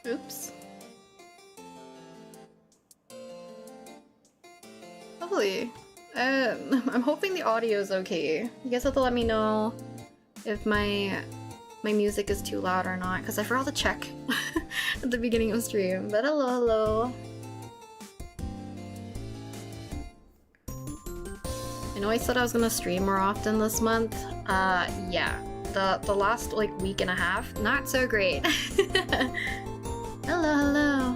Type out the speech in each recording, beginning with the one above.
Oops. Lovely. I'm hoping the audio is okay. You guys have to let me know if my music is too loud or not, because I forgot to check at the beginning of stream. But hello. I know I said I was gonna stream more often this month. Yeah. The last like week and a half, not so great. Hello.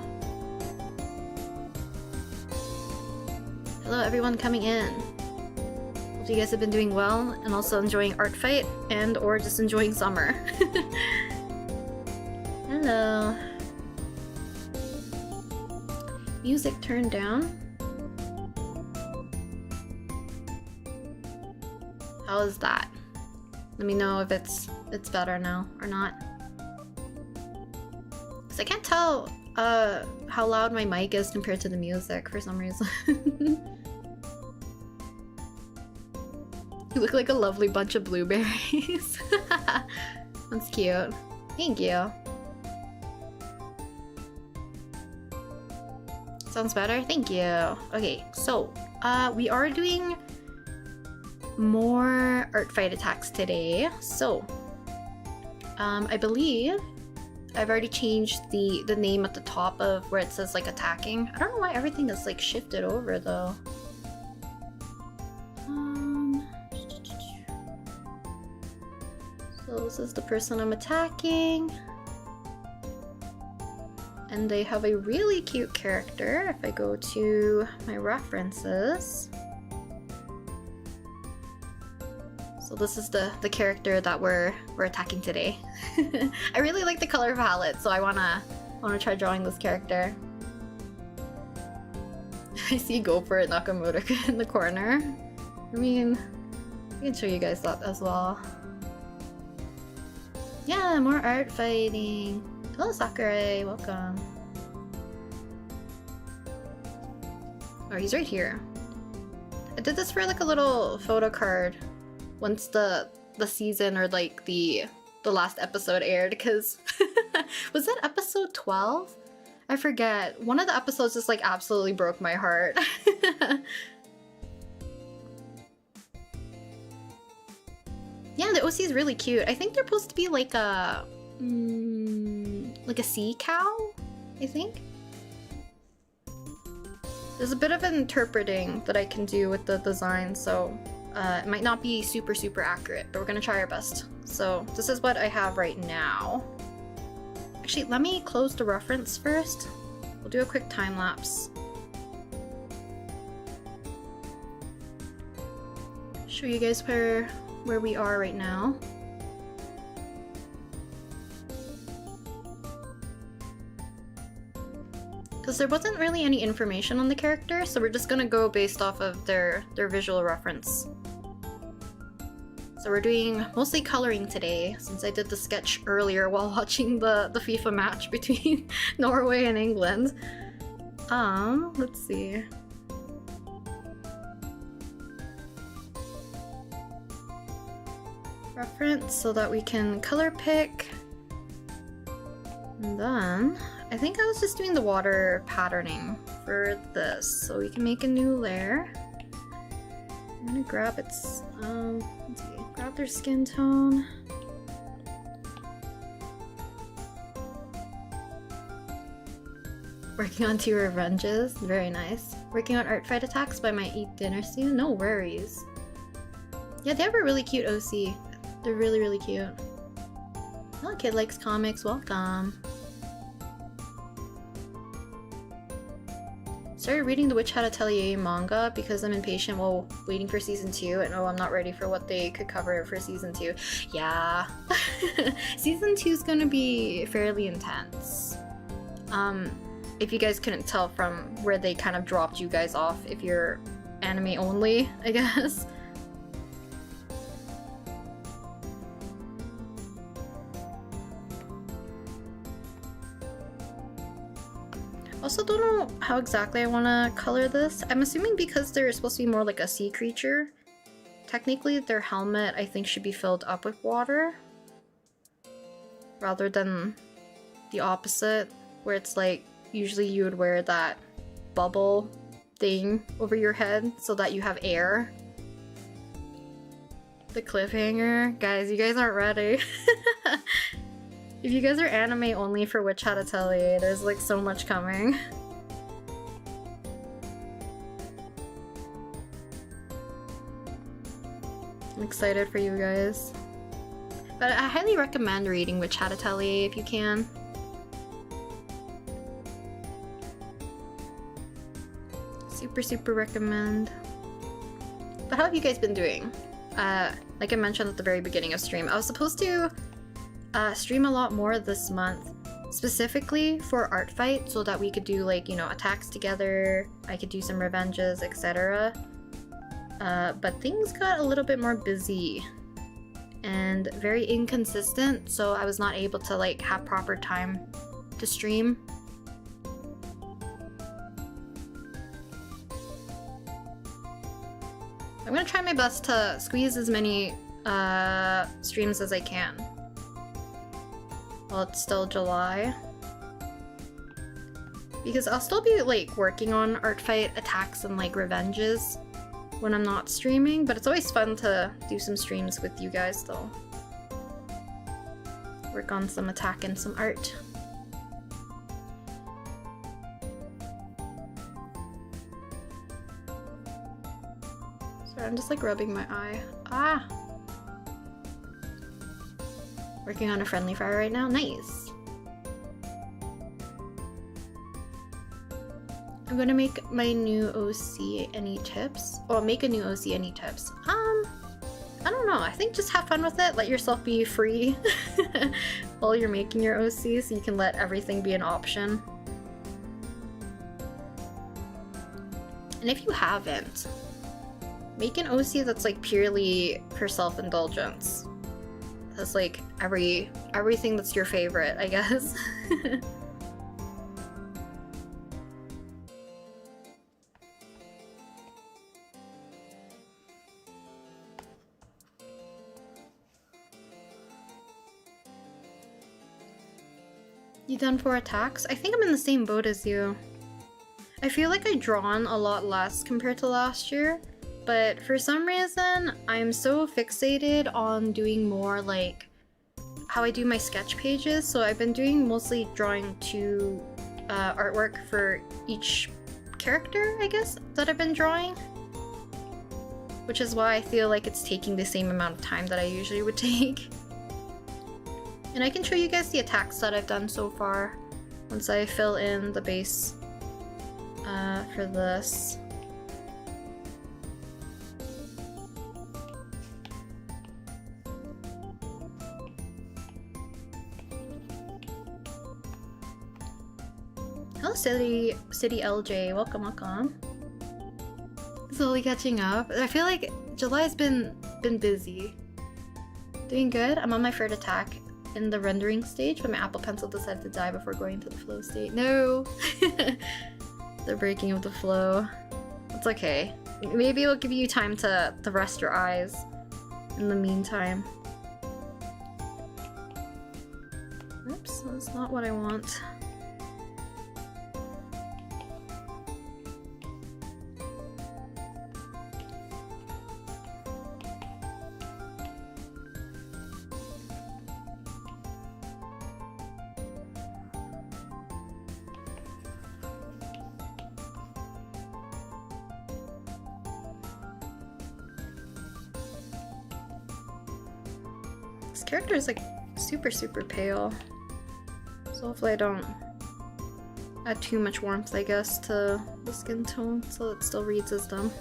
Hello everyone coming in. Hope you guys have been doing well and also enjoying ARTFIGHT and or just enjoying summer. Hello. Music turned down. How is that? Let me know if it's better now or not. Cause I can't tell how loud my mic is compared to the music for some reason. You look like a lovely bunch of blueberries. That's cute. Thank you. Sounds better? Thank you. Okay, so we are doing more ARTFIGHT attacks today. So I believe I've already changed the name at the top of where it says like attacking. I don't know why everything is like shifted over though. So this is the person I'm attacking. And they have a really cute character. If I go to my references. So this is the character that we're attacking today. I really like the color palette, so I wanna try drawing this character. I see Go For It Nakamura in the corner. I mean, I can show you guys that as well. Yeah, more art fighting. Hello Sakurai, welcome. Oh, he's right here. I did this for like a little photo card once the season or like the last episode aired, because was that episode 12? I forget. One of the episodes just like absolutely broke my heart. Yeah, the OC is really cute. I think they're supposed to be like a sea cow, I think. There's a bit of interpreting that I can do with the design, so it might not be super accurate, but we're gonna try our best. So this is what I have right now. Actually, let me close the reference first. We'll do a quick time lapse. Show you guys where we are right now. Because there wasn't really any information on the character, so we're just gonna go based off of their visual reference. So we're doing mostly coloring today, since I did the sketch earlier while watching the FIFA match between Norway and England. Let's see. Reference so that we can color pick. And then I think I was just doing the water patterning for this, so we can make a new layer. I'm gonna grab its, let's see, grab their skin tone. Working on 2 revenges, very nice. Working on ARTFIGHT attacks by my eat dinner soon, no worries. Yeah, they have a really cute OC. They're really cute. Oh, Kid Likes Comics, welcome. Started reading the Witch Hat Atelier manga because I'm impatient while waiting for season 2 and oh, I'm not ready for what they could cover for season 2. Yeah. Season 2 is gonna be fairly intense. If you guys couldn't tell from where they kind of dropped you guys off if you're anime only, I guess. Also don't know how exactly I want to color this. I'm assuming because they're supposed to be more like a sea creature. Technically their helmet I think should be filled up with water rather than the opposite. where it's like usually you would wear that bubble thing over your head so that you have air. The cliffhanger. Guys, you guys aren't ready. If you guys are anime only for Witch Hat Atelier, there's like so much coming. I'm excited for you guys. But I highly recommend reading Witch Hat Atelier if you can. Super recommend. But how have you guys been doing? Like I mentioned at the very beginning of stream, I was supposed to stream a lot more this month, specifically for ARTFIGHT, so that we could do like, you know, attacks together, I could do some revenges, etc. But things got a little bit more busy and very inconsistent, so I was not able to like have proper time to stream. I'm gonna try my best to squeeze as many streams as I can while it's still July, because I'll still be like working on ARTFIGHT attacks and like revenges when I'm not streaming, but it's always fun to do some streams with you guys though. Work on some attack and some art. Sorry, I'm just like rubbing my eye. Ah! Working on a friendly fire right now. Nice! I'm gonna make my new OC. Any tips? Oh, make a new OC. Any tips? I don't know. I think just have fun with it. Let yourself be free while you're making your OC, so you can let everything be an option. And if you haven't, make an OC that's like purely for self-indulgence. That's like everything that's your favorite, I guess. You done for attacks? I think I'm in the same boat as you. I feel like I've drawn a lot less compared to last year, but for some reason I'm so fixated on doing more like how I do my sketch pages, so I've been doing mostly drawing to artwork for each character, I guess, that I've been drawing, which is why I feel like it's taking the same amount of time that I usually would take. And I can show you guys the attacks that I've done so far once I fill in the base for this. Hello City LJ, welcome. Slowly catching up. I feel like July's been busy. Doing good. I'm on my third attack in the rendering stage, but my Apple Pencil decided to die before going into the flow state. No! The breaking of the flow. It's okay. Maybe it'll give you time to rest your eyes in the meantime. Oops, that's not what I want. This character is like super pale, so hopefully I don't add too much warmth, I guess, to the skin tone so it still reads as them.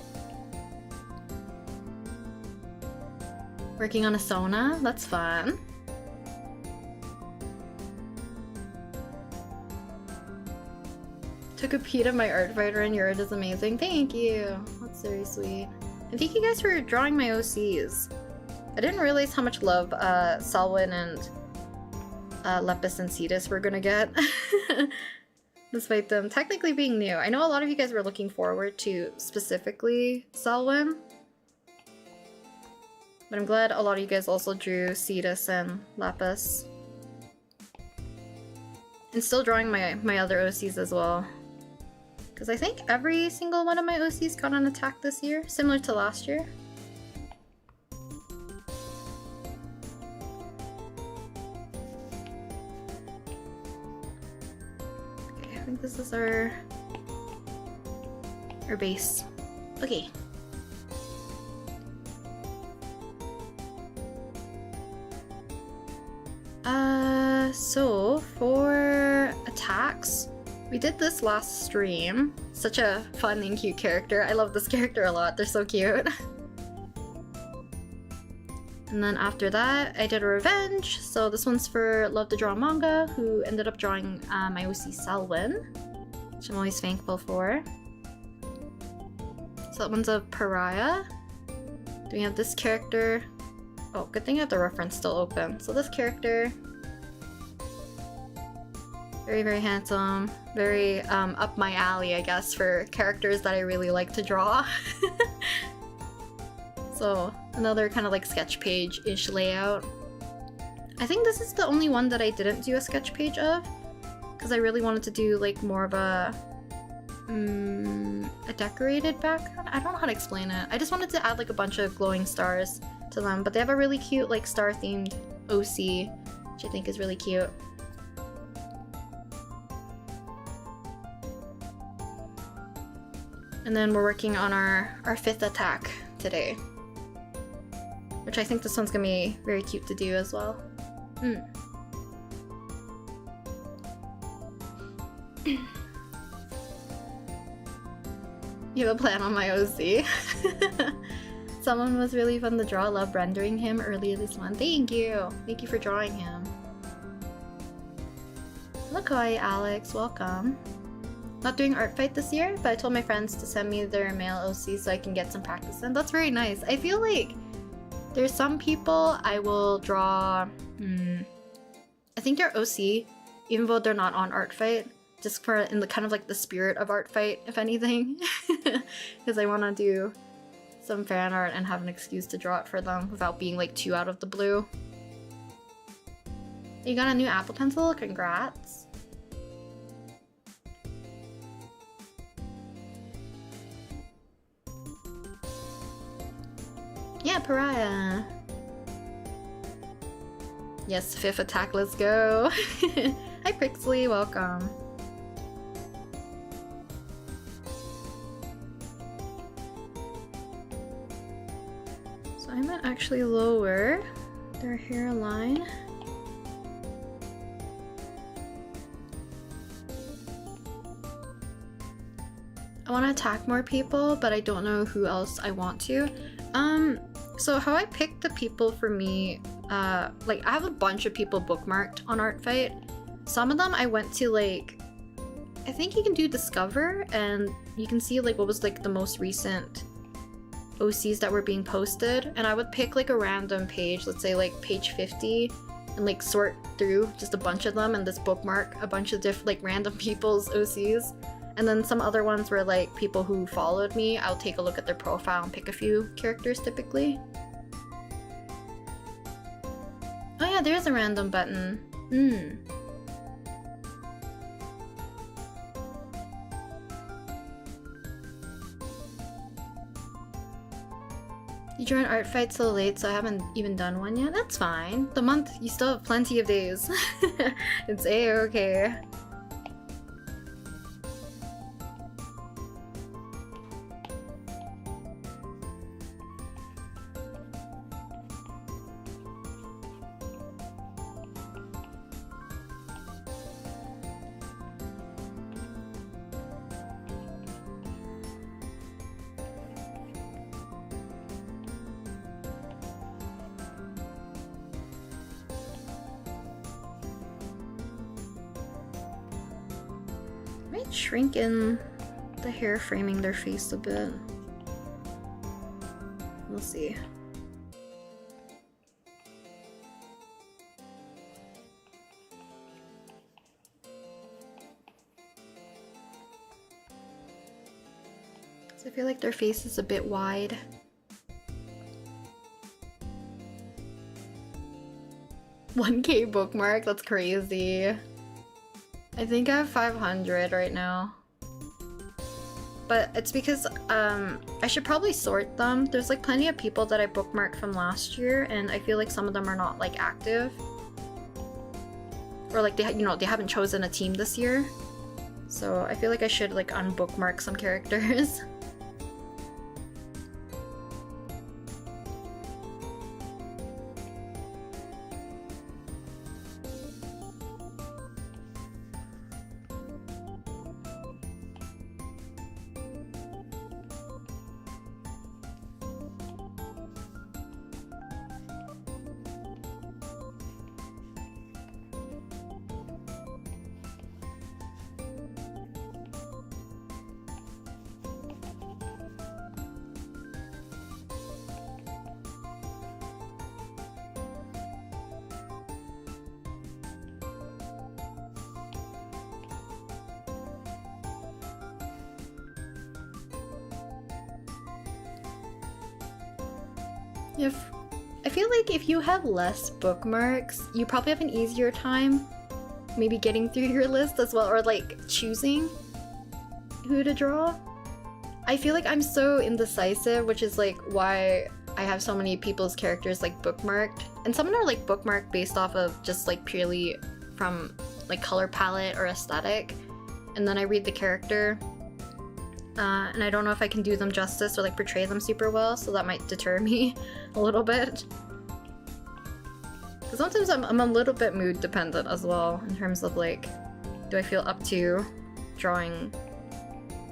Working on a Sona, that's fun. Took a peek at my ARTFIGHT and your art is amazing. Thank you. That's very sweet. And thank you guys for drawing my OCs. I didn't realize how much love Selwyn and Lepus and Cetus were gonna get. Despite them technically being new. I know a lot of you guys were looking forward to specifically Selwyn. But I'm glad a lot of you guys also drew Cetus and Lepus. And still drawing my other OCs as well. Because I think every single one of my OCs got an attack this year, similar to last year. Okay, I think this is our base. Okay. So for attacks, we did this last stream. Such a fun and cute character. I love this character a lot. They're so cute. And then after that, I did a revenge. So this one's for Love to Draw Manga, who ended up drawing my OC Selwyn, which I'm always thankful for. So that one's a pariah. Then we have this character. Oh, good thing I have the reference still open. So this character, very, very handsome. Very up my alley, I guess, for characters that I really like to draw. So another kind of like sketch page-ish layout. I think this is the only one that I didn't do a sketch page of, because I really wanted to do like more of a decorated background. I don't know how to explain it. I just wanted to add like a bunch of glowing stars to them, but they have a really cute like star-themed OC, which I think is really cute. And then we're working on our 5th attack today, which I think this one's gonna be very cute to do as well. You have a plan on my OC. Someone was really fun to draw. Love rendering him earlier this month. Thank you! Thank you for drawing him. Hello Kawaii Alex, welcome. Not doing art fight this year, but I told my friends to send me their male OC so I can get some practice in. That's very nice. I feel like there's some people I will draw... I think they're OC, even though they're not on art fight, just for in the kind of like the spirit of art fight, if anything. Because I want to do some fan art and have an excuse to draw it for them without being like too out of the blue. You got a new Apple Pencil? Congrats! Yeah, pariah! Yes, 5th attack, let's go! Hi Prixley, welcome! So I might actually lower their hairline. I want to attack more people, but I don't know who else I want to. So how I pick the people for me, like I have a bunch of people bookmarked on ArtFight. Some of them I went to like, I think you can do Discover and you can see like what was like the most recent OCs that were being posted, and I would pick like a random page, let's say like page 50, and like sort through just a bunch of them and just bookmark a bunch of different like random people's OCs. And then some other ones were like people who followed me. I'll take a look at their profile and pick a few characters typically. Oh yeah, there's a random button. You joined Art Fight so late, so I haven't even done one yet. That's fine. The month, you still have plenty of days. It's a-okay. Shrink in the hair framing their face a bit. We'll see. So I feel like their face is a bit wide. $1K bookmark, that's crazy. I think I have 500 right now. But it's because I should probably sort them. There's like plenty of people that I bookmarked from last year, and I feel like some of them are not like active. Or like they haven't chosen a team this year. So I feel like I should like unbookmark some characters. I feel like if you have less bookmarks, you probably have an easier time maybe getting through your list as well, or like choosing who to draw. I feel like I'm so indecisive, which is like why I have so many people's characters like bookmarked. And some are like bookmarked based off of just like purely from like color palette or aesthetic. And then I read the character and I don't know if I can do them justice or like portray them super well, so that might deter me a little bit. Because sometimes I'm a little bit mood dependent as well in terms of like, do I feel up to drawing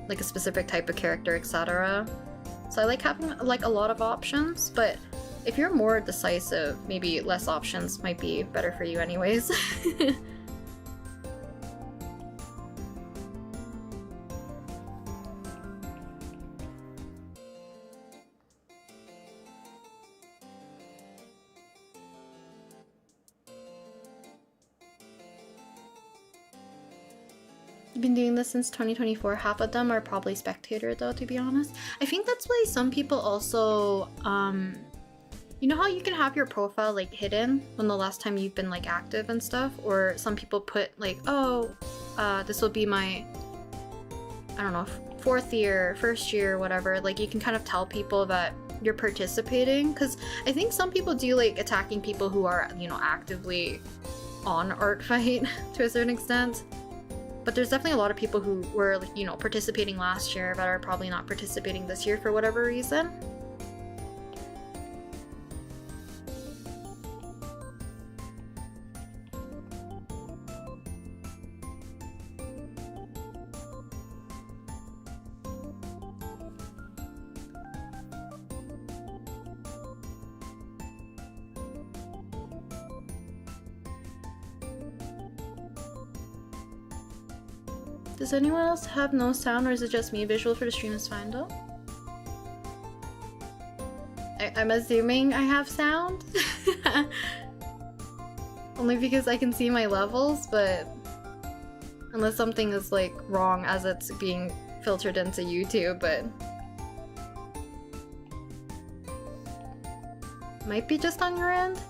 like a specific type of character, etc. So I like having like a lot of options, but if you're more decisive, maybe less options might be better for you anyways. Been doing this since 2024. Half of them are probably spectator though, to be honest. I think that's why some people also you know how you can have your profile like hidden when the last time you've been like active and stuff, or some people put like, oh this will be my, I don't know, 4th year, 1st year, whatever. Like you can kind of tell people that you're participating, because I think some people do like attacking people who are, you know, actively on ARTFIGHT to a certain extent. But there's definitely a lot of people who were, like, you know, participating last year that are probably not participating this year for whatever reason. Does anyone else have no sound, or is it just me? Visual for the stream is fine though. I'm assuming I have sound. Only because I can see my levels, but unless something is like wrong as it's being filtered into YouTube, but might be just on your end.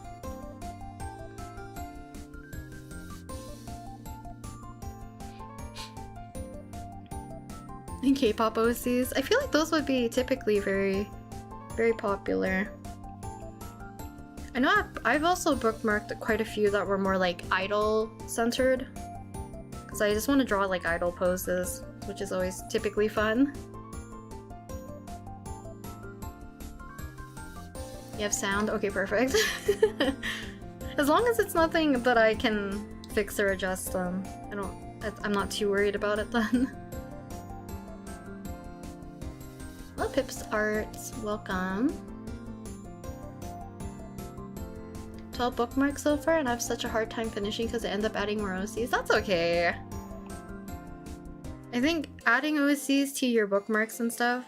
And K-pop OCs. I feel like those would be typically very, very popular. I know I've also bookmarked quite a few that were more like idol centered, because I just want to draw like idol poses, which is always typically fun. You have sound? Okay, perfect. As long as it's nothing that I can fix or adjust, I'm not too worried about it then. Hello Pips Arts, welcome. 12 bookmarks so far, and I have such a hard time finishing because I end up adding more OCs. That's okay. I think adding OCs to your bookmarks and stuff,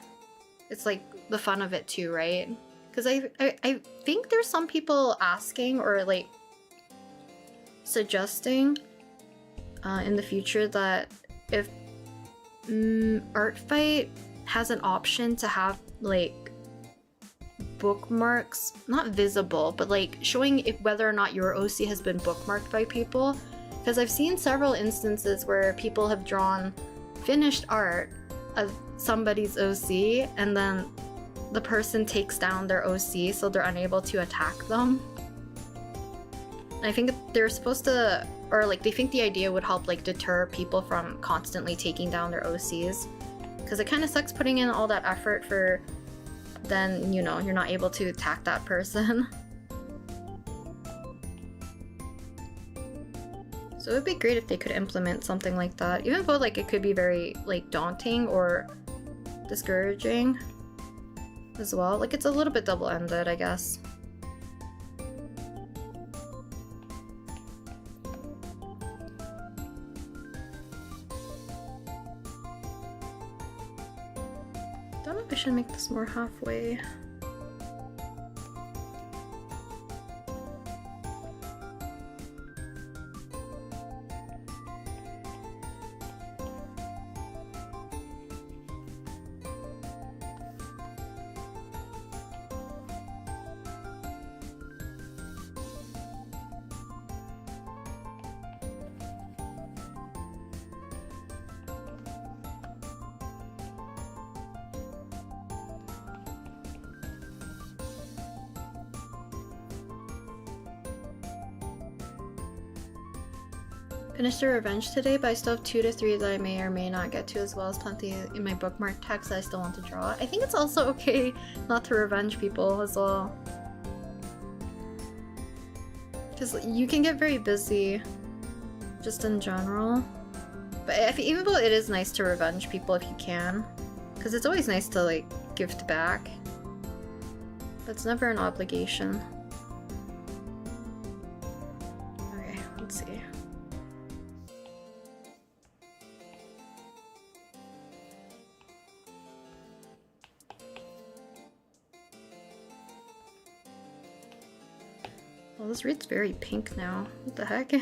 it's like the fun of it too, right? Because I think there's some people asking or like suggesting in the future that if ARTFIGHT has an option to have like bookmarks, not visible, but like showing if whether or not your OC has been bookmarked by people, Because I've seen several instances where people have drawn finished art of somebody's OC and then the person takes down their OC so they're unable to attack them. And I think they're supposed to, or like they think the idea would help like deter people from constantly taking down their OCs. Because it kind of sucks putting in all that effort for then, you know, you're not able to attack that person. So it would be great if they could implement something like that, even though like it could be very like daunting or discouraging as well. Like it's a little bit double-ended, I guess. Don't know if I should make this more halfway. Finished the Revenge today, but I still have 2 to 3 that I may or may not get to, as well as plenty in my bookmark text that I still want to draw. I think it's also okay not to revenge people as well. Because you can get very busy, just in general. But even though it is nice to revenge people if you can, because it's always nice to like gift back. But it's never an obligation. Okay, let's see. Well, this read's very pink now. What the heck?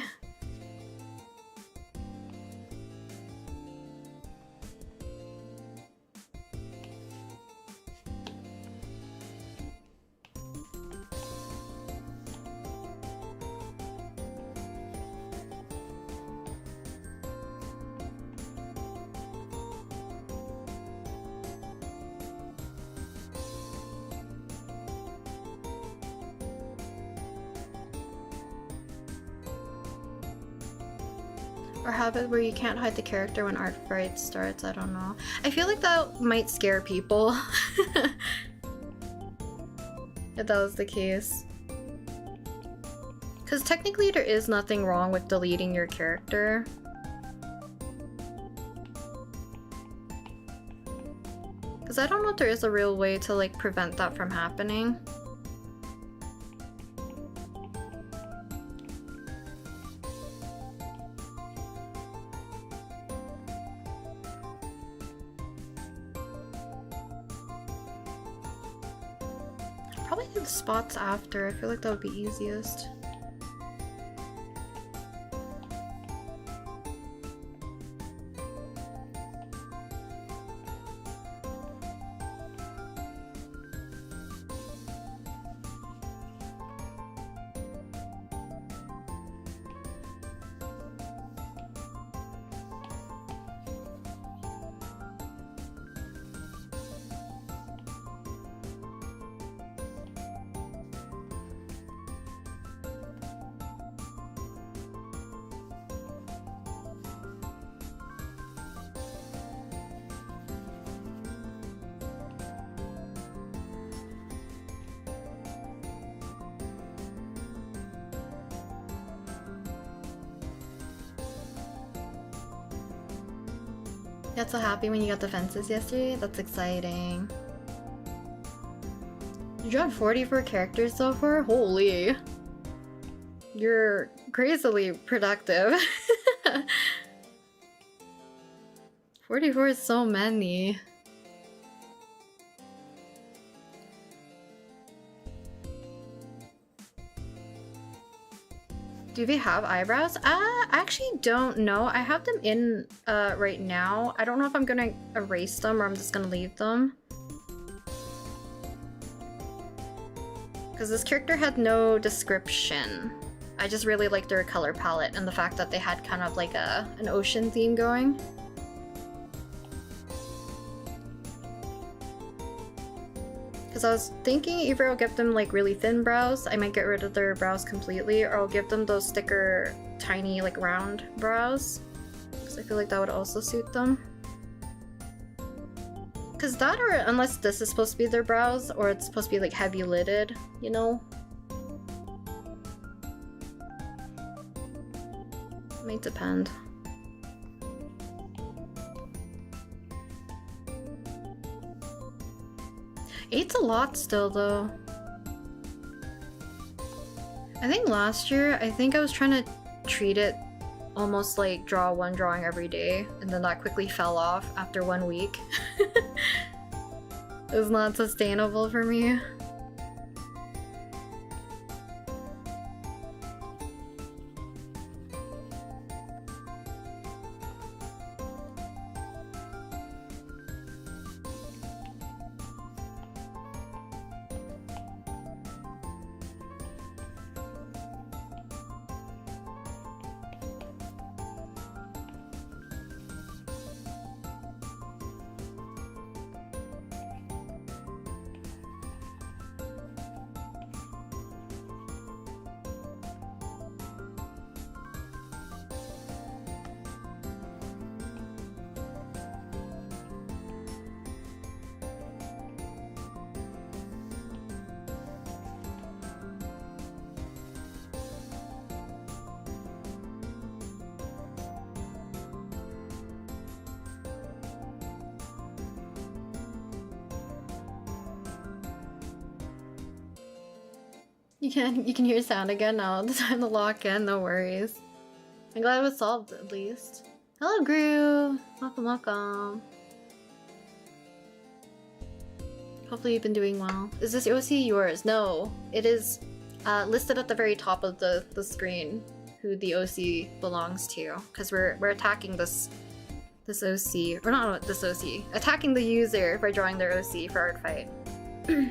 Or have it where you can't hide the character when ARTFIGHT starts, I don't know. I feel like that might scare people. If that was the case. Because technically there is nothing wrong with deleting your character. Because I don't know if there is a real way to like prevent that from happening. Probably do the spots after. I feel like that would be easiest. Got so happy when you got the fences yesterday? That's exciting. You drawn 44 characters so far? Holy. You're crazily productive. 44 is so many. Do they have eyebrows? I actually don't know. I have them in right now. I don't know if I'm gonna erase them or I'm just gonna leave them. Because this character had no description I just really like their color palette and the fact that they had kind of like an ocean theme going. Because I was thinking either I'll give them like really thin brows, I might get rid of their brows completely, or I'll give them those thicker, tiny, like round brows. Because I feel like that would also suit them. Because that, or unless this is supposed to be their brows, or it's supposed to be like heavy lidded, you know? It might depend. Eight's a lot still though. I think last year, I was trying to treat it almost like draw one drawing every day, and then that quickly fell off after 1 week. It was not sustainable for me. You can hear sound again now. The time to lock in, no worries. I'm glad it was solved at least. Hello, Gru! Welcome, welcome. Hopefully you've been doing well. Is this OC yours? No, it is listed at the very top of the screen who the OC belongs to, because we're attacking this OC, or not this OC, attacking the user by drawing their OC for ARTFIGHT.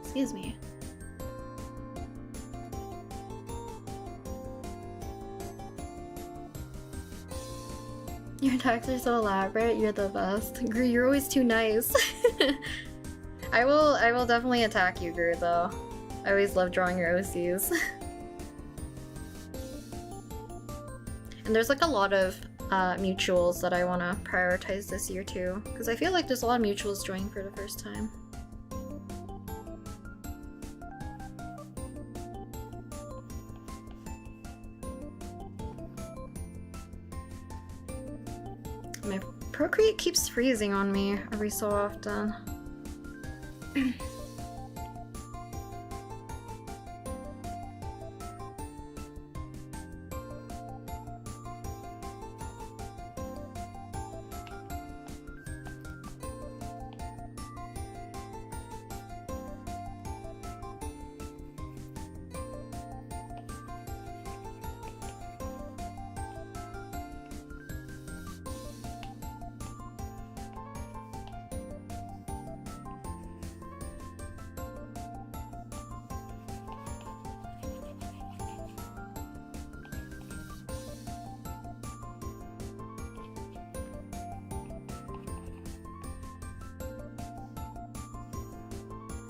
Excuse me. Your attacks are so elaborate, you're the best. Gru, you're always too nice. I will definitely attack you, Gru, though. I always love drawing your OCs. And there's like a lot of mutuals that I want to prioritize this year too, because I feel like there's a lot of mutuals joining for the first time. My Procreate keeps freezing on me every so often.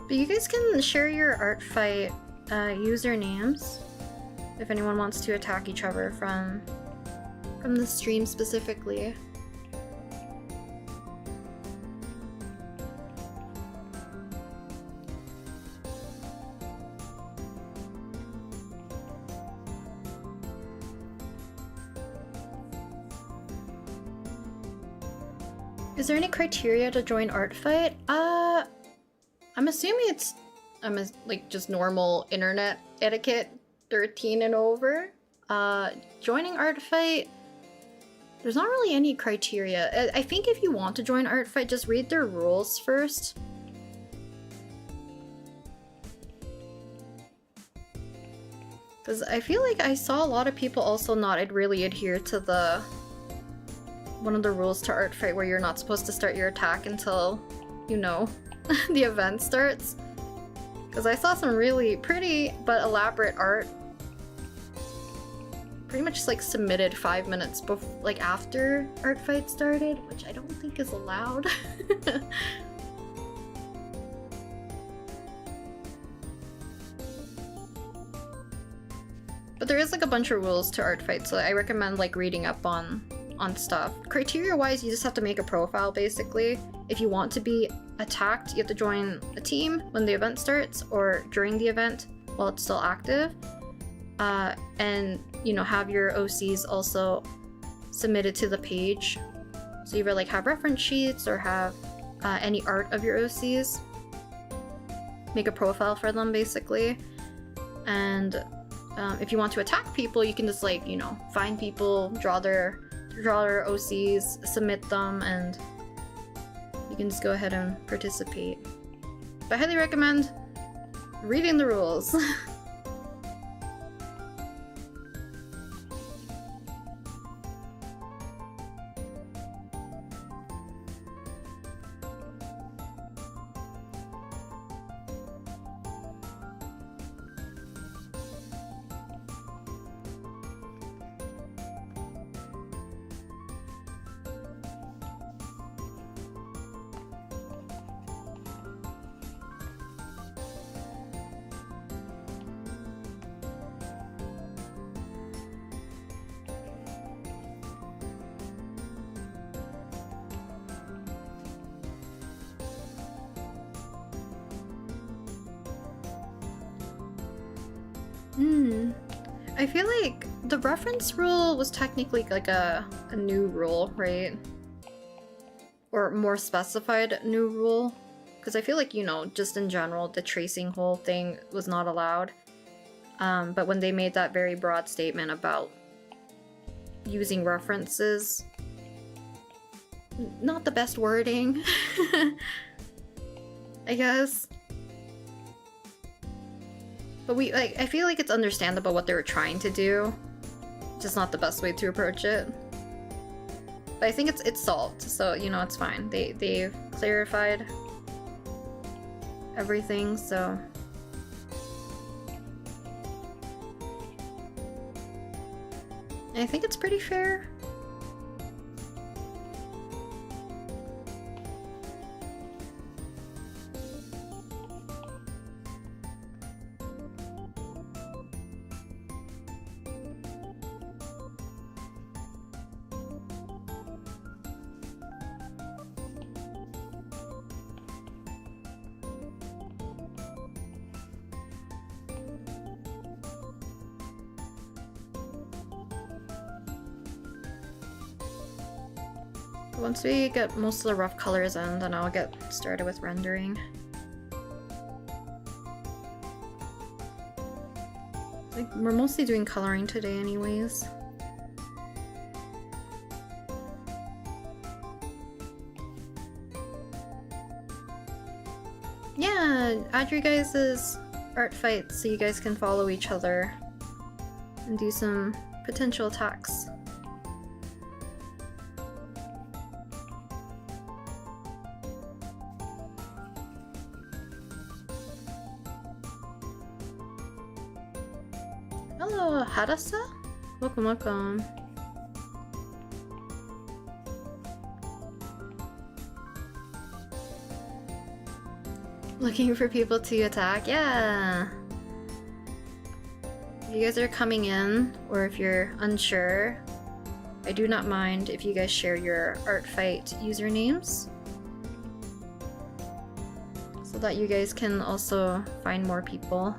But you guys can share your ARTFIGHT usernames if anyone wants to attack each other from the stream specifically. Is there any criteria to join ARTFIGHT? I'm assuming it's like just normal internet etiquette, 13 and over. Joining ARTFIGHT, there's not really any criteria. I think if you want to join ARTFIGHT, just read their rules first. Because I feel like I saw a lot of people also not really adhere to one of the rules to ARTFIGHT where you're not supposed to start your attack until, you know, the event starts. Because I saw some really pretty but elaborate art pretty much just like submitted 5 minutes before, like after ARTFIGHT started, which I don't think is allowed. But there is like a bunch of rules to ARTFIGHT, so I recommend like reading up on stuff. Criteria-wise, you just have to make a profile basically. If you want to be attacked, you have to join a team when the event starts or during the event while it's still active. And you know, have your OCs also submitted to the page. So either like have reference sheets or have any art of your OCs. Make a profile for them basically. And if you want to attack people, you can just like, you know, find people, draw their OCs, submit them, and you can just go ahead and participate. But I highly recommend reading the rules. I feel like the reference rule was technically like a new rule, right? Or more specified new rule. Because I feel like, you know, just in general, the tracing hole thing was not allowed. But when they made that very broad statement about using references, not the best wording, I guess. But I feel like it's understandable what they were trying to do, just not the best way to approach it. But I think it's solved, so you know, it's fine. They've clarified everything, so I think it's pretty fair. Once we get most of the rough colors in, then I'll get started with rendering. Like, we're mostly doing coloring today anyways. Yeah, add your guys' ARTFIGHT so you guys can follow each other and do some potential attacks. Hello, Harasa? Welcome, welcome. Looking for people to attack? Yeah! If you guys are coming in, or if you're unsure, I do not mind if you guys share your ARTFIGHT usernames, so that you guys can also find more people.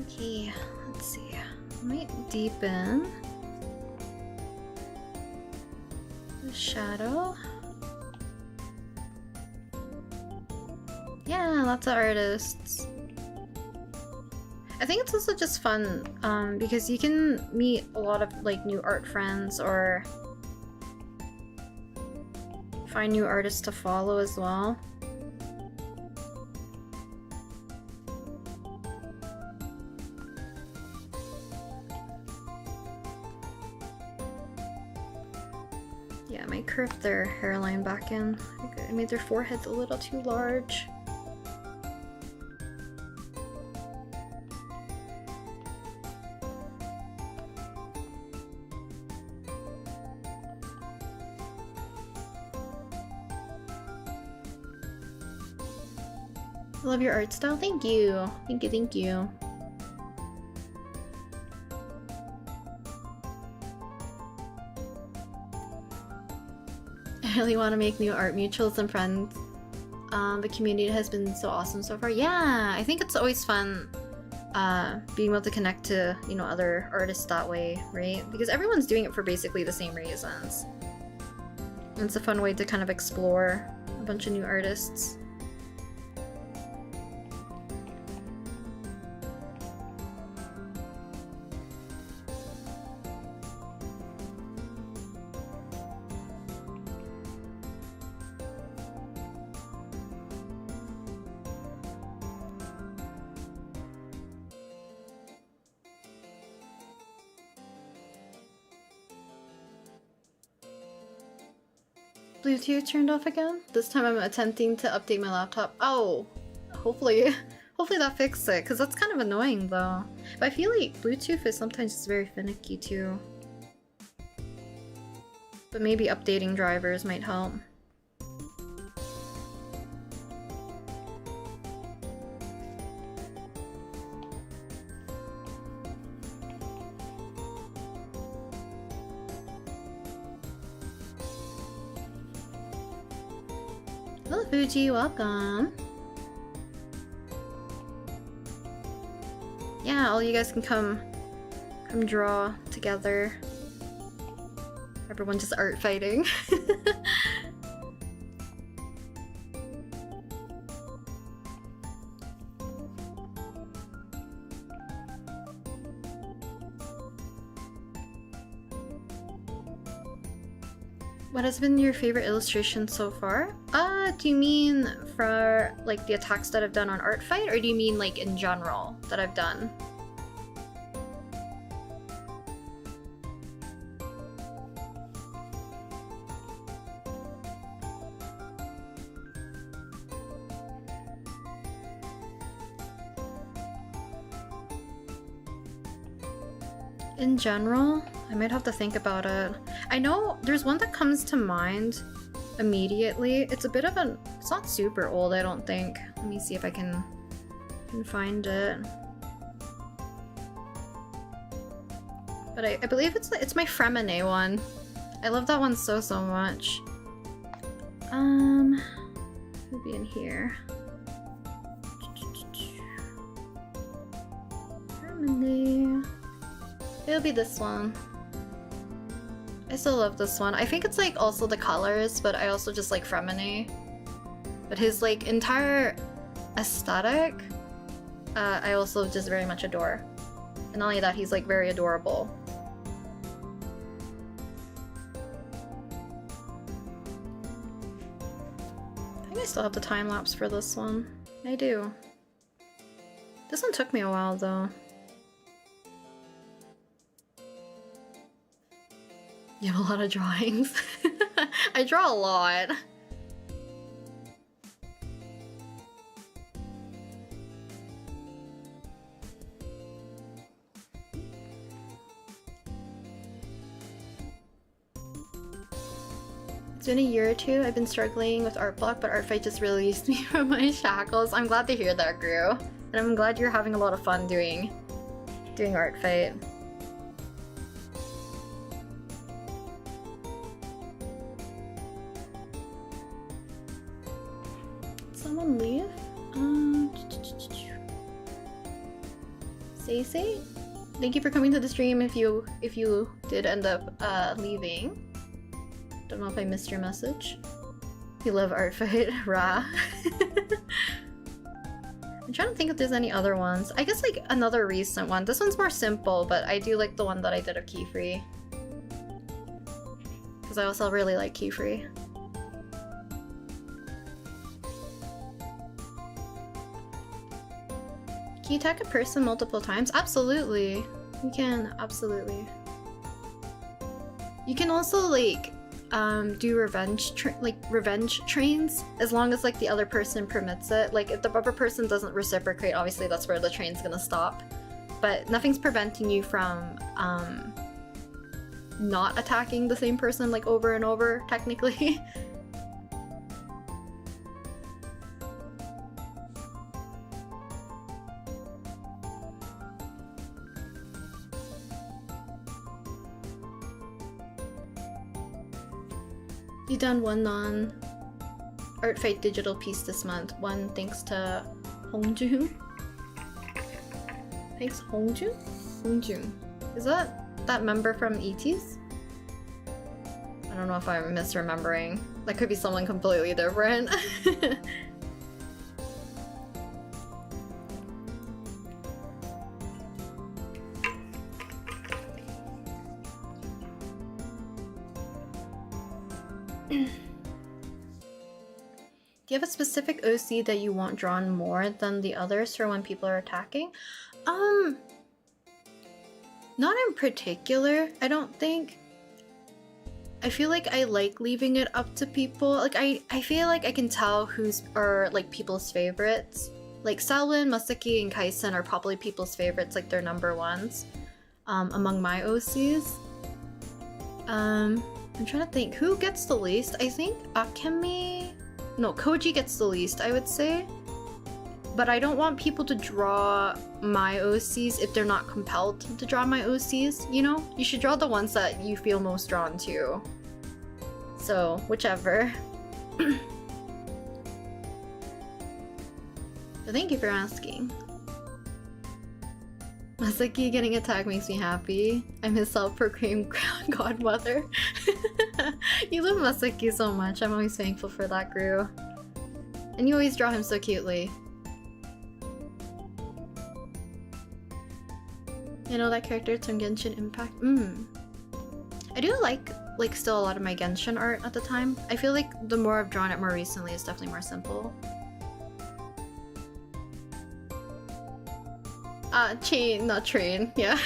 Okay, let's see. Might deepen the shadow. Yeah, lots of artists. I think it's also just fun because you can meet a lot of like new art friends or find new artists to follow as well. Yeah, I might curve their hairline back in. I made their foreheads a little too large. I love your art style. Thank you. Thank you, thank you. I really want to make new art mutuals and friends. The community has been so awesome so far. Yeah, I think it's always fun being able to connect to, you know, other artists that way, right? Because everyone's doing it for basically the same reasons. And it's a fun way to kind of explore a bunch of new artists. Bluetooth turned off again? This time I'm attempting to update my laptop. Oh, hopefully that fixed it, because that's kind of annoying though. But I feel like Bluetooth is sometimes just very finicky too. But maybe updating drivers might help. Hello Fuji, welcome. Yeah, all you guys can come draw together. Everyone just art fighting. What has been your favorite illustration so far? Do you mean for like the attacks that I've done on ARTFIGHT, or do you mean like in general that I've done? In general? I might have to think about it. I know there's one that comes to mind immediately. It's a bit of a... It's not super old, I don't think. Let me see if I can find it. But I believe it's my Fremine one. I love that one so much. It'll be in here. Fremine. It'll be this one. I still love this one. I think it's like also the colors, but I also just like Fremine. But his like entire aesthetic, I also just very much adore. And not only that, he's like very adorable. I think I still have the time lapse for this one. I do. This one took me a while though. You have a lot of drawings. I draw a lot. It's been a year or two. I've been struggling with art block, but ARTFIGHT just released me from my shackles. I'm glad to hear that, Gru. And I'm glad you're having a lot of fun doing ARTFIGHT. Someone leave? Say? Thank you for coming to the stream if you did end up leaving. Don't know if I missed your message. You love ARTFIGHT, Ra. I'm trying to think if there's any other ones. I guess like another recent one. This one's more simple, but I do like the one that I did of Keyfree. Because I also really like Keyfree. Can you tag a person multiple times? Absolutely. You can, absolutely. You can also like do revenge trains as long as like the other person permits it. Like if the other person doesn't reciprocate, obviously that's where the train's gonna stop. But nothing's preventing you from not attacking the same person like over and over, technically. You done one non-ARTFIGHT digital piece this month. One thanks to Hongjun. Thanks Hongjun? Hongjun. Is that member from ETs? I don't know if I'm misremembering. That could be someone completely different. Do you have a specific OC that you want drawn more than the others for when people are attacking? Not in particular, I don't think. I feel like I like leaving it up to people. Like I feel like I can tell who's are like people's favorites. Like Selwyn, Masaki, and Kaisen are probably people's favorites, like they're number ones among my OCs. I'm trying to think who gets the least. I think Akemi. No, Koji gets the least, I would say. But I don't want people to draw my OCs if they're not compelled to draw my OCs, you know? You should draw the ones that you feel most drawn to. So, whichever. But thank you for asking. Masaki getting attacked makes me happy. I'm his self-proclaimed godmother. You love Masaki so much. I'm always thankful for that, Gru. And you always draw him so cutely. You know that character from Genshin Impact? I do like still a lot of my Genshin art at the time. I feel like the more I've drawn it more recently, it's definitely more simple. Chain, not train, yeah.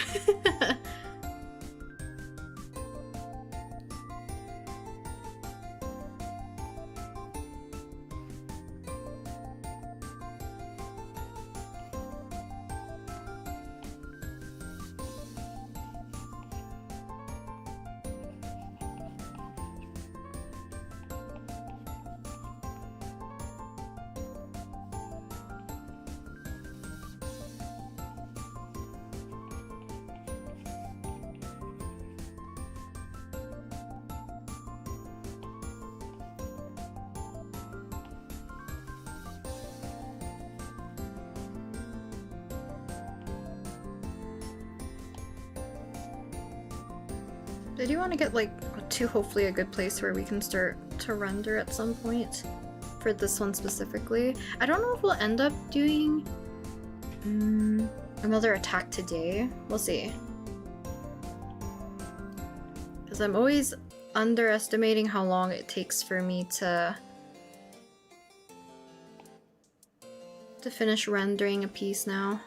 I do want to get like to hopefully a good place where we can start to render at some point for this one specifically. I don't know if we'll end up doing another attack today. We'll see. Because I'm always underestimating how long it takes for me to finish rendering a piece now.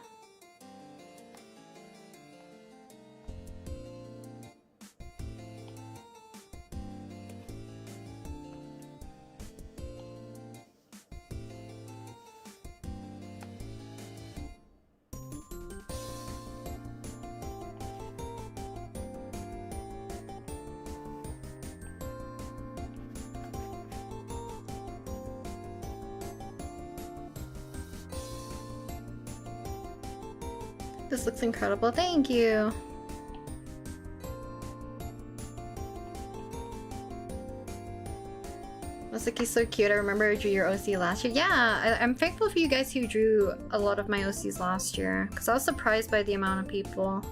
This looks incredible, thank you! Masaki's so cute, I remember I drew your OC last year. Yeah, I'm thankful for you guys who drew a lot of my OCs last year, because I was surprised by the amount of people.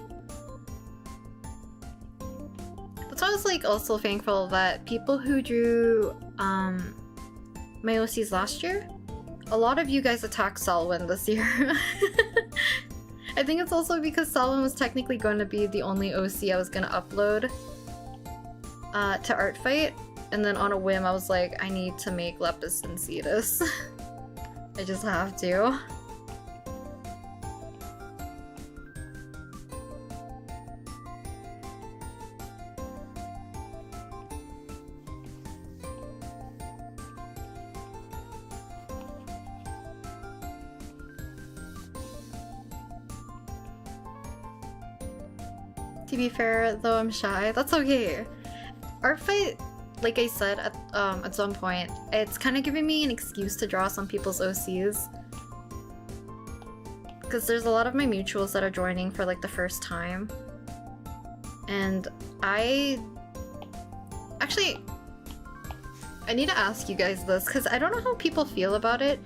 That's why I was like also thankful that people who drew my OCs last year, a lot of you guys attacked Selwyn this year. I think it's also because Selwyn was technically going to be the only OC I was going to upload to ARTFIGHT, and then on a whim I was like, I need to make Lepus and Cetus. I just have to. To be fair, though, I'm shy. That's okay. ARTFIGHT, like I said at some point, it's kind of giving me an excuse to draw some people's OCs. Because there's a lot of my mutuals that are joining for like the first time. And actually, I need to ask you guys this, because I don't know how people feel about it.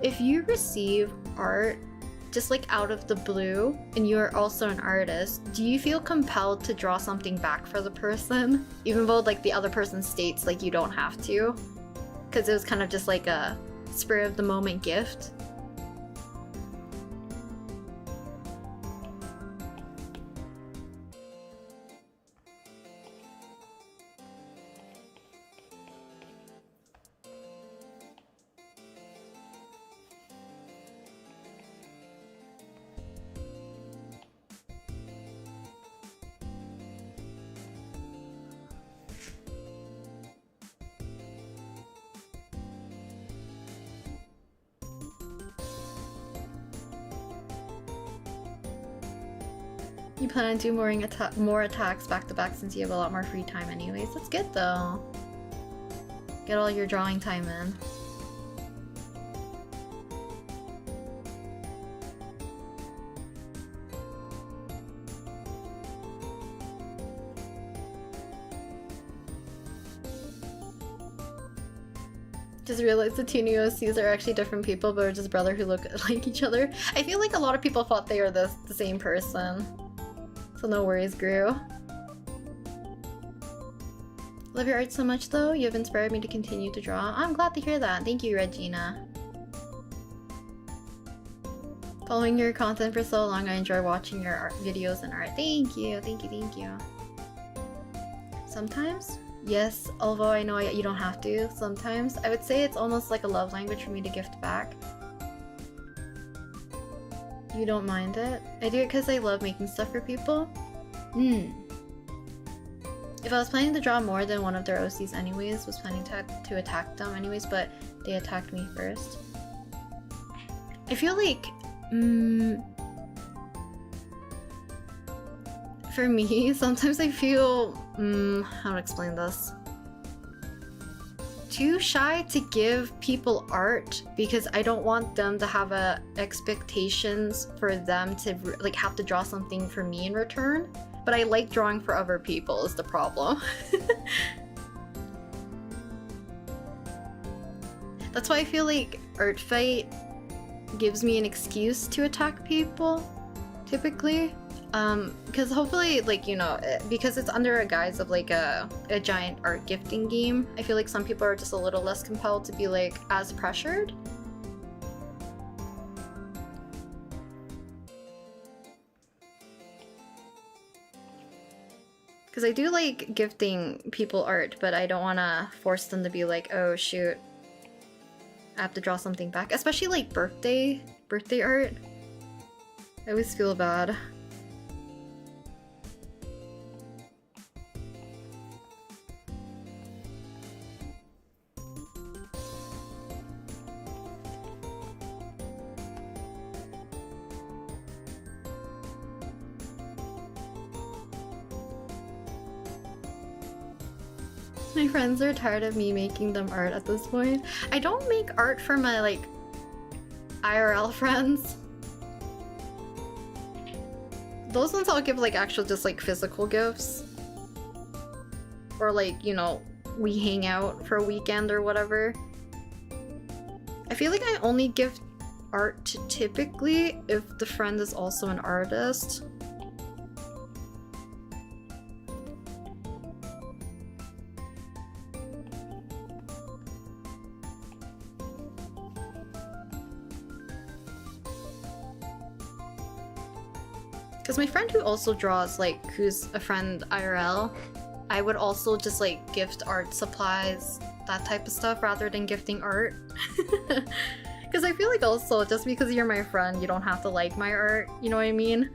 If you receive art just like out of the blue, and you're also an artist, do you feel compelled to draw something back for the person? Even though like the other person states like you don't have to? Because it was kind of just like a spur of the moment gift. You plan on doing more attacks back to back since you have a lot more free time anyways. That's good though. Get all your drawing time in. Just realized the two new OCs are actually different people, but are just brothers who look like each other. I feel like a lot of people thought they were the same person. So no worries, Gru. Love your art so much though. You have inspired me to continue to draw. I'm glad to hear that. Thank you, Regina. Following your content for so long, I enjoy watching your art videos and art. Thank you, thank you, thank you. Sometimes, yes, although I know you don't have to. Sometimes, I would say it's almost like a love language for me to gift back. You don't mind it? I do it because I love making stuff for people. If I was planning to draw more than one of their OCs anyways, was planning to attack them anyways, but they attacked me first. I feel like, for me, sometimes I feel, how to explain this? Too shy to give people art because I don't want them to have expectations for them to like have to draw something for me in return. But I like drawing for other people is the problem. That's why I feel like ARTFIGHT gives me an excuse to attack people, typically. Because hopefully, like, you know, because it's under a guise of like a giant art gifting game, I feel like some people are just a little less compelled to be like as pressured. Because I do like gifting people art, but I don't want to force them to be like, oh shoot, I have to draw something back. Especially like birthday art. I always feel bad. My friends are tired of me making them art at this point. I don't make art for my like IRL friends. Those ones I'll give like actual just like physical gifts. Or like, you know, we hang out for a weekend or whatever. I feel like I only give art typically if the friend is also an artist. Because my friend who also draws, like, who's a friend IRL, I would also just like gift art supplies, that type of stuff, rather than gifting art. Because I feel like also, just because you're my friend, you don't have to like my art, you know what I mean?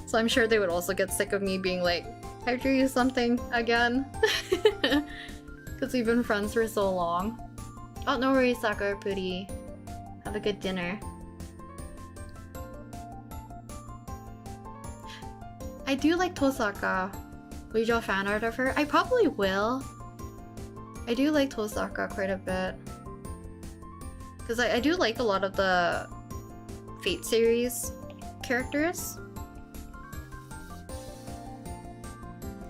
So I'm sure they would also get sick of me being like, I drew you something again. Because we've been friends for so long. Oh, no worries, Sakura Puri. Have a good dinner. I do like Tosaka. Will you draw fan art of her? I probably will. I do like Tosaka quite a bit. Because I do like a lot of the Fate series characters.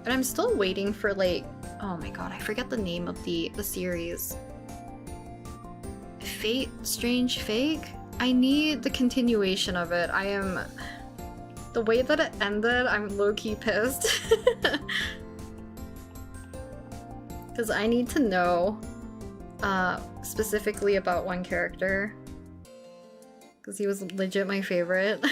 And I'm still waiting for like... Oh my god, I forget the name of the series. Fate? Strange Fake? I need the continuation of it. I am... The way that it ended, I'm low-key pissed. Because I need to know specifically about one character. Because he was legit my favorite.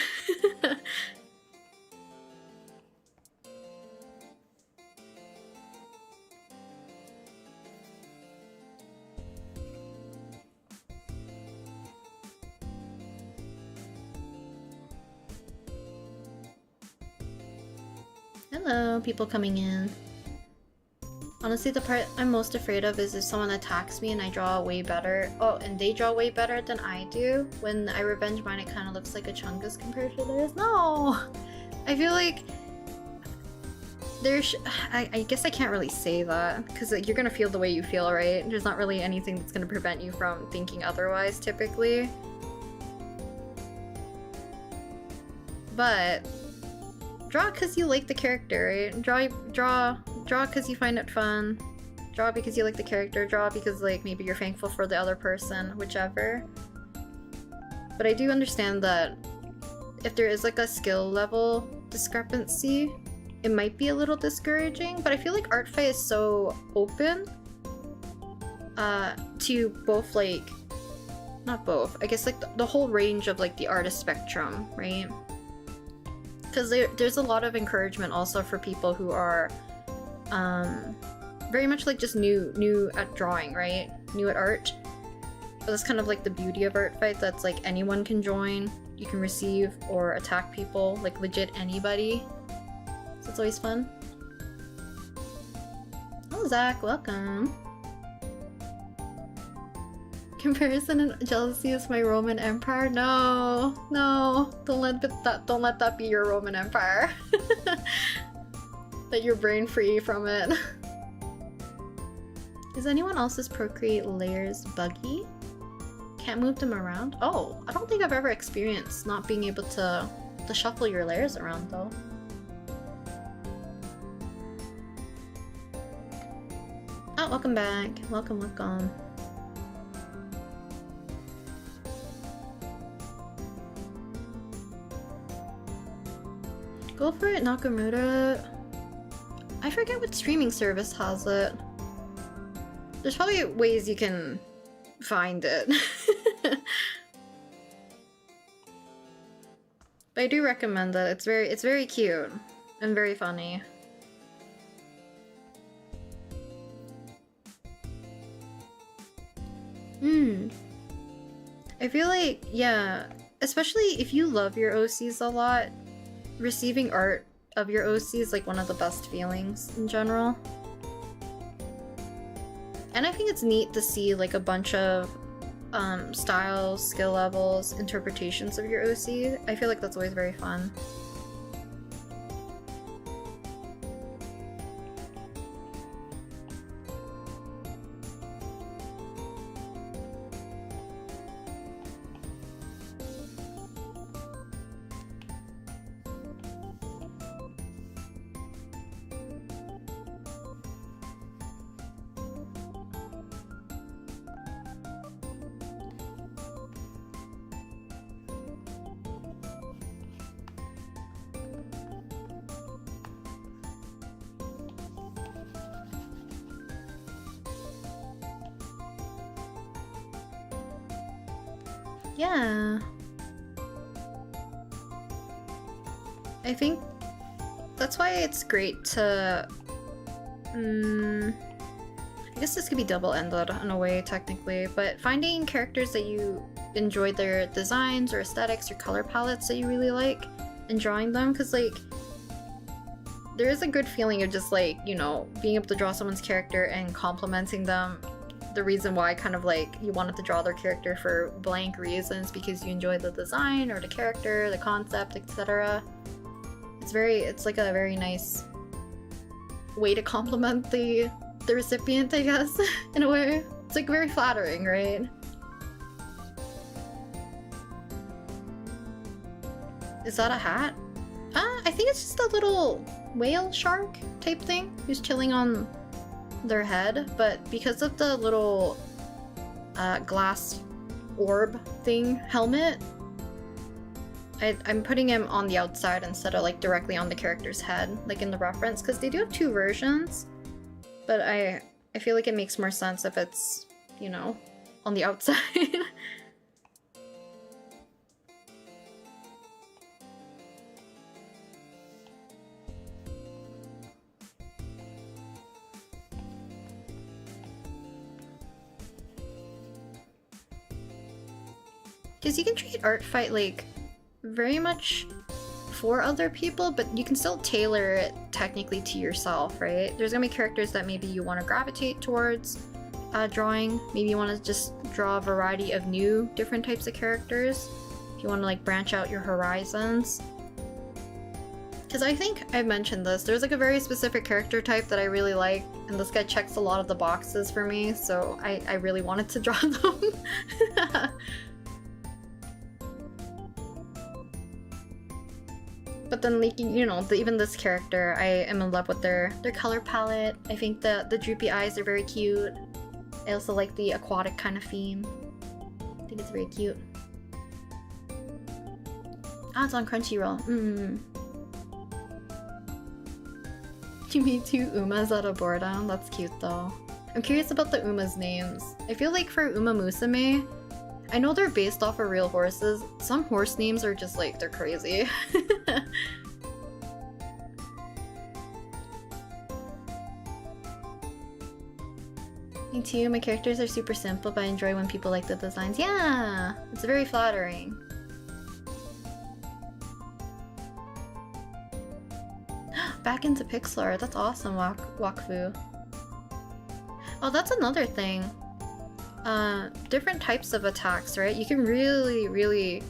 Hello, people coming in. Honestly, the part I'm most afraid of is if someone attacks me and I draw way better. Oh, and they draw way better than I do. When I revenge mine, it kind of looks like a Chungus compared to theirs. No! I feel like there's... I guess I can't really say that, because you're gonna feel the way you feel, right? There's not really anything that's gonna prevent you from thinking otherwise, typically. But... draw because you like the character, right? Draw because you find it fun. Draw because you like the character. Draw because, like, maybe you're thankful for the other person, whichever. But I do understand that if there is, like, a skill level discrepancy, it might be a little discouraging. But I feel like ARTFIGHT is so open to both, like... Not both. I guess, like, the whole range of, like, the artist spectrum, right? Because there's a lot of encouragement also for people who are very much like just new at drawing, right? New at art. But that's kind of like the beauty of ARTFIGHT, that's like anyone can join, you can receive or attack people, like legit anybody. So it's always fun. Oh, Zach, welcome. Comparison and jealousy is my Roman Empire. No, don't let that be your Roman Empire. Let your brain free from it. Is anyone else's Procreate layers buggy? Can't move them around? Oh, I don't think I've ever experienced not being able to shuffle your layers around though. Oh, welcome back. Welcome. Go for it, Nakamura. I forget what streaming service has it. There's probably ways you can find it. But I do recommend it. It's very cute and very funny. I feel like, yeah, especially if you love your OCs a lot, receiving art of your OC is like one of the best feelings in general. And I think it's neat to see like a bunch of styles, skill levels, interpretations of your OC. I feel like that's always very fun. Yeah. I think that's why it's great to... I guess this could be double-ended in a way, technically, but finding characters that you enjoy their designs or aesthetics or color palettes that you really like and drawing them, because like there is a good feeling of just like, you know, being able to draw someone's character and complimenting them. The reason why kind of like you wanted to draw their character for blank reasons because you enjoy the design or the character, the concept, etc. It's like a very nice way to compliment the recipient, I guess, in a way. It's like very flattering, right? Is that a hat? I think it's just a little whale shark type thing who's chilling on their head, but because of the little glass orb thing helmet, I'm putting him on the outside instead of like directly on the character's head, like in the reference, because they do have two versions, but I feel like it makes more sense if it's, you know, on the outside. Because you can treat ARTFIGHT like very much for other people, but you can still tailor it technically to yourself, right? There's gonna be characters that maybe you want to gravitate towards drawing. Maybe you want to just draw a variety of new different types of characters. If you want to like branch out your horizons. Because I think I've mentioned this, there's like a very specific character type that I really like, and this guy checks a lot of the boxes for me, so I really wanted to draw them. But then, like, you know, even this character, I am in love with their color palette. I think the droopy eyes are very cute. I also like the aquatic kind of theme. I think it's very cute. Ah, it's on Crunchyroll. You made two Umas out of boredom? That's cute though. I'm curious about the Uma's names. I feel like for Uma Musume, I know they're based off of real horses. Some horse names are just like, they're crazy. Me too, my characters are super simple, but I enjoy when people like the designs. Yeah! It's very flattering. Back into pixel art, that's awesome, Wakfu. Oh, that's another thing. Different types of attacks, right? You can really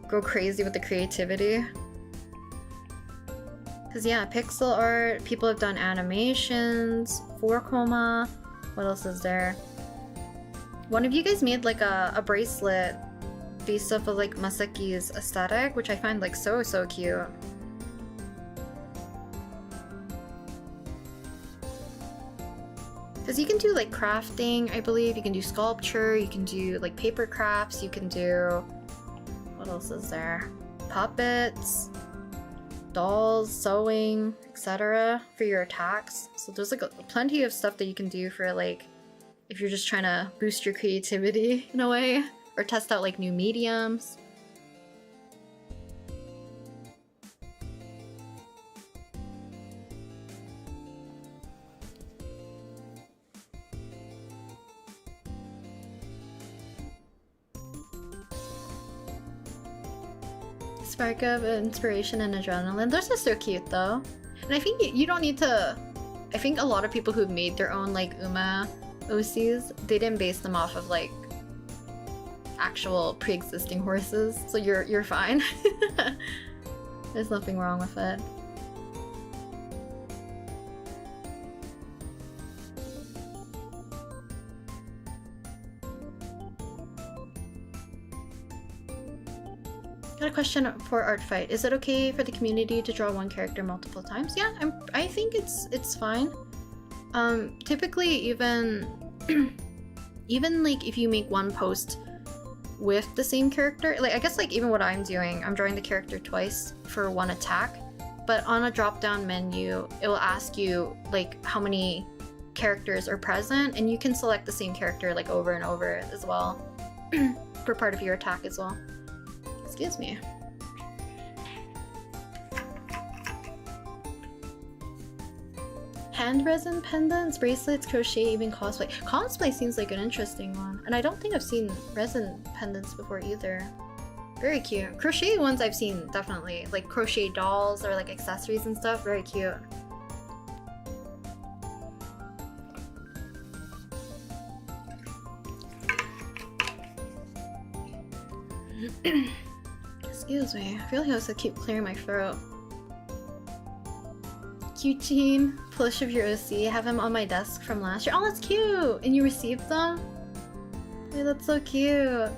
go crazy with the creativity. Because yeah, pixel art, people have done animations, 4-coma, what else is there? One of you guys made like a bracelet based off of like Masaki's aesthetic, which I find like so cute. Because you can do like crafting, I believe, you can do sculpture, you can do like paper crafts, you can do... what else is there? Puppets, dolls, sewing, etc. for your attacks. So there's like plenty of stuff that you can do for like, if you're just trying to boost your creativity in a way, or test out like new mediums. Spark of inspiration and adrenaline. Those are so cute though. And I think you don't need to... I think a lot of people who've made their own like Uma OCs, they didn't base them off of like actual pre-existing horses, so you're fine. There's nothing wrong with it. Got a question for ARTFIGHT. Is it okay for the community to draw one character multiple times? Yeah, I think it's fine. Typically even even like if you make one post with the same character, like I guess like even what I'm doing, I'm drawing the character twice for one attack, but on a drop-down menu, it will ask you like how many characters are present, and you can select the same character like over and over as well for part of your attack as well. Excuse me. Hand resin pendants, bracelets, crochet, even cosplay. Cosplay seems like an interesting one. And I don't think I've seen resin pendants before either. Very cute. Crochet ones I've seen, definitely. Like crochet dolls or like accessories and stuff. Very cute. Excuse me. I feel like I have to keep clearing my throat. Cute plush of your OC. I have him on my desk from last year. Oh, that's cute! And you received them? Hey, that's so cute.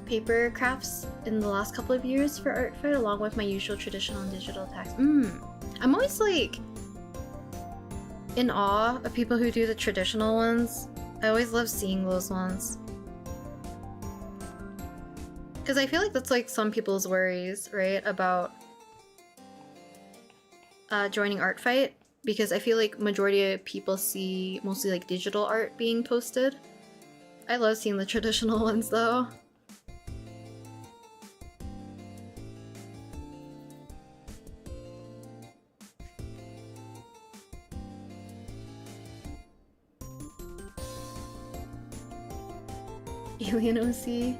Paper crafts in the last couple of years for ARTFIGHT, along with my usual traditional and digital tags. I'm always like in awe of people who do the traditional ones. I always love seeing those ones. Because I feel like that's like some people's worries, right? About joining ARTFIGHT. Because I feel like majority of people see mostly like digital art being posted. I love seeing the traditional ones though. Alien OC.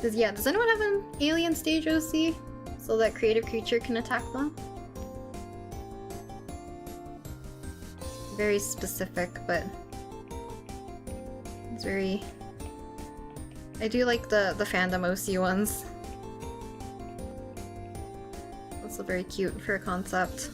Does anyone have an alien stage OC? So that creative creature can attack them? Very specific, but it's very... I do like the fandom OC ones. Also very cute for a concept.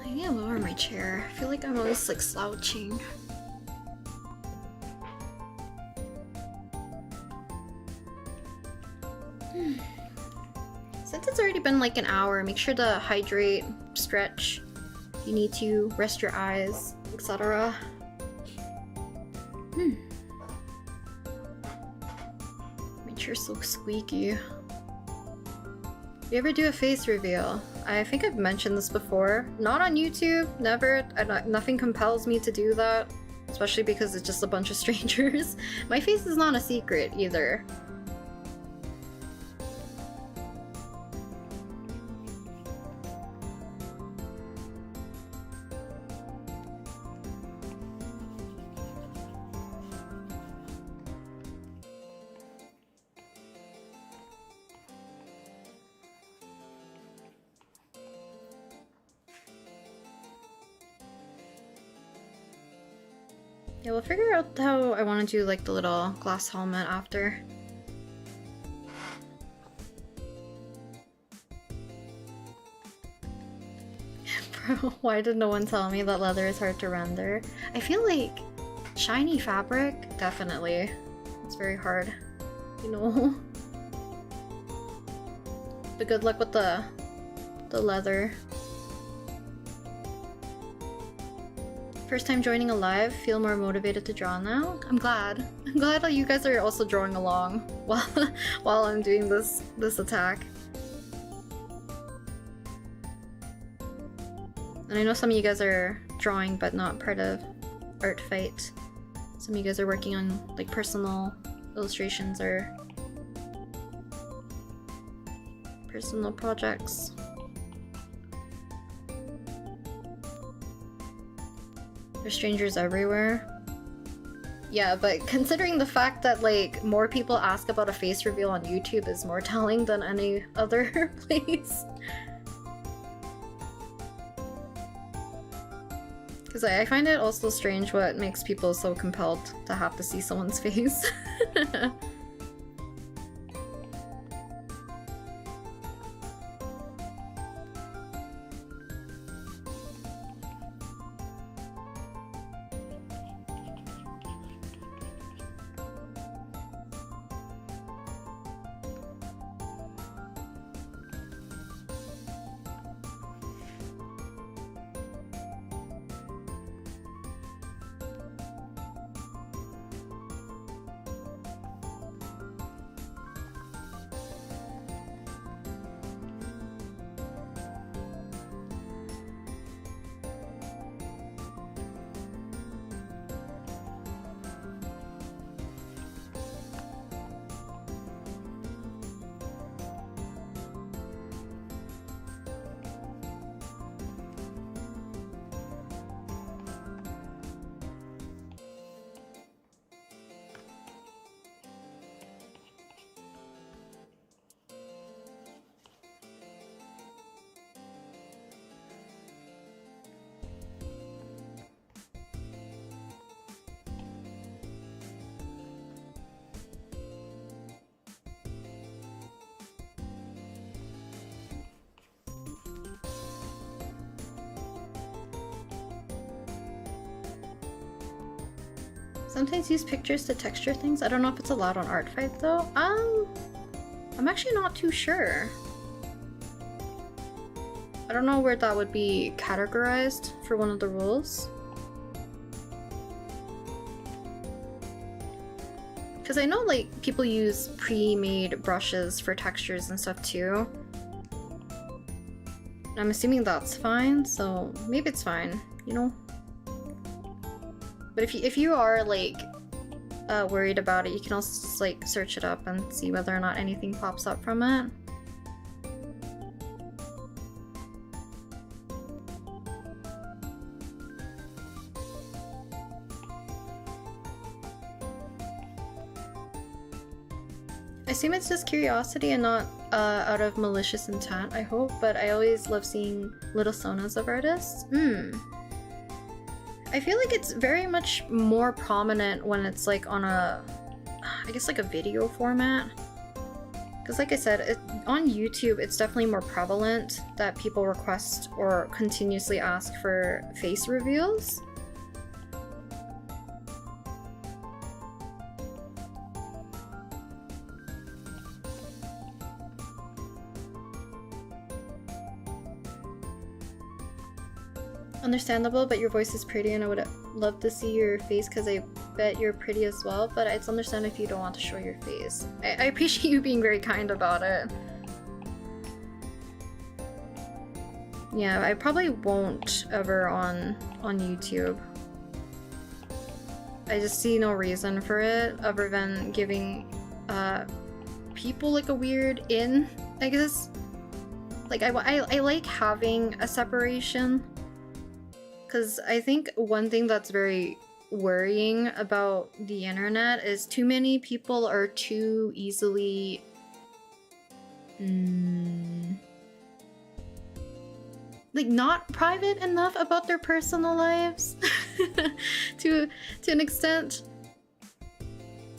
I need to lower my chair. I feel like I'm always like slouching. Since it's already been like an hour, make sure to hydrate, stretch. You need to rest your eyes, etc. My chair's so squeaky. You ever do a face reveal? I think I've mentioned this before. Not on YouTube, never. Nothing compels me to do that, especially because it's just a bunch of strangers. My face is not a secret either. Yeah, we'll figure out how I want to do like the little glass helmet after. Bro, why did no one tell me that leather is hard to render? I feel like shiny fabric, definitely. It's very hard, you know? But good luck with the leather. First time joining a live, feel more motivated to draw now? I'm glad. I'm glad that you guys are also drawing along while I'm doing this attack. And I know some of you guys are drawing but not part of ARTFIGHT. Some of you guys are working on like personal illustrations or personal projects. There's strangers everywhere. Yeah, but considering the fact that like more people ask about a face reveal on YouTube is more telling than any other place. Because I find it also strange what makes people so compelled to have to see someone's face. Sometimes use pictures to texture things. I don't know if it's allowed on ARTFIGHT though. I'm actually not too sure. I don't know where that would be categorized for one of the rules. Because I know like people use pre-made brushes for textures and stuff too. I'm assuming that's fine, so maybe it's fine, you know? But if you are like worried about it, you can also just like search it up and see whether or not anything pops up from it. I assume it's just curiosity and not out of malicious intent, I hope, but I always love seeing little sonas of artists. I feel like it's very much more prominent when it's like on a, I guess like a video format. Because like I said, on YouTube it's definitely more prevalent that people request or continuously ask for face reveals. Understandable, but your voice is pretty and I would love to see your face because I bet you're pretty as well, but it's understandable if you don't want to show your face. I appreciate you being very kind about it. Yeah, I probably won't ever on YouTube. I just see no reason for it other than giving people like a weird in, I guess. Like I like having a separation. Because I think one thing that's very worrying about the internet is too many people are too easily like not private enough about their personal lives to an extent.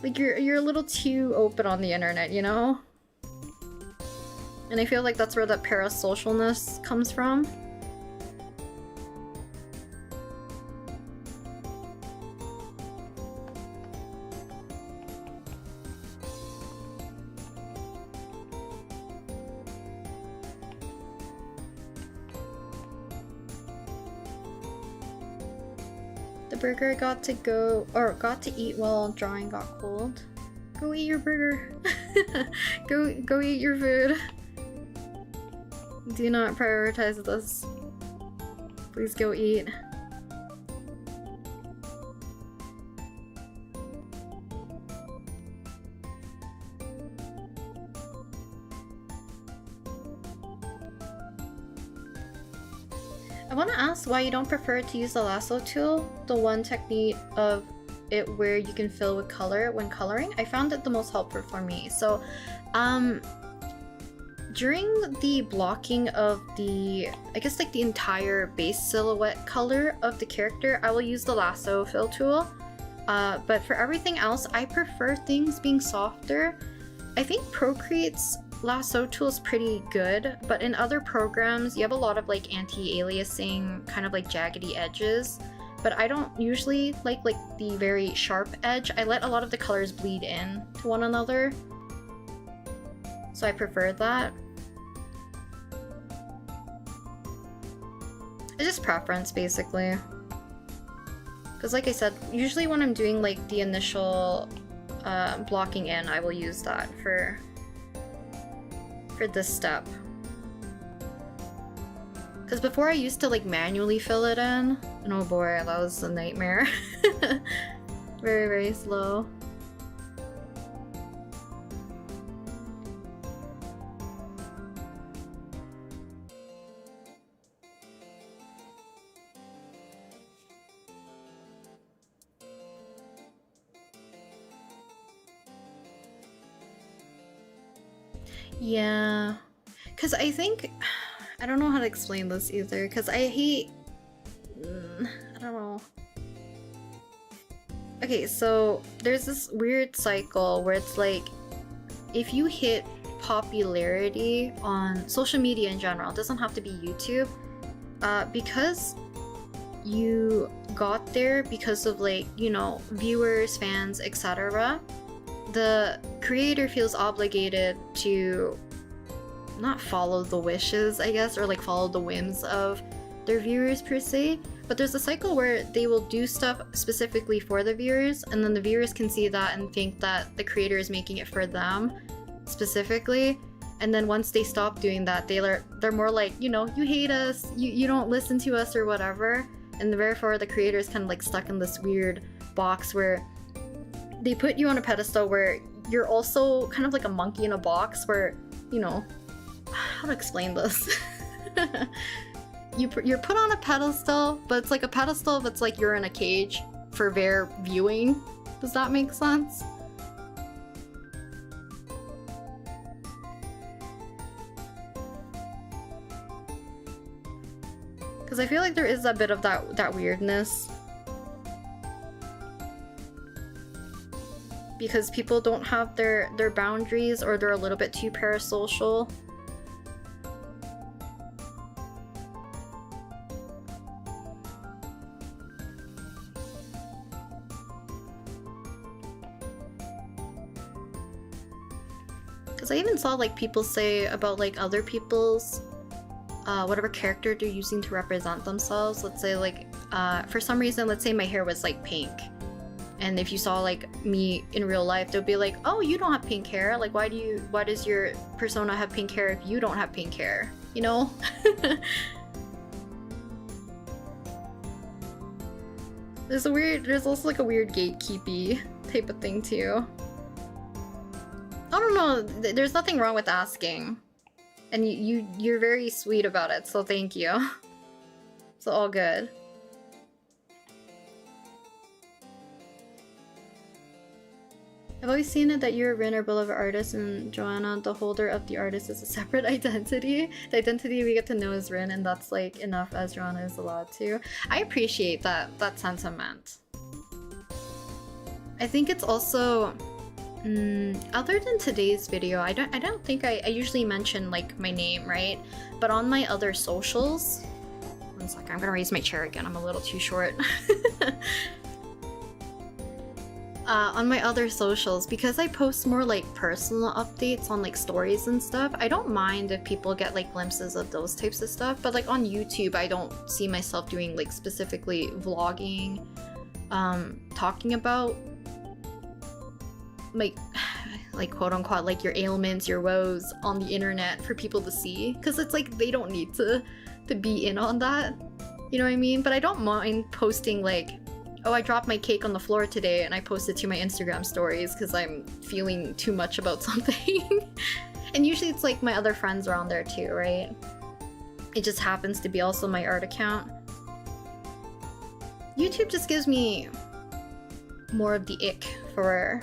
Like you're a little too open on the internet, you know? And I feel like that's where that parasocialness comes from. Burger got to eat while drawing got cold. Go eat your burger. go eat your food. Do not prioritize this. Please go eat. I want to ask why you don't prefer to use the lasso tool, the one technique of it where you can fill with color when coloring. I found it the most helpful for me. So, during the blocking of the, I guess like the entire base silhouette color of the character, I will use the lasso fill tool. But for everything else, I prefer things being softer. I think Procreate's lasso tool is pretty good, but in other programs you have a lot of like anti-aliasing, kind of like jaggedy edges, but I don't usually like the very sharp edge. I let a lot of the colors bleed in to one another, so I prefer that. It's just preference basically, because like I said, usually when I'm doing like the initial blocking in, I will use that for this step. Because before I used to like manually fill it in, and oh boy, that was a nightmare. Very, very slow. Yeah, because I think, I don't know how to explain this either, because I hate, I don't know. Okay, so there's this weird cycle where it's like, if you hit popularity on social media in general, it doesn't have to be YouTube, because you got there because of like, you know, viewers, fans, etc., the creator feels obligated to not follow the wishes, I guess, or like follow the whims of their viewers per se. But there's a cycle where they will do stuff specifically for the viewers, and then the viewers can see that and think that the creator is making it for them specifically. And then once they stop doing that, they're more like, you know, you hate us, you don't listen to us or whatever. And therefore the creator is kind of like stuck in this weird box where they put you on a pedestal where you're also kind of like a monkey in a box where, you know, how to explain this? You're put on a pedestal, but it's like a pedestal that's like you're in a cage for their viewing. Does that make sense? Because I feel like there is a bit of that weirdness. Because people don't have their boundaries, or they're a little bit too parasocial. Because I even saw like people say about like other people's whatever character they're using to represent themselves. Let's say like for some reason, let's say my hair was like pink. And if you saw like me in real life, they'll be like, oh, you don't have pink hair. Like, why does your persona have pink hair if you don't have pink hair? You know? There's also like a weird gatekeepy type of thing too. I don't know, there's nothing wrong with asking. And you're very sweet about it, so thank you. It's all good. I've always seen it that you're a Rin beloved artist, and Joanna, the holder of the artist, is a separate identity. The identity we get to know is Rin, and that's like enough as Joanna is allowed to. I appreciate that sentiment. I think it's also other than today's video, I don't think I usually mention like my name, right? But on my other socials, one second, I'm gonna raise my chair again, I'm a little too short. On my other socials, because I post more like personal updates on like stories and stuff, I don't mind if people get like glimpses of those types of stuff. But like on YouTube, I don't see myself doing like specifically vlogging, talking about like quote unquote like your ailments, your woes on the internet for people to see, because it's like they don't need to be in on that, you know what I mean? But I don't mind posting like, oh, I dropped my cake on the floor today and I posted to my Instagram stories because I'm feeling too much about something. And usually it's like my other friends are on there too, right? It just happens to be also my art account. YouTube just gives me more of the ick for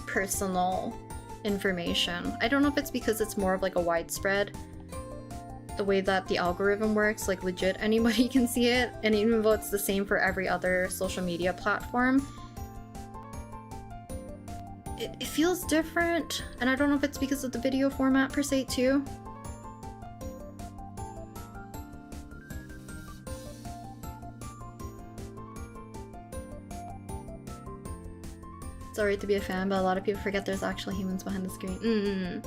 personal information. I don't know if it's because it's more of like a widespread, the way that the algorithm works, like legit anybody can see it, and even though it's the same for every other social media platform, it feels different. And I don't know if it's because of the video format per se too. It's alright to be a fan, but a lot of people forget there's actually humans behind the screen.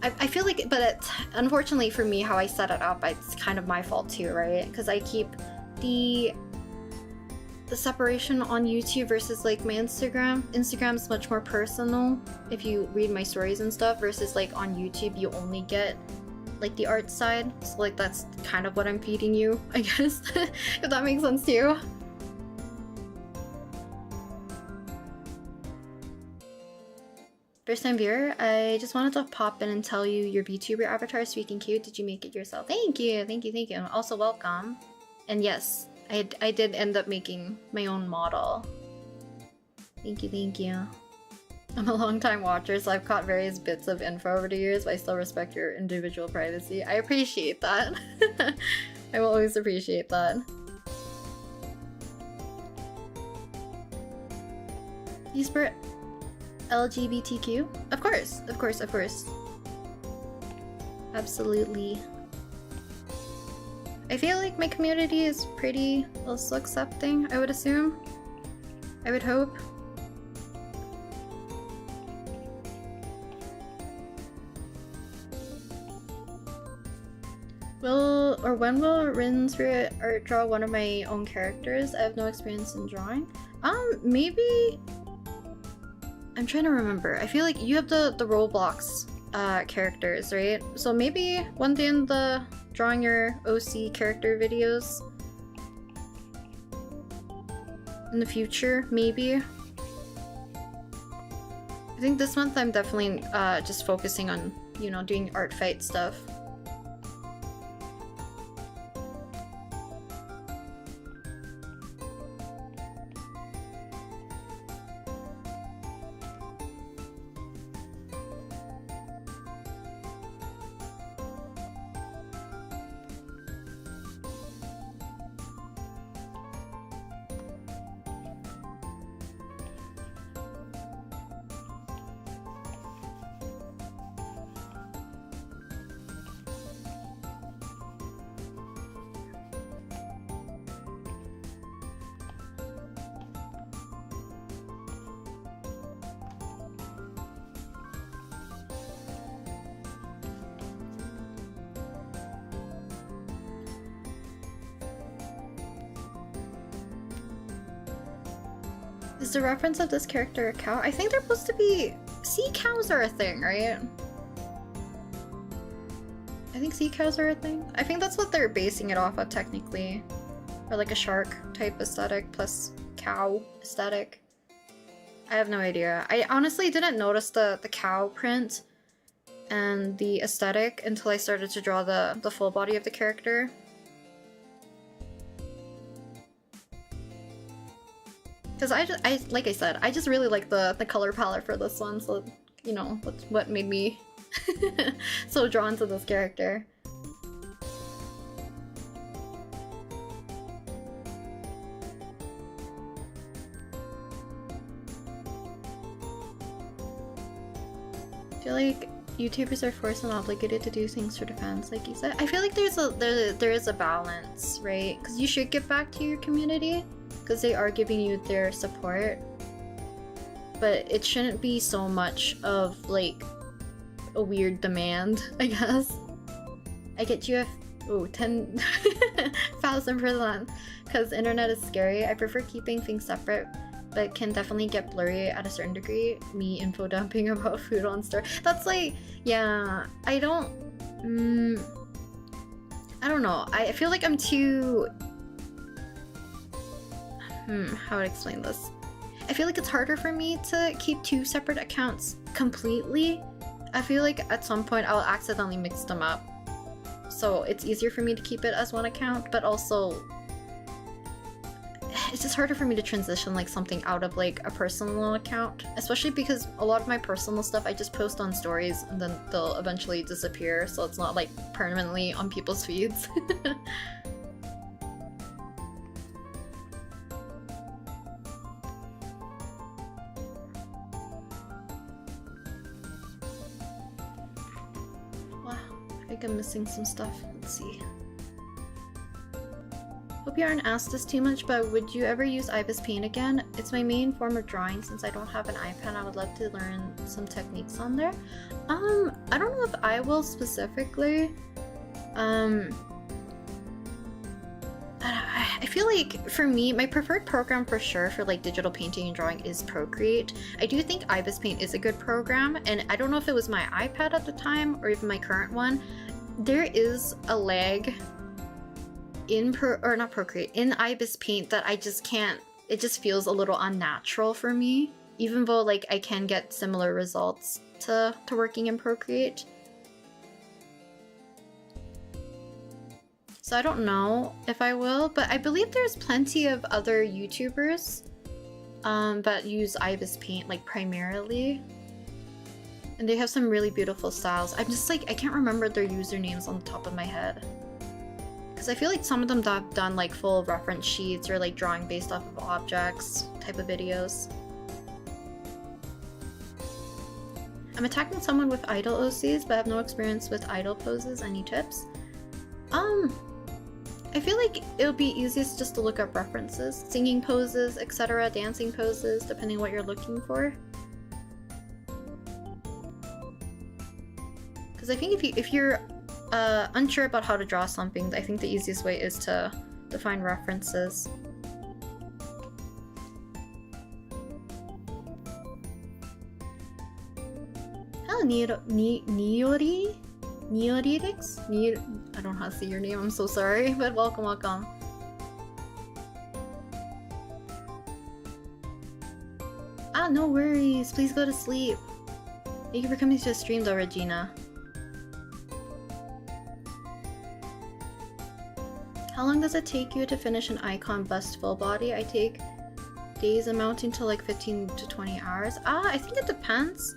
I feel like, but unfortunately for me, how I set it up, it's kind of my fault too, right? Because I keep the separation on YouTube versus like my Instagram. Instagram's much more personal if you read my stories and stuff, versus like on YouTube you only get like the art side. So like that's kind of what I'm feeding you, I guess, if that makes sense to you. First time viewer, I just wanted to pop in and tell you your VTuber avatar is speaking cute. Did you make it yourself? Thank you, thank you, thank you. Also welcome. And yes, I did end up making my own model. Thank you, thank you. I'm a long time watcher, so I've caught various bits of info over the years, but I still respect your individual privacy. I appreciate that. I will always appreciate that. You spirit LGBTQ? Of course, of course, of course. Absolutely. I feel like my community is pretty also accepting, I would assume. I would hope. When will Rin Spirit art draw one of my own characters? I have no experience in drawing. Maybe... I'm trying to remember. I feel like you have the Roblox characters, right? So maybe one day in the drawing your OC character videos in the future, maybe. I think this month I'm definitely just focusing on, you know, doing ARTFIGHT stuff. Is the reference of this character a cow? I think they're supposed to be... Sea cows are a thing, right? I think sea cows are a thing. I think that's what they're basing it off of, technically. Or like a shark type aesthetic plus cow aesthetic. I have no idea. I honestly didn't notice the cow print and the aesthetic until I started to draw the full body of the character. Because like I said, I just really like the color palette for this one, so, you know, that's what made me so drawn to this character. I feel like YouTubers are forced and obligated to do things for the fans, like you said. I feel like there is a balance, right? Because you should give back to your community, because they are giving you their support, but it shouldn't be so much of like a weird demand, I guess. I get you 10,000%, because internet is scary. I prefer keeping things separate, but can definitely get blurry at a certain degree. Me info dumping about food on store. That's like, yeah, I don't know. I feel like I'm too... how would I explain this? I feel like it's harder for me to keep two separate accounts completely. I feel like at some point I'll accidentally mix them up. So it's easier for me to keep it as one account, but also it's just harder for me to transition like something out of like a personal account, especially because a lot of my personal stuff I just post on stories and then they'll eventually disappear, so it's not like permanently on people's feeds. I'm missing some stuff. Let's see. Hope you aren't asked this too much, but would you ever use Ibis Paint again? It's my main form of drawing. Since I don't have an iPad, I would love to learn some techniques on there. I don't know if I will specifically. I feel like for me, my preferred program for sure for like digital painting and drawing is Procreate. I do think Ibis Paint is a good program, and I don't know if it was my iPad at the time or even my current one. There is a lag in in Ibis Paint that I just can't, it just feels a little unnatural for me, even though like I can get similar results to working in Procreate. So I don't know if I will, but I believe there's plenty of other YouTubers that use Ibis Paint like primarily. And they have some really beautiful styles. I'm just like, I can't remember their usernames on the top of my head. Because I feel like some of them have done like full reference sheets or like drawing based off of objects type of videos. I'm attacking someone with idle OCs, but I have no experience with idle poses. Any tips? I feel like it'll be easiest just to look up references, singing poses, etc., dancing poses, depending what you're looking for. Because I think if you're unsure about how to draw something, I think the easiest way is to find references. Hello, Niori? Neoretix? I don't know how to say your name, I'm so sorry, but welcome, welcome. Ah, no worries, please go to sleep. Thank you for coming to the stream though, Regina. How long does it take you to finish an icon bust full body? I take days amounting to like 15 to 20 hours. I think it depends.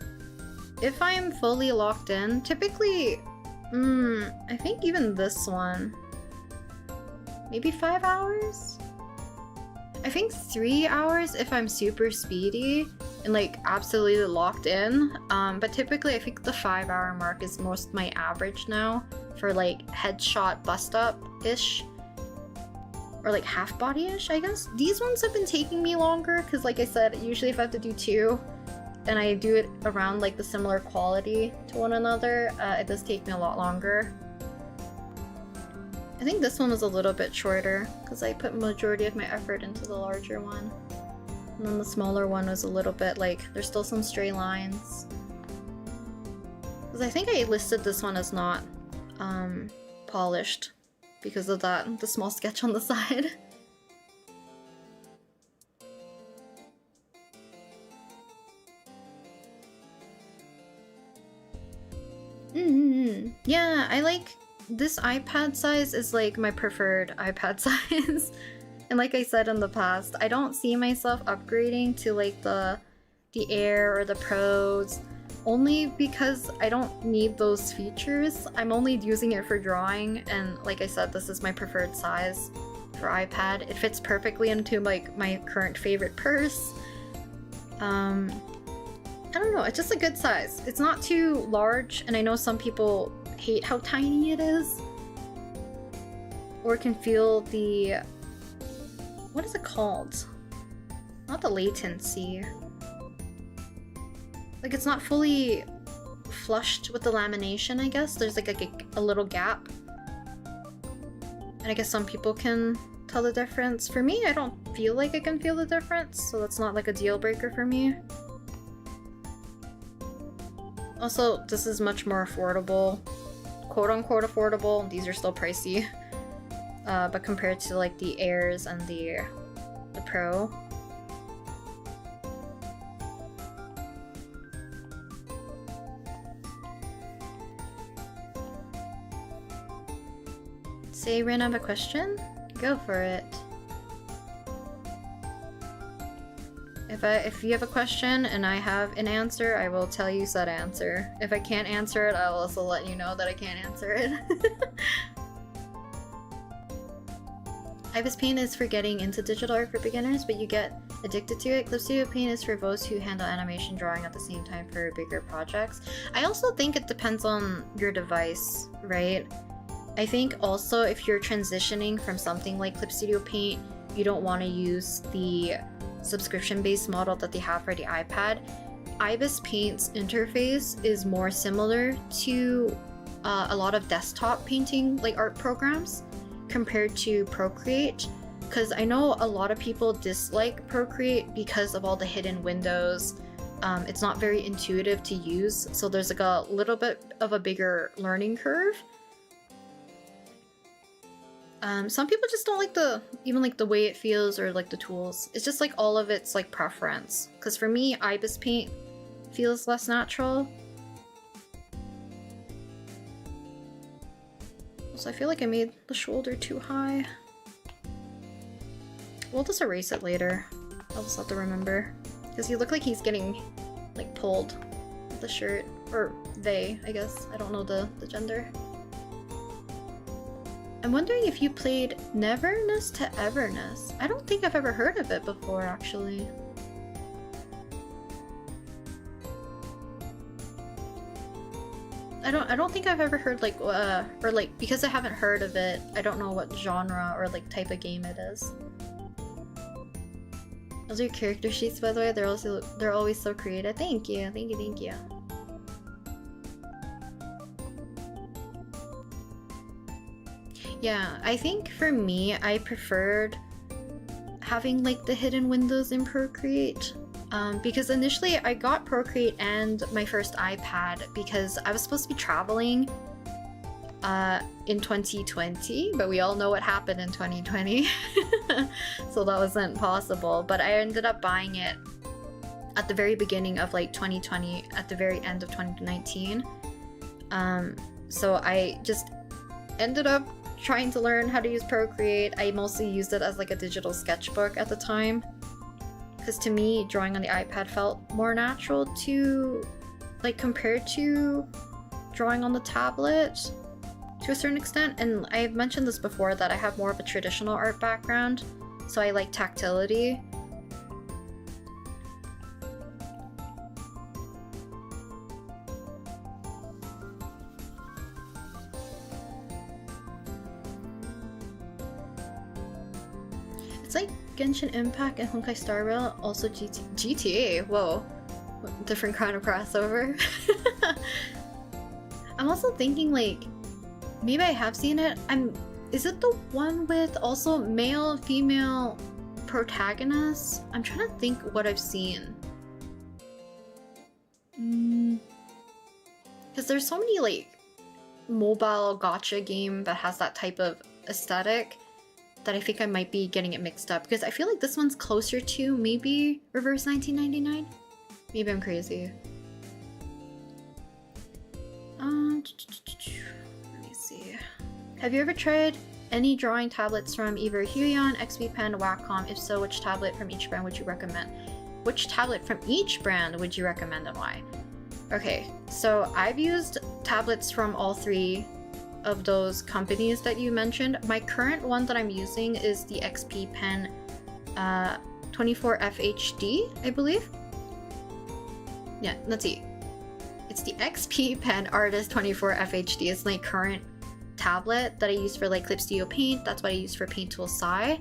If I'm fully locked in, typically, I think even this one, maybe 5 hours? I think 3 hours if I'm super speedy and like absolutely locked in. But typically I think the 5 hour mark is most my average now for like headshot bust up-ish. Or like half body-ish, I guess. These ones have been taking me longer because like I said, usually if I have to do 2 and I do it around like the similar quality to one another, it does take me a lot longer. I think this one was a little bit shorter because I put majority of my effort into the larger one. And then the smaller one was a little bit like, there's still some stray lines. Because I think I listed this one as not polished because of that, the small sketch on the side. Yeah, I like this iPad size is like my preferred iPad size. And like I said in the past, I don't see myself upgrading to like the Air or the Pros only because I don't need those features. I'm only using it for drawing, and like I said, this is my preferred size for iPad. It fits perfectly into like my current favorite purse. I don't know, it's just a good size. It's not too large, and I know some people hate how tiny it is. Or can feel the... what is it called? Not the latency. Like it's not fully flushed with the lamination, I guess. There's like a little gap. And I guess some people can tell the difference. For me, I don't feel like I can feel the difference, so that's not like a deal breaker for me. Also, this is much more affordable. Quote-unquote affordable. These are still pricey. But compared to like the Airs and the Pro. Say, Rin, I have a question? Go for it. If you have a question and I have an answer, I will tell you said answer. If I can't answer it, I'll also let you know that I can't answer it. Ibis Paint is for getting into digital art for beginners, but you get addicted to it. Clip Studio Paint is for those who handle animation drawing at the same time for bigger projects. I also think it depends on your device, right? I think also if you're transitioning from something like Clip Studio Paint, you don't want to use the subscription-based model that they have for the iPad. Ibis Paint's interface is more similar to a lot of desktop painting, like art programs, compared to Procreate, because I know a lot of people dislike Procreate because of all the hidden windows. It's not very intuitive to use, so there's like a little bit of a bigger learning curve. Some people just don't like even like the way it feels or like the tools. It's just like all of it's like preference. Because for me, Ibis Paint feels less natural. Also, I feel like I made the shoulder too high. We'll just erase it later. I'll just have to remember. Because he looked like he's getting like pulled with the shirt. Or they, I guess. I don't know the gender. I'm wondering if you played Neverness to Everness. I don't think I've ever heard of it before, actually. I don't think I've ever heard like or like, because I haven't heard of it, I don't know what genre or like type of game it is. Those are your character sheets, by the way. They're always so creative. Thank you, thank you, thank you. Yeah, I think for me, I preferred having like the hidden windows in Procreate. Because initially I got Procreate and my first iPad because I was supposed to be traveling in 2020, but we all know what happened in 2020. So that wasn't possible, but I ended up buying it at the very beginning of like 2020, at the very end of 2019. So I just ended up trying to learn how to use Procreate. I mostly used it as like a digital sketchbook at the time, because to me drawing on the iPad felt more natural to like compared to drawing on the tablet to a certain extent. And I've mentioned this before that I have more of a traditional art background, so I like tactility. It's like Genshin Impact and Honkai Star Rail, also GTA. Whoa, different kind of crossover. I'm also thinking like, maybe I have seen it. Is it the one with also male, female protagonists? I'm trying to think what I've seen. Because there's so many like mobile gacha game that has that type of aesthetic that I think I might be getting it mixed up, because I feel like this one's closer to maybe Reverse 1999. Maybe I'm crazy. Let me see. Have you ever tried any drawing tablets from either Huion, XP Pen, Wacom? If so, which tablet from each brand would you recommend? Which tablet from each brand would you recommend and why? Okay, so I've used tablets from all three of those companies that you mentioned. My current one that I'm using is the XP Pen 24FHD, I believe. Yeah, let's see. It's the XP Pen Artist 24FHD. It's my current tablet that I use for like Clip Studio Paint. That's what I use for Paint Tool Sai.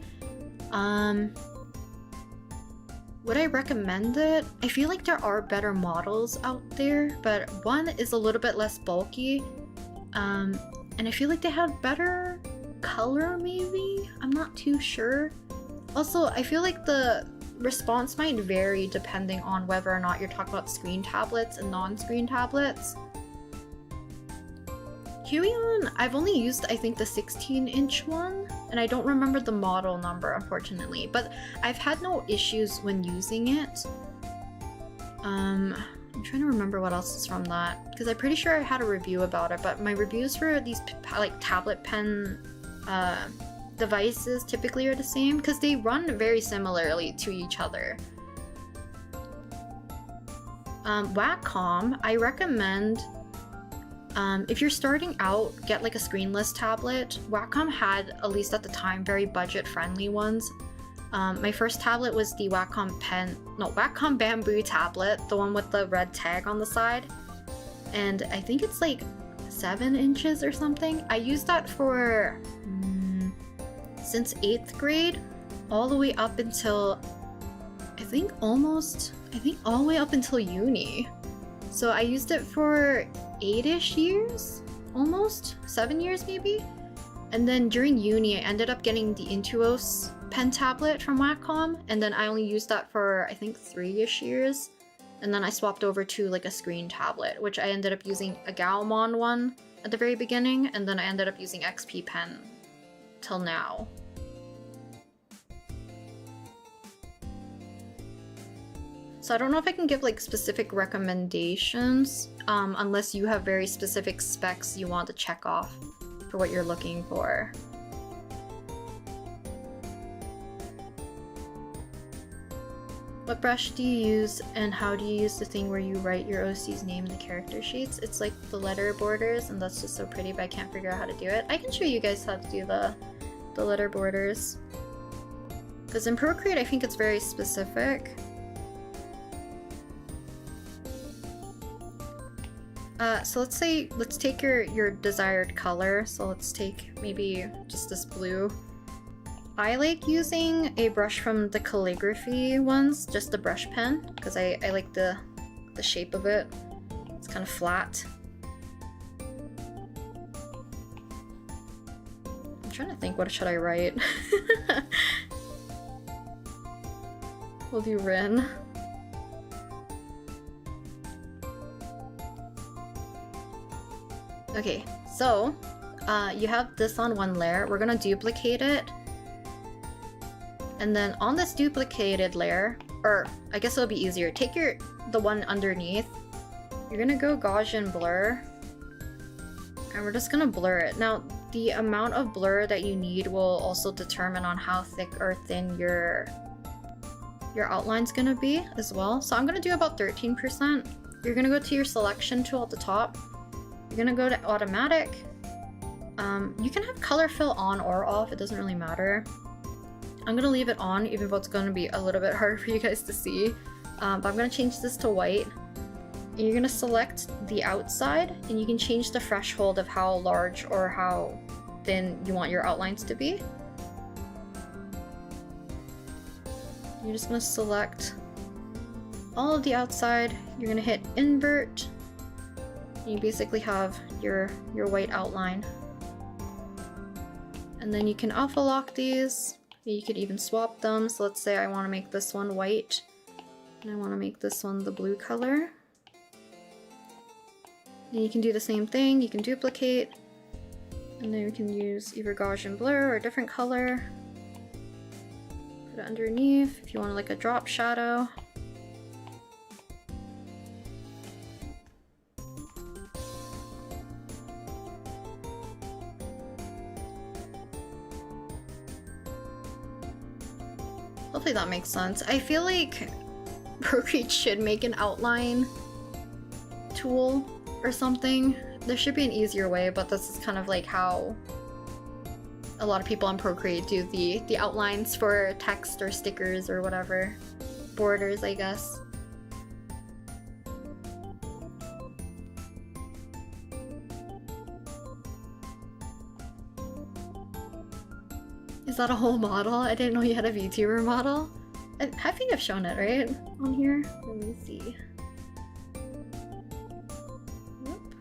Would I recommend it? I feel like there are better models out there, but one is a little bit less bulky. And I feel like they have better color, maybe? I'm not too sure. Also, I feel like the response might vary depending on whether or not you're talking about screen tablets and non-screen tablets. Huion, I've only used, I think, the 16-inch one, and I don't remember the model number, unfortunately, but I've had no issues when using it. I'm trying to remember what else is from that, because I'm pretty sure I had a review about it, but my reviews for these like tablet pen devices typically are the same because they run very similarly to each other. Wacom, I recommend if you're starting out, get like a screenless tablet. Wacom had, at least at the time, very budget-friendly ones. My first tablet was the Wacom Bamboo tablet, the one with the red tag on the side. And I think it's like 7 inches or something. I used that for since 8th grade all the way up until I think all the way up until uni. So I used it for 8-ish years, almost 7 years maybe. And then during uni I ended up getting the Intuos pen tablet from Wacom, and then I only used that for I think 3-ish years, and then I swapped over to like a screen tablet, which I ended up using a Gaomon one at the very beginning, and then I ended up using XP Pen till now. So I don't know if I can give like specific recommendations unless you have very specific specs you want to check off for what you're looking for. What brush do you use, and how do you use the thing where you write your OC's name in the character sheets? It's like the letter borders, and that's just so pretty, but I can't figure out how to do it. I can show you guys how to do the letter borders. Because in Procreate, I think it's very specific. So let's take your desired color. So let's take maybe just this blue. I like using a brush from the calligraphy ones, just the brush pen, because I like the shape of it. It's kind of flat. I'm trying to think, what should I write? We'll do Rin. Okay, so you have this on one layer. We're gonna duplicate it. And then on this duplicated layer, or I guess it'll be easier, take the one underneath. You're gonna go Gaussian blur. And we're just gonna blur it. Now, the amount of blur that you need will also determine on how thick or thin your outline's gonna be as well. So I'm gonna do about 13%. You're gonna go to your selection tool at the top. You're gonna go to automatic. You can have color fill on or off, it doesn't really matter. I'm gonna leave it on, even though it's gonna be a little bit harder for you guys to see. But I'm gonna change this to white. And you're gonna select the outside, and you can change the threshold of how large or how thin you want your outlines to be. You're just gonna select all of the outside. You're gonna hit invert. You basically have your white outline. And then you can alpha lock these. You could even swap them. So let's say I want to make this one white and I want to make this one the blue color. And you can do the same thing. You can duplicate, and then you can use either Gaussian blur or a different color. Put it underneath if you want like a drop shadow. Hopefully that makes sense. I feel like Procreate should make an outline tool or something. There should be an easier way, but this is kind of like how a lot of people on Procreate do the outlines for text or stickers or whatever. Borders, I guess. Is that a whole model? I didn't know you had a VTuber model. I think I've shown it, right? On here? Let me see. Whoop.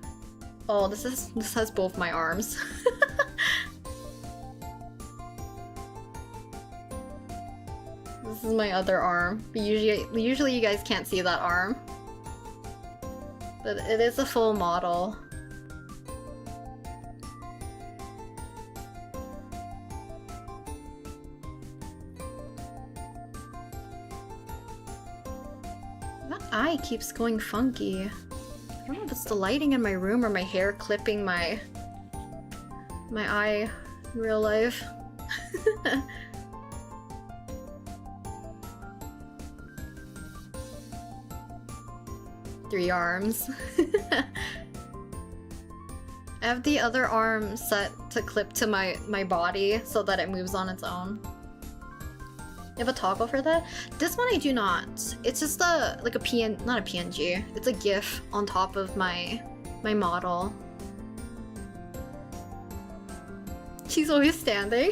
Oh, this has both my arms. This is my other arm. But usually you guys can't see that arm. But it is a full model. Eye keeps going funky. I don't know if it's the lighting in my room or my hair clipping my eye in real life. 3 arms. I have the other arm set to clip to my body so that it moves on its own. You have a toggle for that? This one I do not. It's just not a PNG. It's a GIF on top of my model. She's always standing.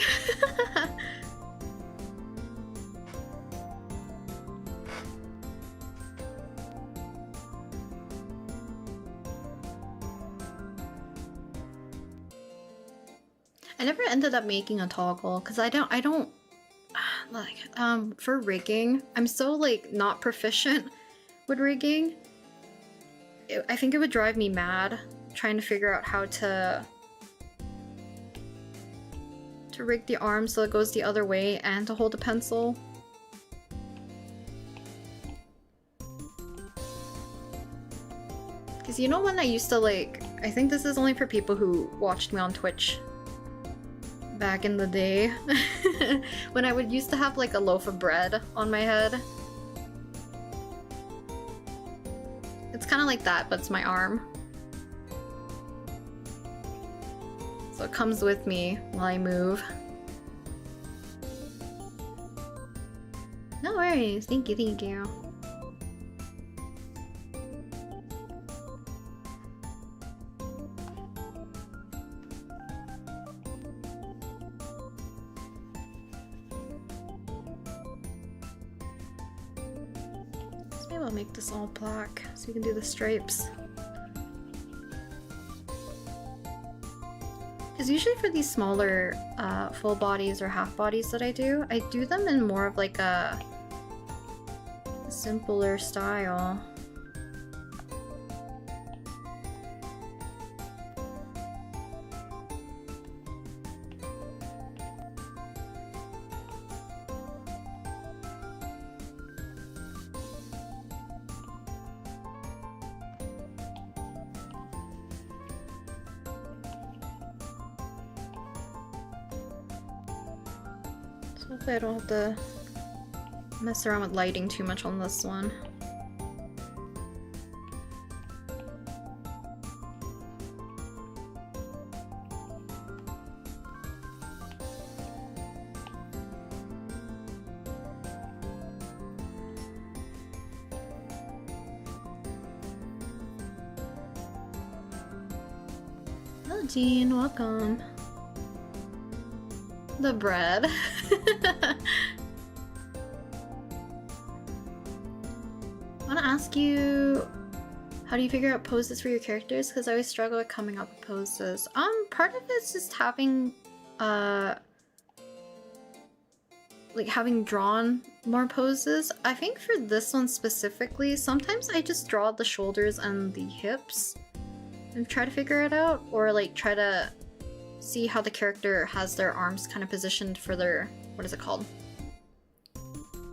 I never ended up making a toggle because I don't like for rigging, I'm so like not proficient with rigging. I think it would drive me mad trying to figure out how to rig the arm so it goes the other way and to hold a pencil. Because you know when I used to like, I think this is only for people who watched me on Twitch back in the day, when I would used to have like a loaf of bread on my head. It's kind of like that, but it's my arm. So it comes with me while I move. No worries, thank you, thank you. Maybe I'll make this all black so we can do the stripes. Because usually for these smaller full bodies or half bodies that I do them in more of like a simpler style. Hopefully I don't have to mess around with lighting too much on this one. Hello Jean, welcome. The bread. I want to ask you, how do you figure out poses for your characters? Because I always struggle with coming up with poses. Part of it's just having, like having drawn more poses. I think for this one specifically, sometimes I just draw the shoulders and the hips and try to figure it out, or like try to see how the character has their arms kind of positioned for their, what is it called?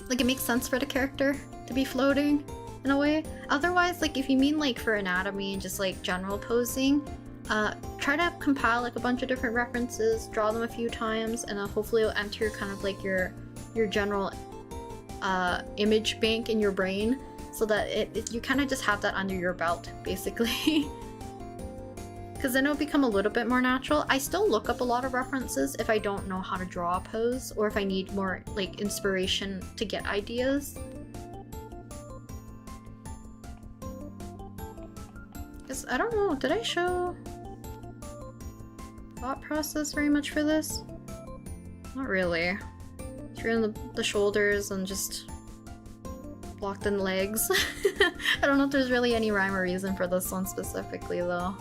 Like it makes sense for the character to be floating in a way. Otherwise, like if you mean like for anatomy and just like general posing, try to compile like a bunch of different references, draw them a few times, and then hopefully it'll enter kind of like your general image bank in your brain, so that you kind of just have that under your belt basically. Because then it'll become a little bit more natural. I still look up a lot of references if I don't know how to draw a pose, or if I need more like inspiration to get ideas. Because I don't know, did I show thought process very much for this? Not really. Threw in the shoulders and just blocked in legs. I don't know if there's really any rhyme or reason for this one specifically though.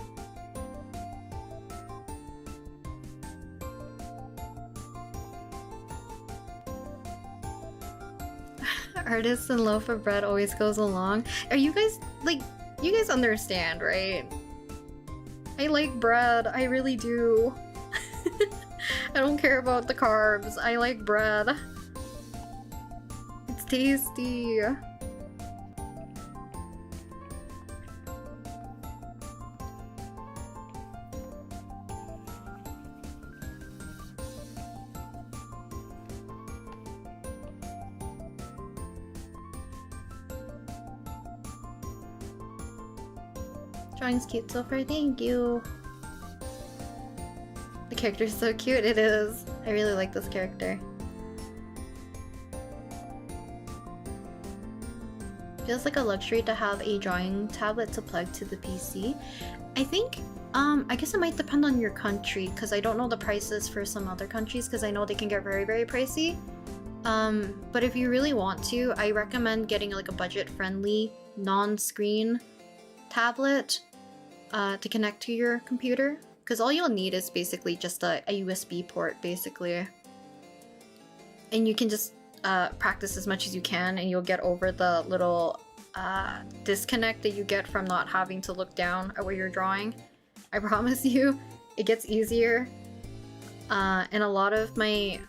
Artists and loaf of bread always goes along. Are you guys, like, you guys understand, right? I like bread, I really do. I don't care about the carbs, I like bread. It's tasty. Drawing's cute so far, thank you. The character's so cute, it is. I really like this character. Feels like a luxury to have a drawing tablet to plug to the PC. I think, I guess it might depend on your country, because I don't know the prices for some other countries, because I know they can get very, very pricey. But if you really want to, I recommend getting like a budget-friendly, non-screen tablet to connect to your computer, because all you'll need is basically just a USB port basically, and you can just practice as much as you can, and you'll get over the little disconnect that you get from not having to look down at where you're drawing. I promise you, it gets easier. And a lot of my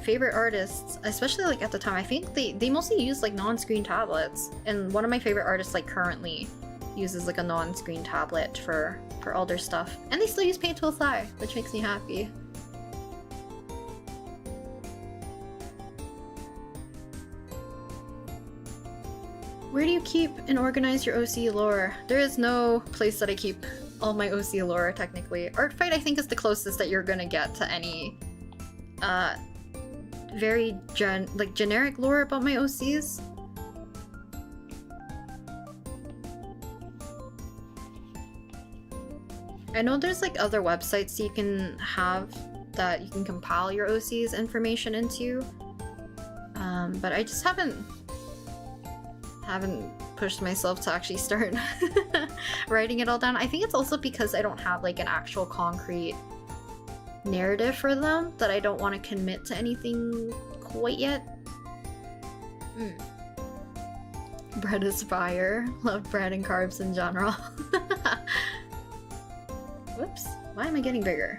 favorite artists, especially like at the time, I think they mostly use like non-screen tablets, and one of my favorite artists like currently uses like a non-screen tablet for all their stuff, and they still use Paint Tool Thigh, which makes me happy. Where do you keep and organize your OC lore? There is no place that I keep all my OC lore technically. ARTFIGHT I think is the closest that you're gonna get to any very generic lore about my OCs. I know there's like other websites you can have that you can compile your OC's information into, but I just haven't haven't pushed myself to actually start writing it all down. I think it's also because I don't have like an actual concrete narrative for them that I don't want to commit to anything quite yet. Bread is fire. Love bread and carbs in general. Whoops. Why am I getting bigger?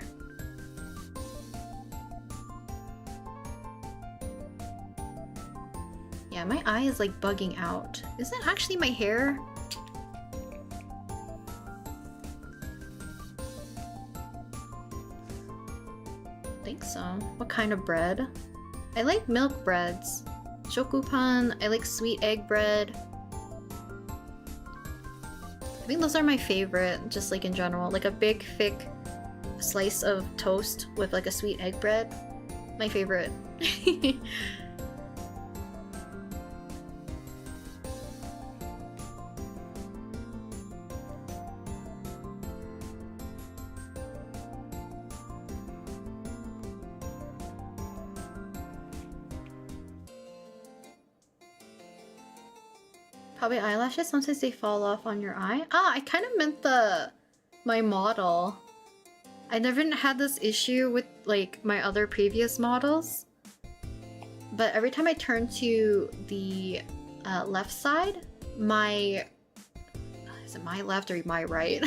Yeah, my eye is like bugging out. Is it actually my hair? I think so. What kind of bread? I like milk breads. Shokupan, I like sweet egg bread. I think those are my favorite, just like in general. Like a big, thick slice of toast with like a sweet egg bread. My favorite. Probably eyelashes, sometimes they fall off on your eye. Ah, I kind of meant my model. I never had this issue with like my other previous models. But every time I turn to the left side, is it my left or my right?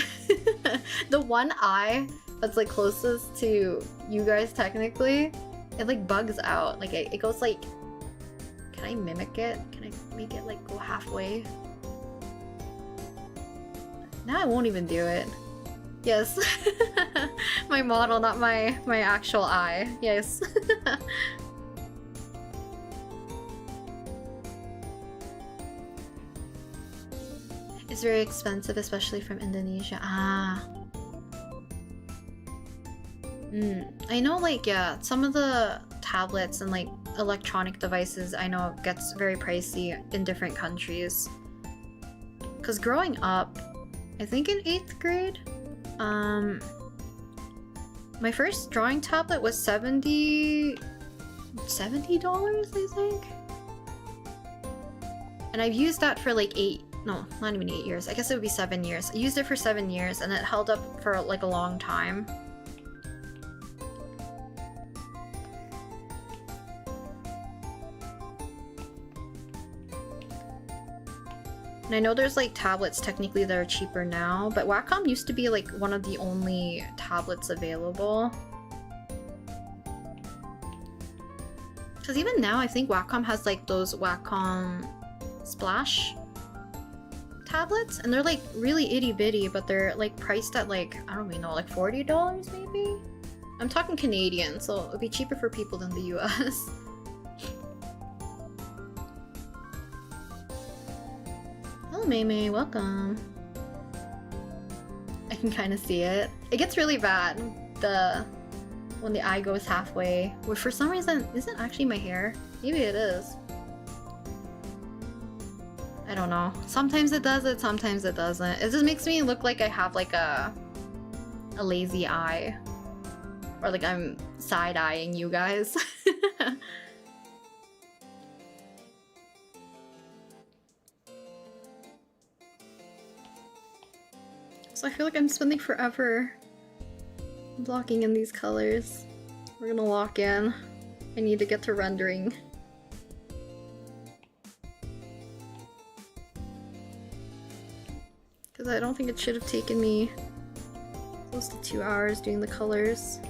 The one eye that's like closest to you guys technically, it like bugs out. Like it goes like, can I mimic it? Can I make it like go halfway? Now I won't even do it. Yes. My model, not my actual eye. Yes. It's very expensive, especially from Indonesia. Ah. I know, like, yeah, some of the tablets and like electronic devices I know gets very pricey in different countries. Because growing up, I think in 8th grade, my first drawing tablet was $70, I think? And I've used that for like 8, no, not even 8 years. I guess it would be 7 years. I used it for 7 years and it held up for like a long time. And I know there's like tablets technically that are cheaper now, but Wacom used to be like one of the only tablets available. Because even now I think Wacom has like those Wacom Splash tablets, and they're like really itty bitty, but they're like priced at like, I don't even know, like $40 maybe? I'm talking Canadian, so it'll be cheaper for people than the US. Hello Maymay, welcome. I can kind of see it. It gets really bad when the eye goes halfway, which for some reason isn't actually my hair. Maybe it is. I don't know. Sometimes it does it, sometimes it doesn't. It just makes me look like I have like a lazy eye. Or like I'm side-eyeing you guys. So I feel like I'm spending forever blocking in these colors. We're gonna lock in. I need to get to rendering. Because I don't think it should have taken me close to 2 hours doing the colors.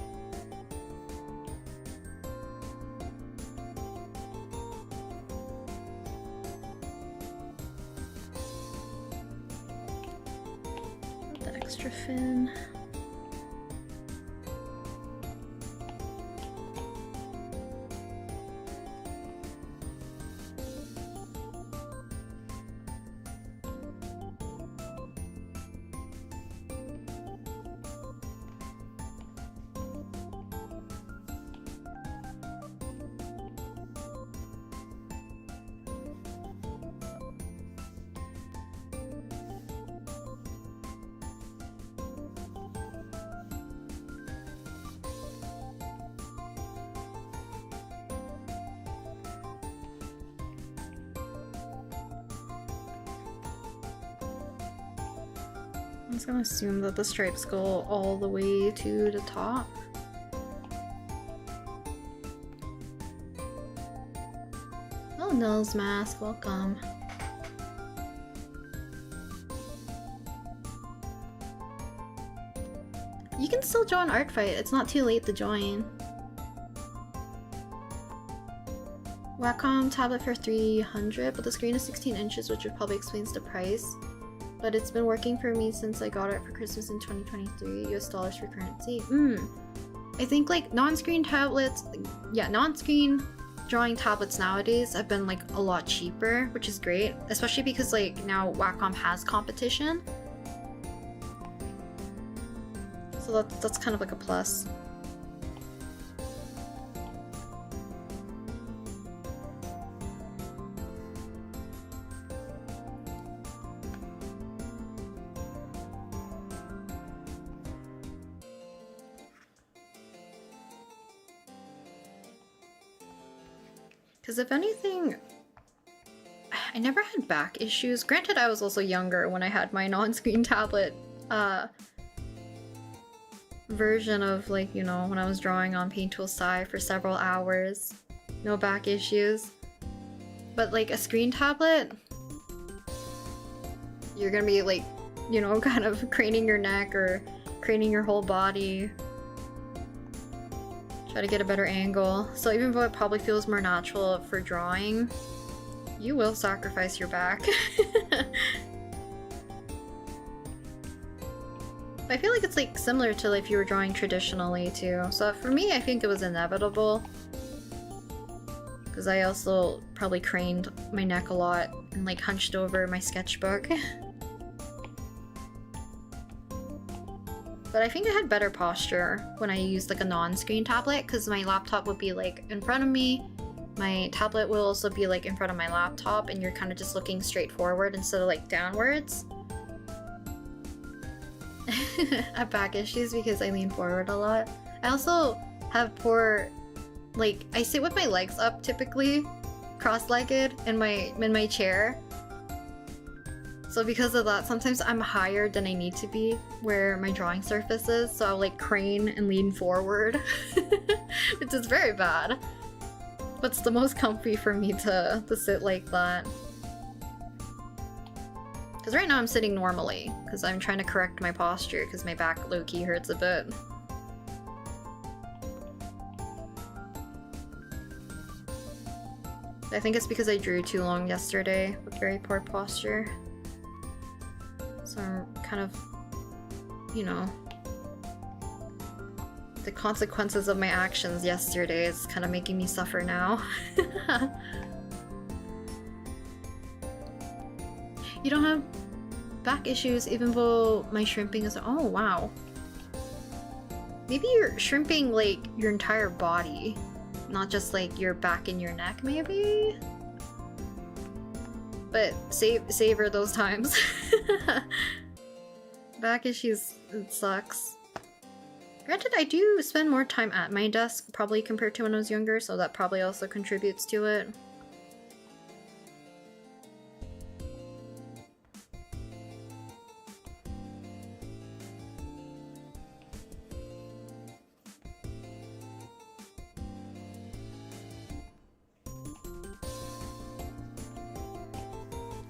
The extra fin. I'm just gonna assume that the stripes go all the way to the top. Oh, Nils Mask, welcome. You can still join ARTFIGHT, it's not too late to join. Wacom tablet for 300, but the screen is 16 inches, which probably explains the price. But it's been working for me since I got it for Christmas in 2023, US dollars for currency. I think like non-screen tablets, yeah, non-screen drawing tablets nowadays have been like a lot cheaper, which is great, especially because like now Wacom has competition. So that's kind of like a plus. Because if anything, I never had back issues. Granted, I was also younger when I had my non-screen tablet version of, like, you know, when I was drawing on Paint Tool Sai for several hours. No back issues. But like a screen tablet, you're gonna be like, you know, kind of craning your neck or craning your whole body. Try to get a better angle. So even though it probably feels more natural for drawing, you will sacrifice your back. I feel like it's like similar to if you were drawing traditionally too. So for me, I think it was inevitable. Because I also probably craned my neck a lot and like hunched over my sketchbook. But I think I had better posture when I used like a non-screen tablet because my laptop would be like in front of me. My tablet will also be like in front of my laptop and you're kind of just looking straight forward instead of like downwards. I have back issues because I lean forward a lot. I also have poor, like, I sit with my legs up typically, cross-legged in my chair. So because of that, sometimes I'm higher than I need to be where my drawing surface is, so I'll like crane and lean forward, which is very bad. But it's the most comfy for me to sit like that. Because right now I'm sitting normally, because I'm trying to correct my posture because my back low-key hurts a bit. I think it's because I drew too long yesterday with very poor posture. So I'm kind of, you know, the consequences of my actions yesterday is kind of making me suffer now. You don't have back issues even though my shrimping is— oh wow. Maybe you're shrimping like your entire body, not just like your back and your neck maybe? But savor those times. Back issues, it sucks. Granted, I do spend more time at my desk probably compared to when I was younger, so that probably also contributes to it.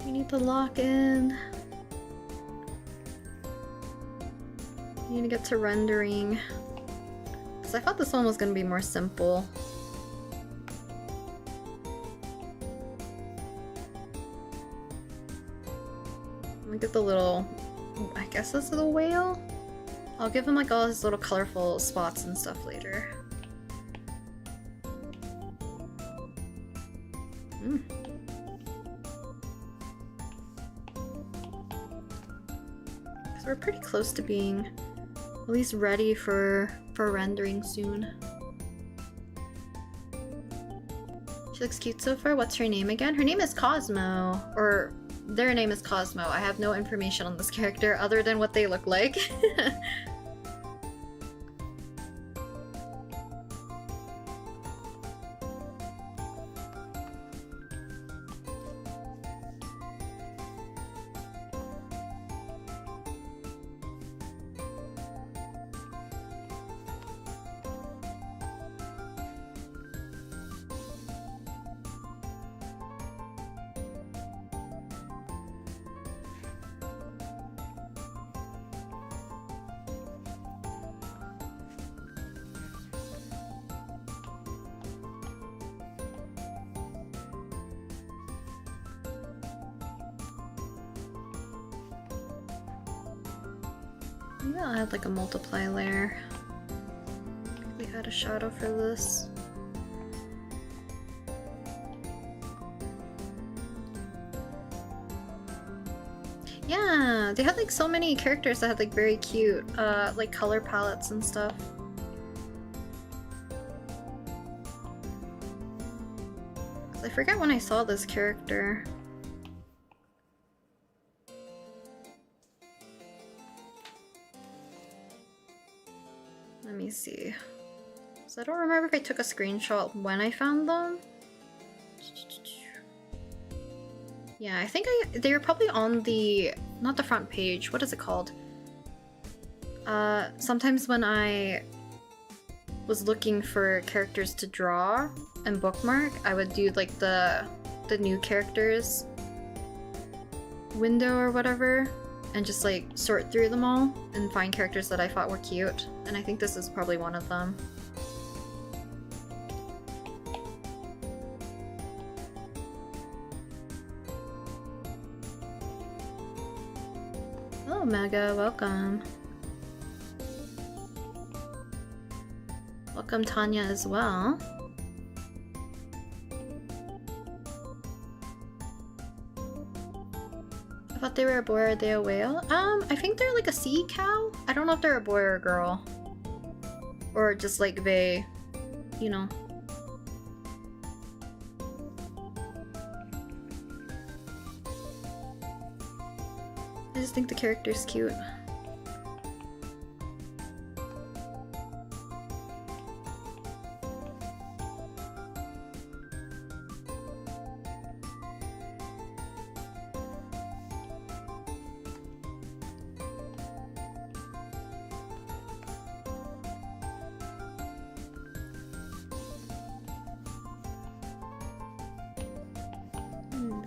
We need to lock in. We need to get to rendering. Because I thought this one was going to be more simple. Let me get the little— I guess this is a whale? I'll give him like all his little colorful spots and stuff later. So we're pretty close to being at least ready for rendering soon. She looks cute so far. What's her name again? Her name is Cosmo, or their name is Cosmo. I have no information on this character other than what they look like. Maybe I'll add like a multiply layer. We had a shadow for this. Yeah, they had like so many characters that had like very cute like color palettes and stuff. I forget when I saw this character. Let me see. So I don't remember if I took a screenshot when I found them. Yeah, I think they were probably on the, not the front page, what is it called? Sometimes when I was looking for characters to draw and bookmark, I would do like the new characters window or whatever, and just like sort through them all and find characters that I thought were cute. And I think this is probably one of them. Oh, Mega, welcome. Welcome Tanya as well. I thought they were a boy. Are they a whale? I think they're like a sea cow. I don't know if they're a boy or a girl. Or just like they, you know. I just think the character's cute.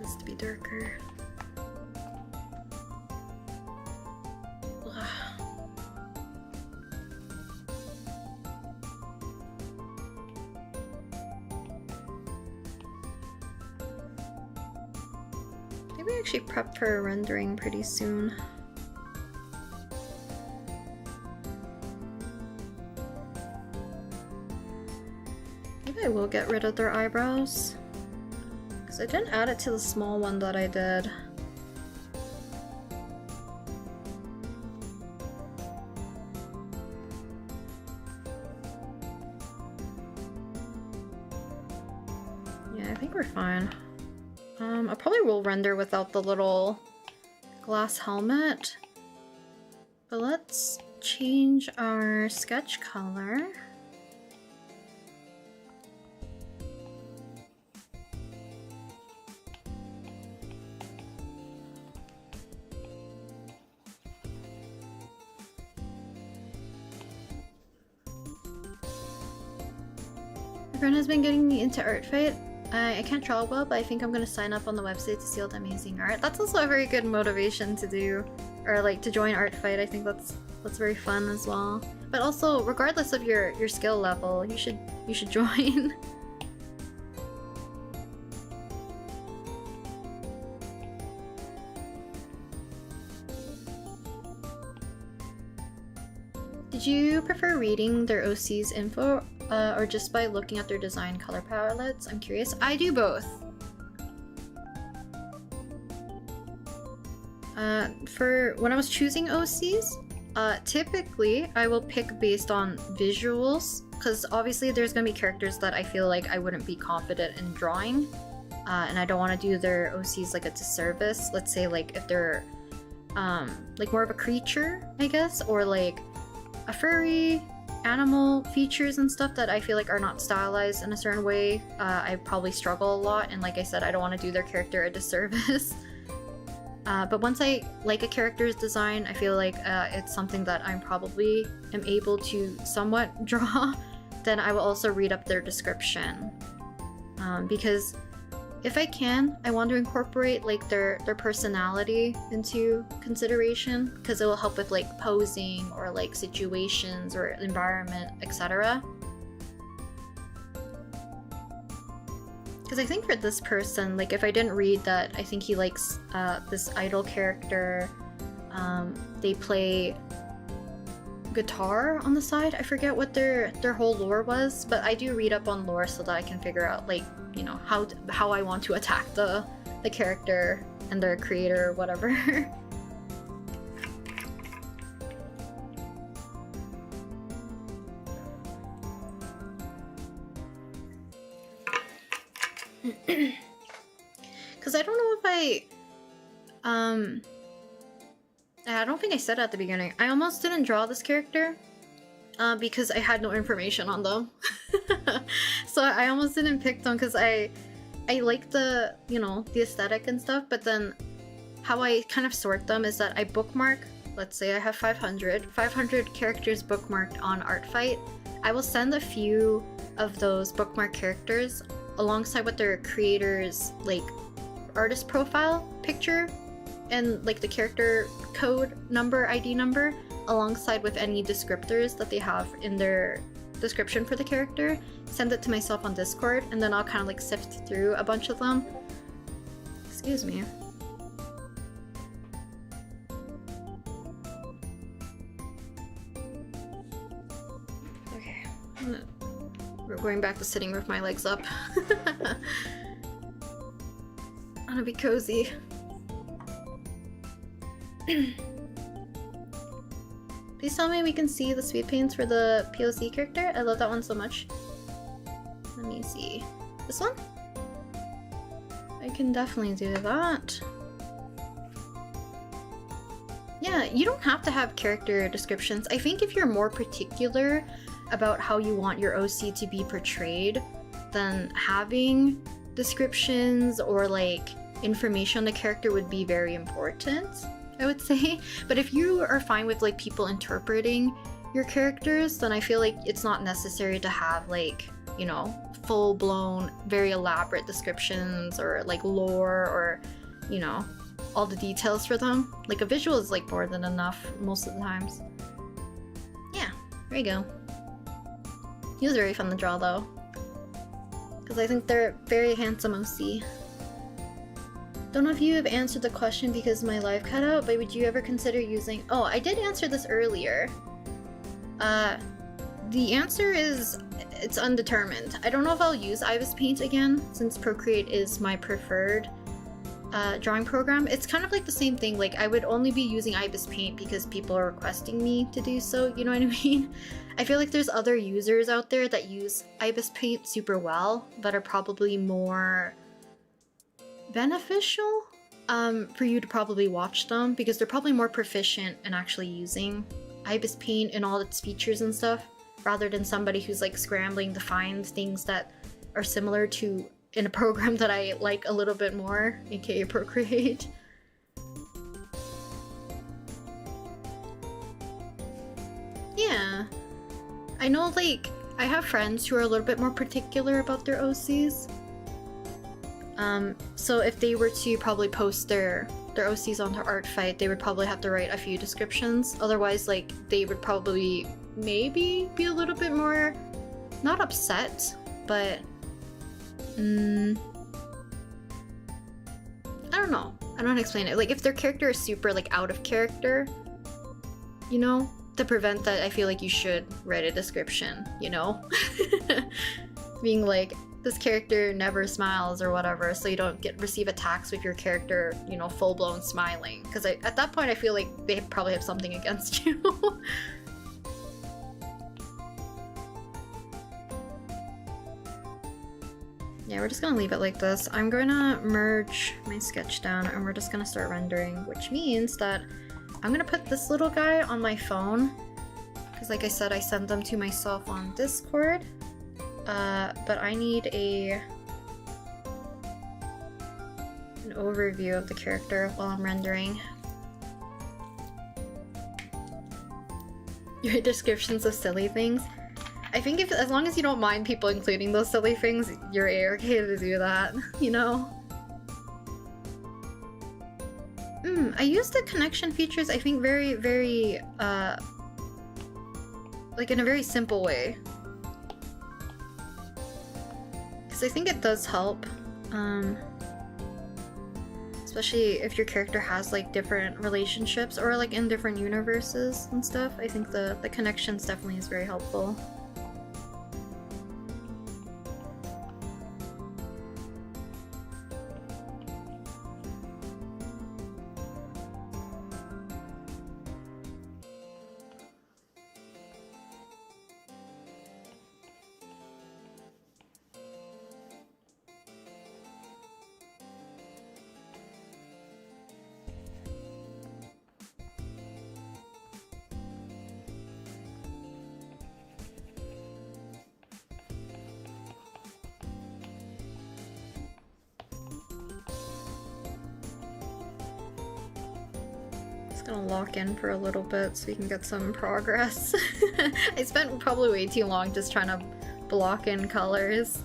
This to be darker. Maybe actually prep for rendering pretty soon. Maybe I will get rid of their eyebrows. Because I didn't add it to the small one that I did. Yeah, I think we're fine. I probably will render without the little glass helmet. But let's change our sketch color. My friend has been getting me into ARTFIGHT. I can't draw well, but I think I'm gonna sign up on the website to see all the amazing art. That's also a very good motivation to do, or like to join ARTFIGHT. I think that's very fun as well. But also, regardless of your skill level, you should join. Did you prefer reading their OC's info or just by looking at their design color palettes? I'm curious. I do both. For when I was choosing OCs, typically I will pick based on visuals, because obviously there's gonna be characters that I feel like I wouldn't be confident in drawing, and I don't want to do their OCs like a disservice. Let's say like if they're like more of a creature, I guess, or like a furry animal features and stuff that I feel like are not stylized in a certain way, I probably struggle a lot, and like I said, I don't want to do their character a disservice. But once I like a character's design, I feel like it's something that I probably am able to somewhat draw, then I will also read up their description. Because if I can, I want to incorporate like their personality into consideration, because it will help with like posing or like situations or environment, etc. Because I think for this person, like if I didn't read that I think he likes this idol character, they play guitar on the side. I forget what their whole lore was, but I do read up on lore so that I can figure out, like, you know, how I want to attack the character and their creator or whatever. Because I don't know if I don't think I said at the beginning, I almost didn't draw this character because I had no information on them. So I almost didn't pick them because I like the, you know, the aesthetic and stuff, but then how I kind of sort them is that I bookmark, let's say I have 500 characters bookmarked on ARTFIGHT. I will send a few of those bookmark characters alongside with their creator's, like, artist profile picture and, like, the character code number, ID number, alongside with any descriptors that they have in their description for the character, send it to myself on Discord, and then I'll kind of, like, sift through a bunch of them. Excuse me. Okay. We're going back to sitting with my legs up. I'm gonna be cozy. Please tell me we can see the sweet paints for the POC character. I love that one so much. Let me see. This one? I can definitely do that. Yeah, you don't have to have character descriptions. I think if you're more particular about how you want your OC to be portrayed, then having descriptions or, like, information on the character would be very important, I would say. But if you are fine with, like, people interpreting your characters, then I feel like it's not necessary to have, like, you know, full-blown, very elaborate descriptions or, like, lore or, you know, all the details for them. Like, a visual is, like, more than enough most of the times. Yeah, there you go. He was very fun to draw, though, because I think they're very handsome OC. Don't know if you have answered the question because my live cut out, but would you ever consider using... Oh, I did answer this earlier. The answer is it's undetermined. I don't know if I'll use Ibis Paint again, since Procreate is my preferred drawing program. It's kind of like the same thing. Like, I would only be using Ibis Paint because people are requesting me to do so, you know what I mean? I feel like there's other users out there that use Ibis Paint super well, that are probably more beneficial for you to probably watch them, because they're probably more proficient in actually using Ibis Paint and all its features and stuff, rather than somebody who's, like, scrambling to find things that are similar to in a program that I like a little bit more, aka Procreate. Yeah. I know, like, I have friends who are a little bit more particular about their OCs. So if they were to probably post their OCs onto ARTFIGHT, they would probably have to write a few descriptions. Otherwise, like, they would probably maybe be a little bit more, not upset, but I don't know. I don't know how to explain it. Like, if their character is super, like, out of character, you know, to prevent that, I feel like you should write a description, you know? Being like, this character never smiles or whatever, so you don't receive attacks with your character, you know, full-blown smiling. Because at that point, I feel like they probably have something against you. Yeah, we're just gonna leave it like this. I'm gonna merge my sketch down and we're just gonna start rendering, which means that I'm gonna put this little guy on my phone, because like I said, I sent them to myself on Discord. But I need an overview of the character while I'm rendering. Your descriptions of silly things. I think as long as you don't mind people including those silly things, you're okay to do that, you know? I use the connection features, I think, very, very, like, in a very simple way. Because I think it does help. Especially if your character has like different relationships or like in different universes and stuff. I think the connections definitely is very helpful. Gonna lock in for a little bit so we can get some progress. I spent probably way too long just trying to block in colors.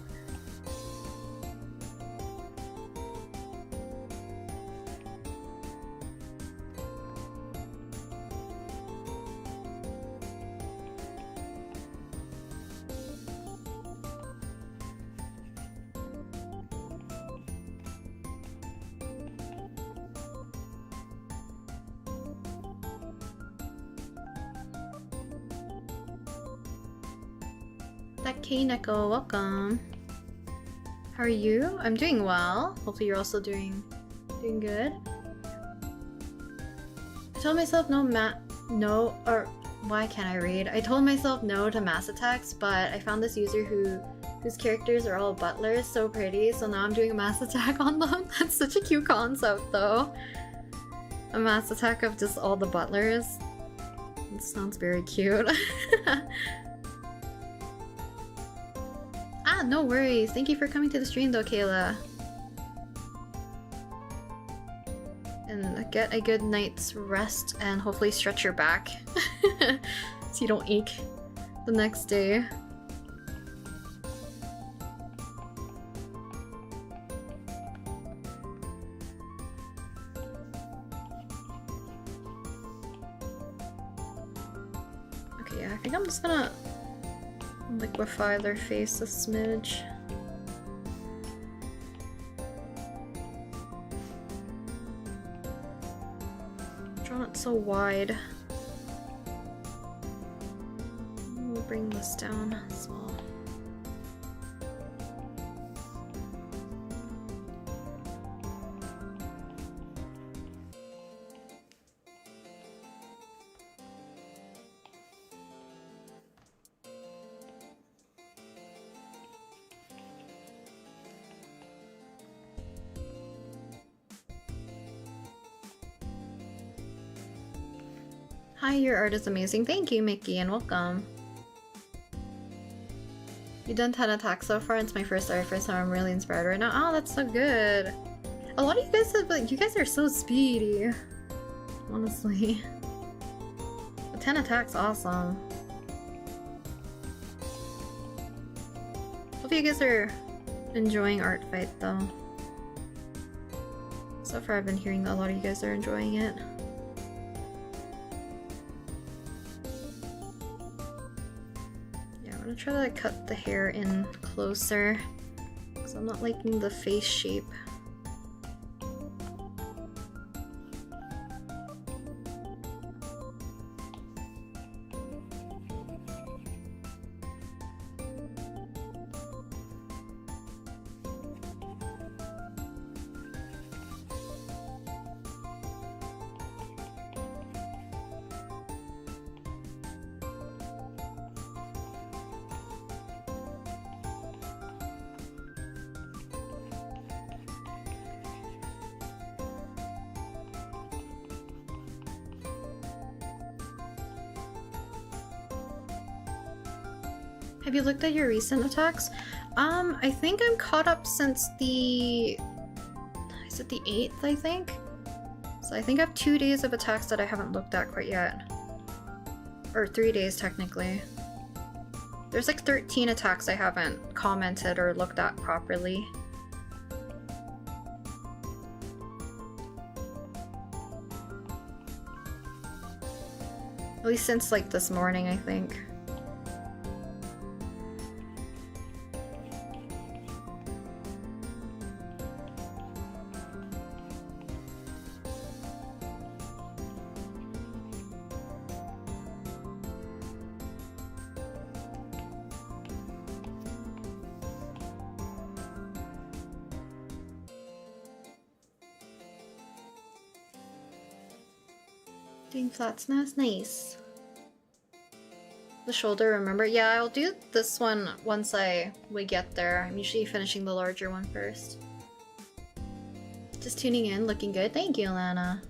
Neko, welcome. How are you? I'm doing well. Hopefully you're also doing good. I told myself why can't I read? I told myself no to mass attacks, but I found this user whose characters are all butlers, so pretty, so now I'm doing a mass attack on them. That's such a cute concept though. A mass attack of just all the butlers. It sounds very cute. Ah, no worries. Thank you for coming to the stream though, Kayla. And get a good night's rest and hopefully stretch your back so you don't ache the next day. Okay, yeah, I think I'm just gonna liquefy their face a smidge. Draw it so wide. We'll bring this down small. Hi, your art is amazing. Thank you, Mickey, and welcome. You've done 10 attacks so far. It's my first art for, so I'm really inspired right now. Oh, that's so good. A lot of you guys have, like, you guys are so speedy. Honestly. The 10 attacks, awesome. Hope you guys are enjoying ARTFIGHT though. So far I've been hearing that a lot of you guys are enjoying it. I'm gonna try to cut the hair in closer because I'm not liking the face shape. Have you looked at your recent attacks? I think I'm caught up since the... Is it the 8th, I think? So I think I have 2 days of attacks that I haven't looked at quite yet. Or 3 days, technically. There's like 13 attacks I haven't commented or looked at properly. At least since like this morning, I think. Doing flat snaps, nice. The shoulder, remember? Yeah, I'll do this one once we get there. I'm usually finishing the larger one first. Just tuning in, looking good. Thank you, Lana.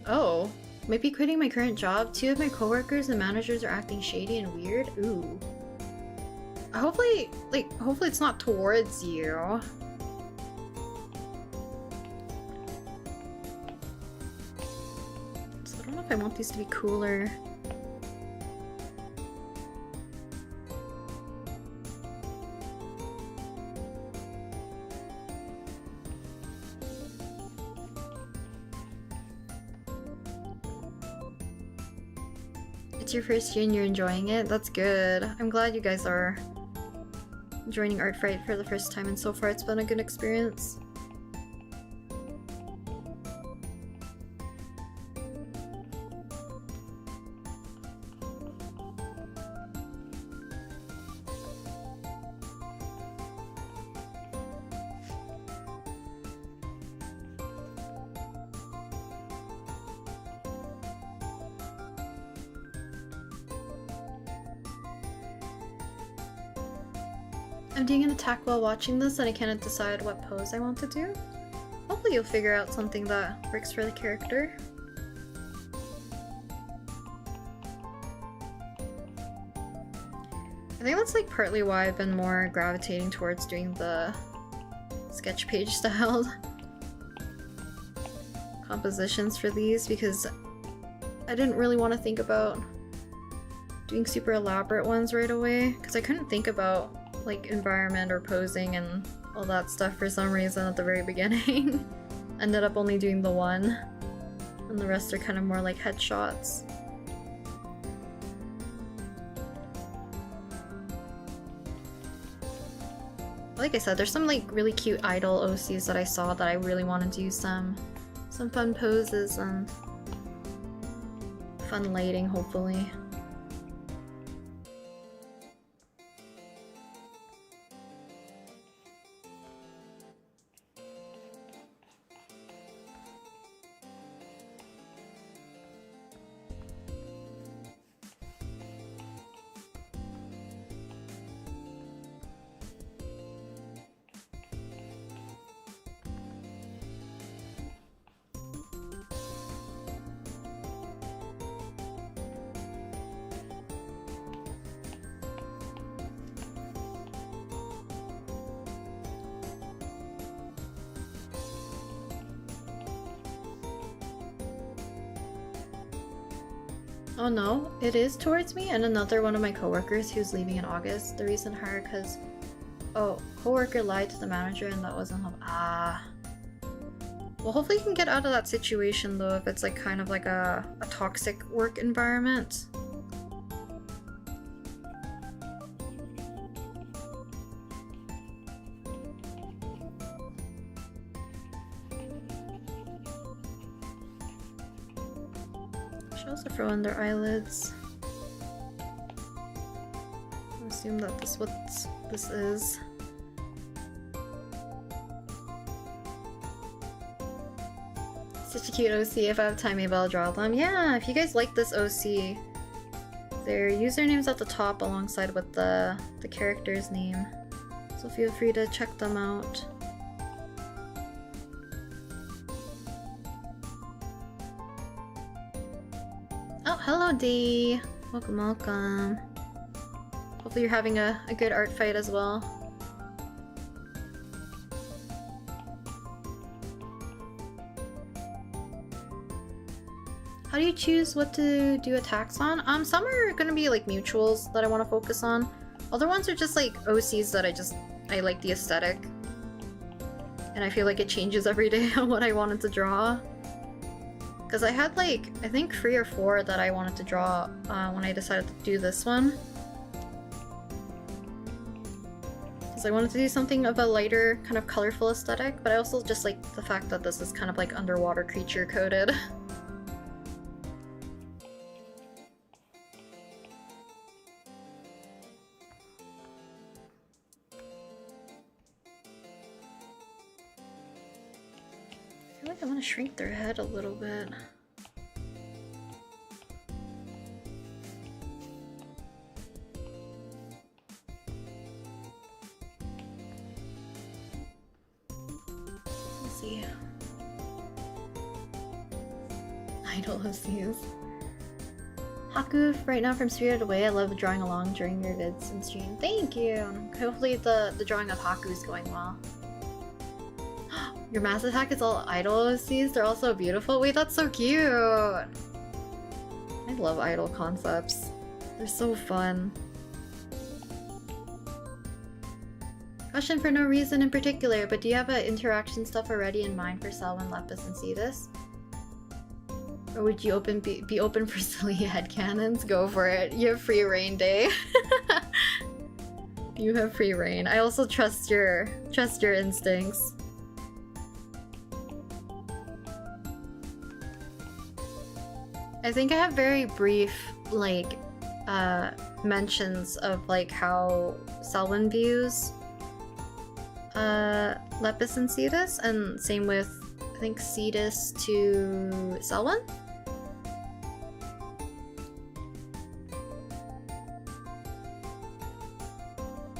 Oh, might be quitting my current job. 2 of my coworkers and managers are acting shady and weird. Ooh. Hopefully it's not towards you. So I don't know if I want these to be cooler. It's your first year and you're enjoying it? That's good. I'm glad you guys are joining ARTFIGHT for the first time, and so far it's been a good experience. I'm doing an attack while watching this and I cannot decide what pose I want to do. Hopefully you'll figure out something that works for the character. I think that's like partly why I've been more gravitating towards doing the sketch page styled compositions for these, because I didn't really want to think about doing super elaborate ones right away, because I couldn't think about like environment or posing and all that stuff for some reason at the very beginning. Ended up only doing the one, and the rest are kind of more like headshots. Like I said, there's some like really cute idol OCs that I saw that I really want to do some fun poses and fun lighting, hopefully. Oh no, it is towards me and another one of my coworkers who's leaving in August. The recent hire because coworker lied to the manager and that wasn't well, hopefully you can get out of that situation though if it's like kind of like a toxic work environment. Should also throw in their eyelids. I assume that this is what this is. Such a cute OC. If I have time, maybe I'll draw them. Yeah, if you guys like this OC, their username's at the top alongside with the character's name. So feel free to check them out. Oh, hello Dee! Welcome, welcome. Hopefully you're having a good art fight as well. How do you choose what to do attacks on? Some are gonna be like mutuals that I want to focus on. Other ones are just like OCs that I like the aesthetic. And I feel like it changes every day on what I wanted to draw. Because I had like, I think 3 or 4 that I wanted to draw when I decided to do this one. Because I wanted to do something of a lighter, kind of colorful aesthetic, but I also just like the fact that this is kind of like underwater creature coded. I feel like I want to shrink their head a little bit. Let's see. Idol of Seas. Haku, right now from Spirited Away, I love drawing along during your vids and stream. Thank you! Hopefully the drawing of Haku is going well. Your mass attack is all idol of Seas? They're all so beautiful? Wait, that's so cute! I love idol concepts. They're so fun. Question for no reason in particular, but do you have an interaction stuff already in mind for Selwyn, Lepus, and Cetus? Or would you be open for silly headcanons? Go for it. You have free reign, Day. You have free reign. I also trust your instincts. I think I have very brief, like, mentions of, like, how Selwyn views Lepus and Cetus, and same with, I think, Cetus to Selwyn?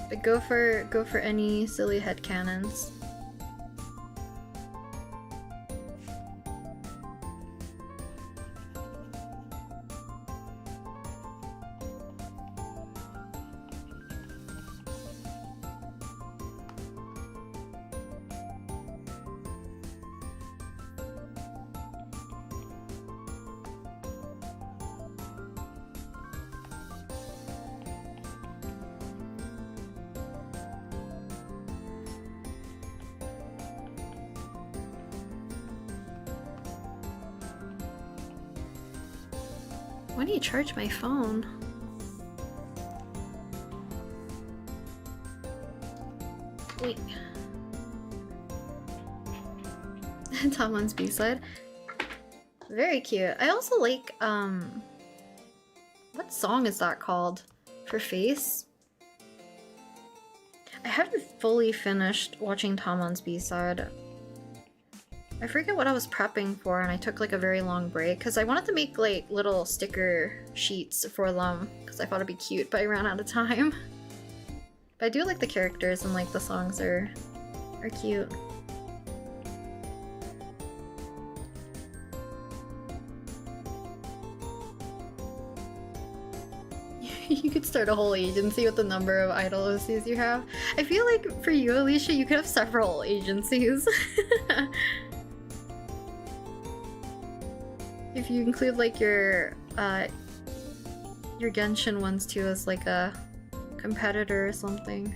But go for any silly headcanons. Why do you charge my phone? Wait. Someone's B-side. Very cute. I also like, what song is that called? For Face? I haven't fully finished watching Tamon's B-side. I forget what I was prepping for, and I took like a very long break because I wanted to make like little sticker sheets for them because I thought it'd be cute, but I ran out of time. But I do like the characters and like the songs are cute. You could start a whole agency with the number of idol OCs you have. I feel like for you, Alicia, you could have several agencies. If you include like your Genshin ones too as like a competitor or something.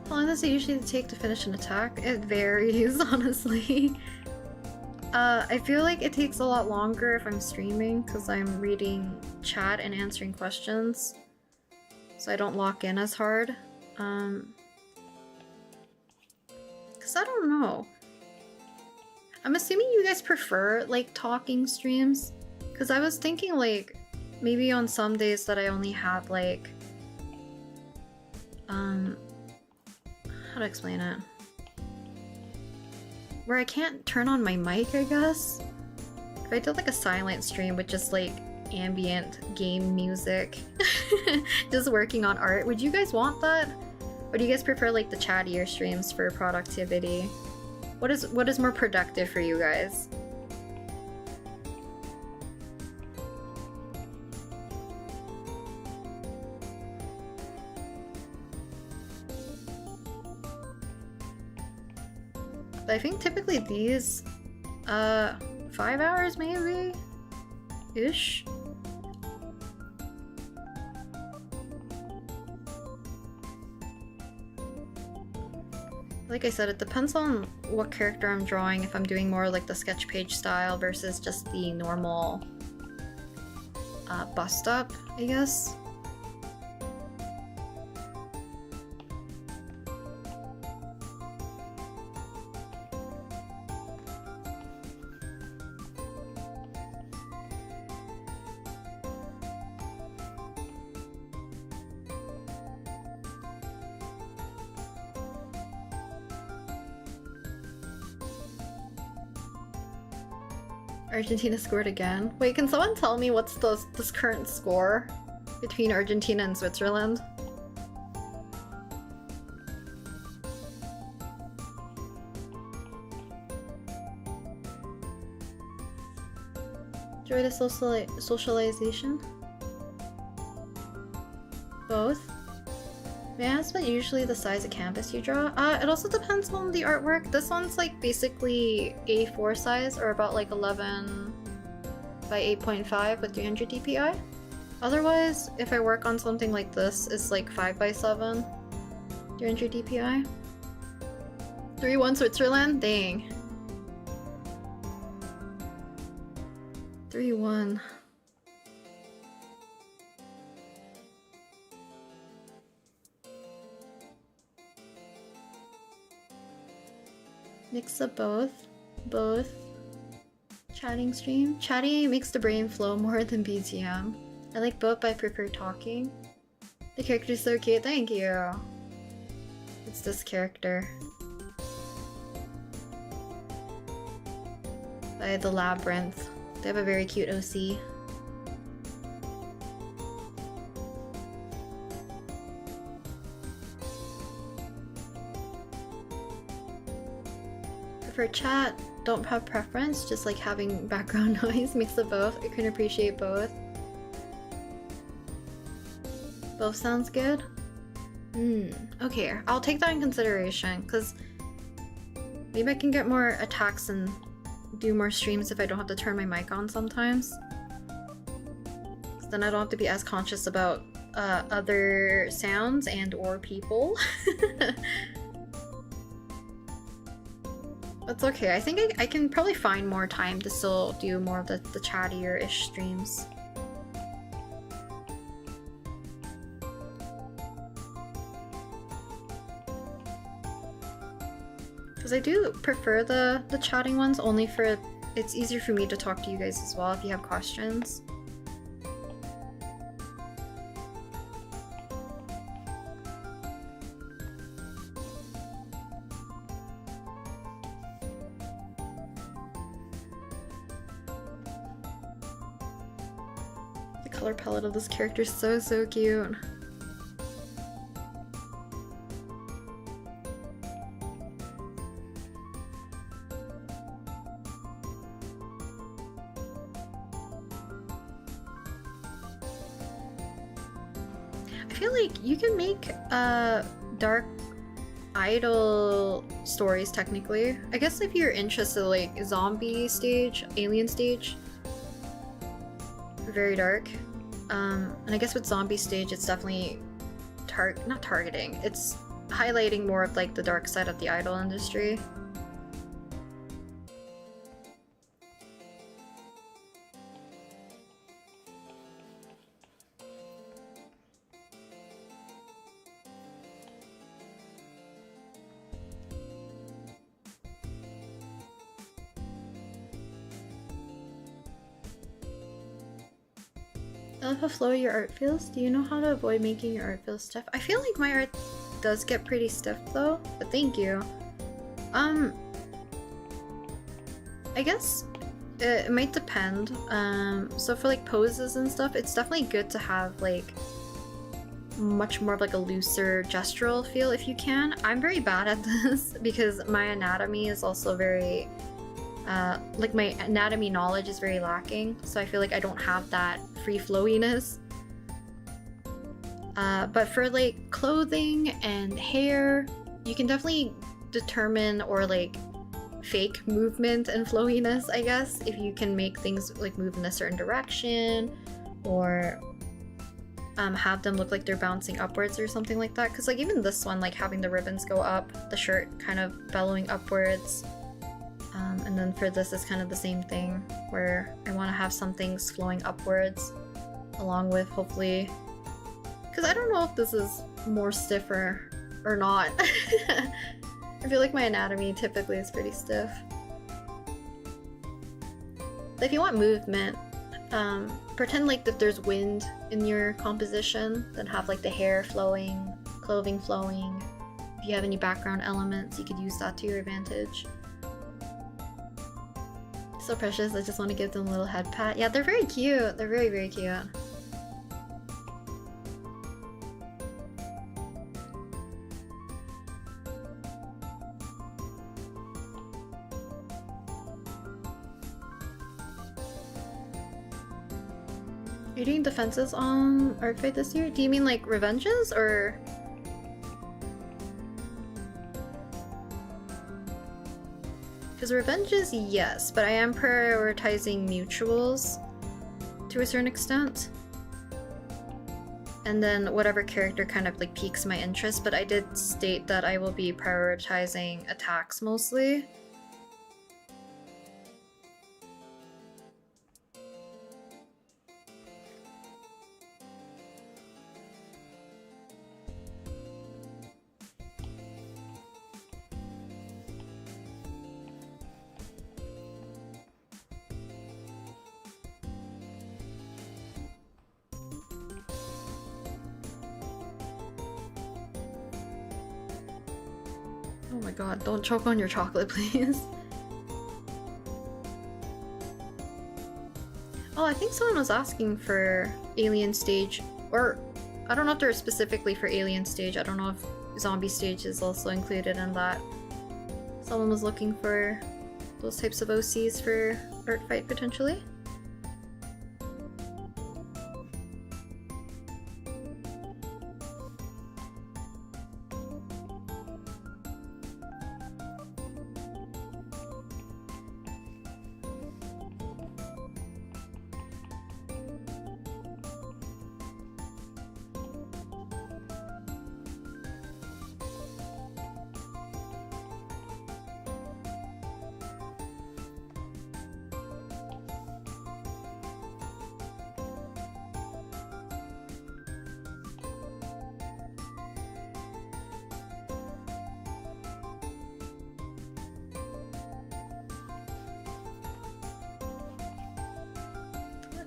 How long does it usually take to finish an attack? It varies, honestly. I feel like it takes a lot longer if I'm streaming because I'm reading chat and answering questions. So I don't lock in as hard. Because I don't know. I'm assuming you guys prefer like talking streams. Because I was thinking like maybe on some days that I only had like how to explain it? Where I can't turn on my mic, I guess? If I did like a silent stream with just like ambient game music, just working on art, would you guys want that? Or do you guys prefer like the chattier streams for productivity? What is more productive for you guys? I think typically these 5 hours maybe ish. Like I said, it depends on what character I'm drawing, if I'm doing more like the sketch page style versus just the normal bust up, I guess. Argentina scored again. Wait, can someone tell me what's this current score between Argentina and Switzerland? Enjoy the socialization? Both? May I ask what usually the size of canvas you draw? It also depends on the artwork. This one's like basically A4 size, or about like 11 by 8.5 with 300 dpi. Otherwise, if I work on something like this, it's like 5 by 7, 300 dpi. 3-1 Switzerland? Dang. 3-1. Mix of both. Both. Chatting stream. Chatting makes the brain flow more than BGM. I like both, but I prefer talking. The character's so cute, thank you! It's this character. By the Labyrinth. They have a very cute OC. For chat, don't have preference, just like having background noise, mix of both. I can appreciate both. Both sounds good? Okay, I'll take that in consideration, because maybe I can get more attacks and do more streams if I don't have to turn my mic on sometimes. Then I don't have to be as conscious about other sounds and or people. That's okay. I think I can probably find more time to still do more of the chattier-ish streams. Because I do prefer the chatting ones, only for it's easier for me to talk to you guys as well if you have questions. Color palette of this character is so cute. I feel like you can make dark idol stories technically. I guess if you're interested, like zombie stage, alien stage, very dark. And I guess with zombie stage, it's definitely not targeting. It's highlighting more of like the dark side of the idol industry. I love how flowy your art feels. Do you know how to avoid making your art feel stiff? I feel like my art does get pretty stiff though, but thank you. I guess it might depend. So for like poses and stuff, it's definitely good to have like much more of like a looser gestural feel if you can. I'm very bad at this because my anatomy is also very like my anatomy knowledge is very lacking, so I feel like I don't have that free flowiness. But for like clothing and hair, you can definitely determine or like fake movement and flowiness, I guess, if you can make things like move in a certain direction or have them look like they're bouncing upwards or something like that. Because like even this one, like having the ribbons go up, the shirt kind of bellowing upwards, and then for this is kind of the same thing where I want to have some things flowing upwards along with hopefully, because I don't know if this is more stiffer or not. I feel like my anatomy typically is pretty stiff. But if you want movement, pretend like that there's wind in your composition, then have like the hair flowing, clothing flowing. If you have any background elements, you could use that to your advantage. So precious, I just want to give them a little head pat. Yeah, they're very cute. They're very, very cute. Are you doing defenses on ARTFIGHT this year? Do you mean like revenges or? Because revenges, yes, but I am prioritizing mutuals to a certain extent. And then whatever character kind of like piques my interest, but I did state that I will be prioritizing attacks mostly. Oh my god, don't choke on your chocolate, please. Oh, I think someone was asking for Alien Stage, or I don't know if they're specifically for Alien Stage. I don't know if Zombie Stage is also included in that. Someone was looking for those types of OCs for ARTFIGHT potentially.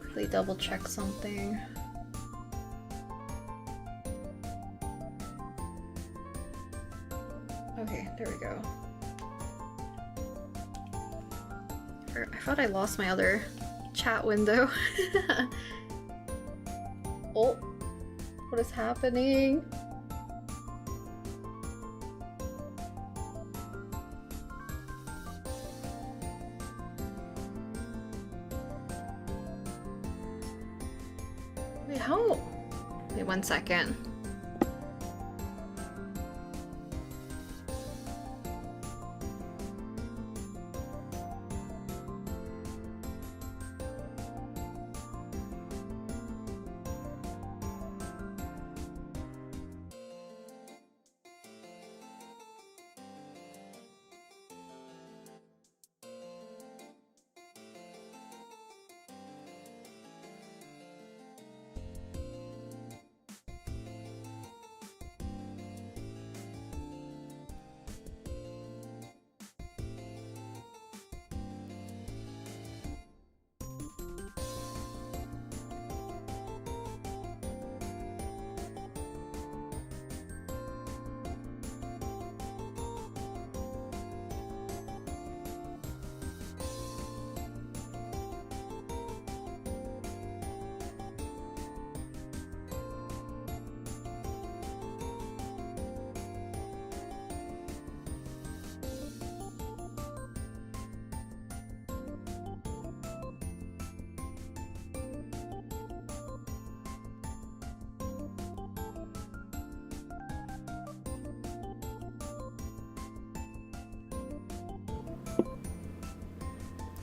Quickly double check something. Okay, there we go. I thought I lost my other chat window. Oh, what is happening? Wait, how? Wait, 1 second.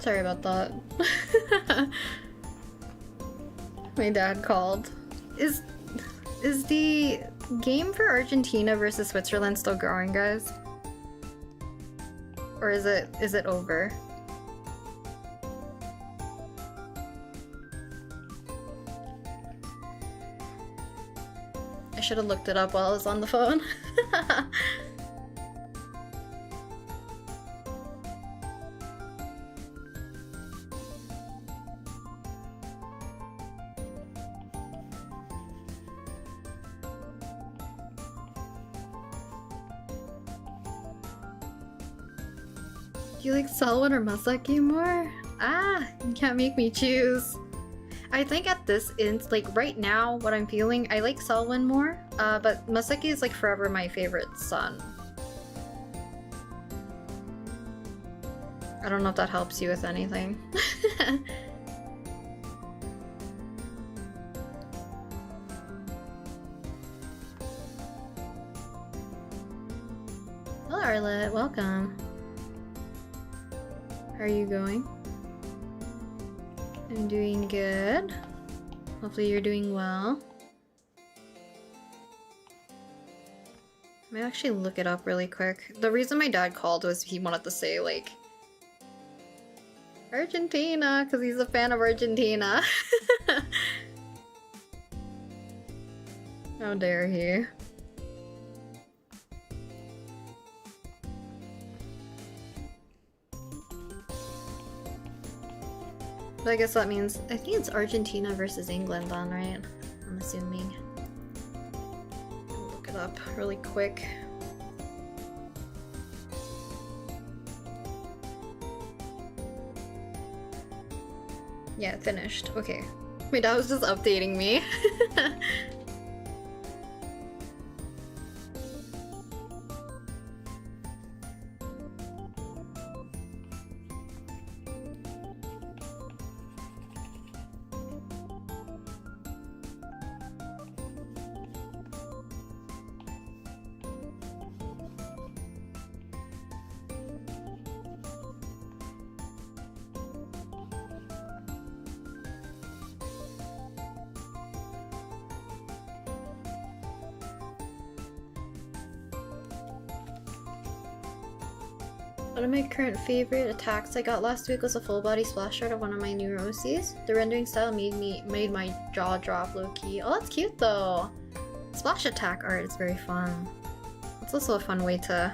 Sorry about that. My dad called. Is the game for Argentina versus Switzerland still going, guys? Or is it over? I should have looked it up while I was on the phone. Do you like Selwyn or Masaki more? Ah, you can't make me choose. I think at this like right now, what I'm feeling, I like Selwyn more, but Masaki is like forever my favorite son. I don't know if that helps you with anything. Hello Arlet, welcome. How are you going? I'm doing good. Hopefully you're doing well. I might actually look it up really quick. The reason my dad called was he wanted to say like Argentina, because he's a fan of Argentina. How dare he? But I guess that means, I think it's Argentina versus England then, right? I'm assuming. I'll look it up really quick. Yeah, finished. Okay. My dad was just updating me. One of my current favorite attacks I got last week was a full body splash art of one of my newer OCs. The rendering style made my jaw drop low-key. Oh, that's cute though! Splash attack art is very fun. It's also a fun way to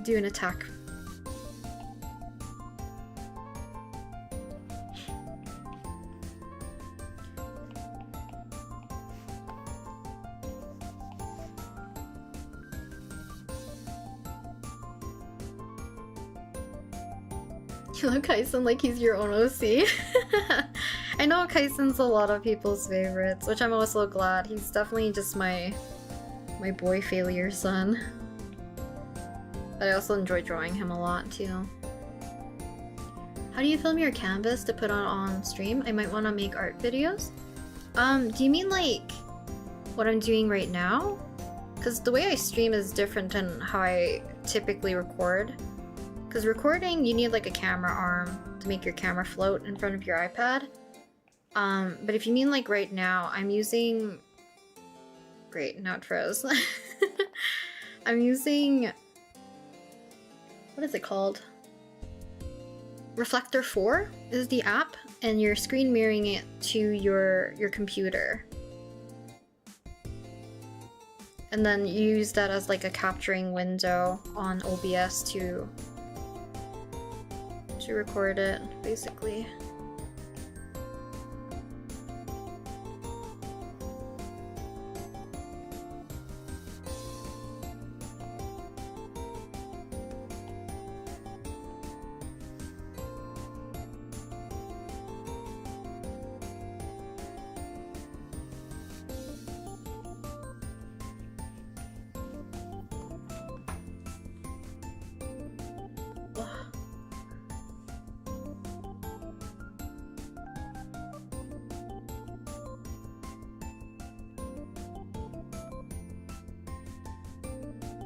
do an attack. You love Kaisen like he's your own OC. I know Kaisen's a lot of people's favorites, which I'm also glad. He's definitely just my boy failure son. But I also enjoy drawing him a lot too. How do you film your canvas to put on stream? I might want to make art videos. Do you mean like what I'm doing right now? Because the way I stream is different than how I typically record. Because recording, you need like a camera arm to make your camera float in front of your iPad. But if you mean like right now, I'm using... Great, now it froze. I'm using... What is it called? Reflector 4 is the app, and you're screen mirroring it to your computer. And then you use that as like a capturing window on OBS to record it, basically.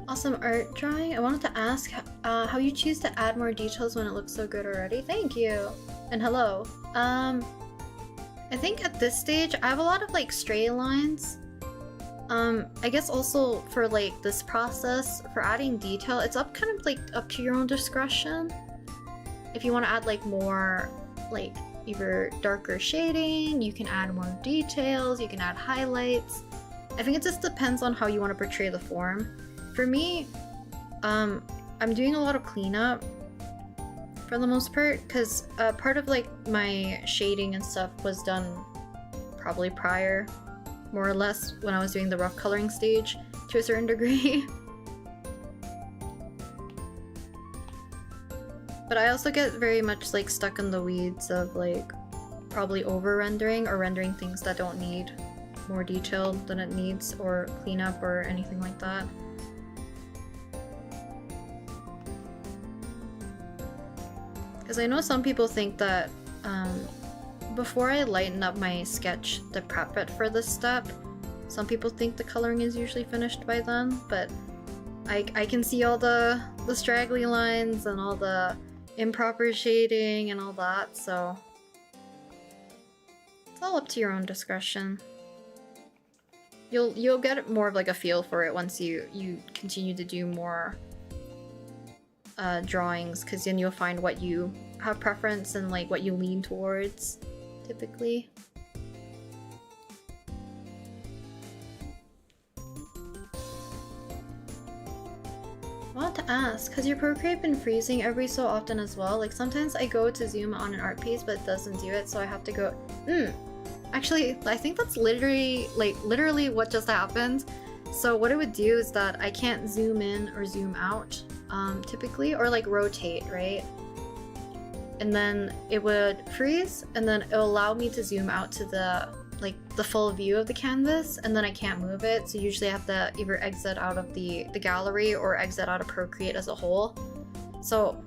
Awesome art drawing. I wanted to ask how you choose to add more details when it looks so good already. Thank you. And hello. I think at this stage I have a lot of like stray lines. I guess also for like this process for adding detail, it's kind of like up to your own discretion. If you want to add like more like either darker shading, you can add more details, you can add highlights. I think it just depends on how you want to portray the form. For me, I'm doing a lot of cleanup for the most part, because part of like my shading and stuff was done probably prior, more or less, when I was doing the rough coloring stage to a certain degree. But I also get very much like stuck in the weeds of like probably over rendering or rendering things that don't need more detail than it needs, or cleanup or anything like that. Because I know some people think that before I lighten up my sketch to prep it for this step, some people think the coloring is usually finished by then, but I can see all the straggly lines and all the improper shading and all that, so it's all up to your own discretion. You'll get more of like a feel for it once you continue to do more drawings, because then you'll find what you have preference and like what you lean towards typically. I want to ask, has your Procreate been freezing every so often as well? Like sometimes I go to zoom on an art piece but it doesn't do it, so I have to go actually I think that's literally what just happened. So what it would do is that I can't zoom in or zoom out typically, or like rotate, right? And then it would freeze, and then it'll allow me to zoom out to the full view of the canvas, and then I can't move it, so usually I have to either exit out of the gallery or exit out of Procreate as a whole. So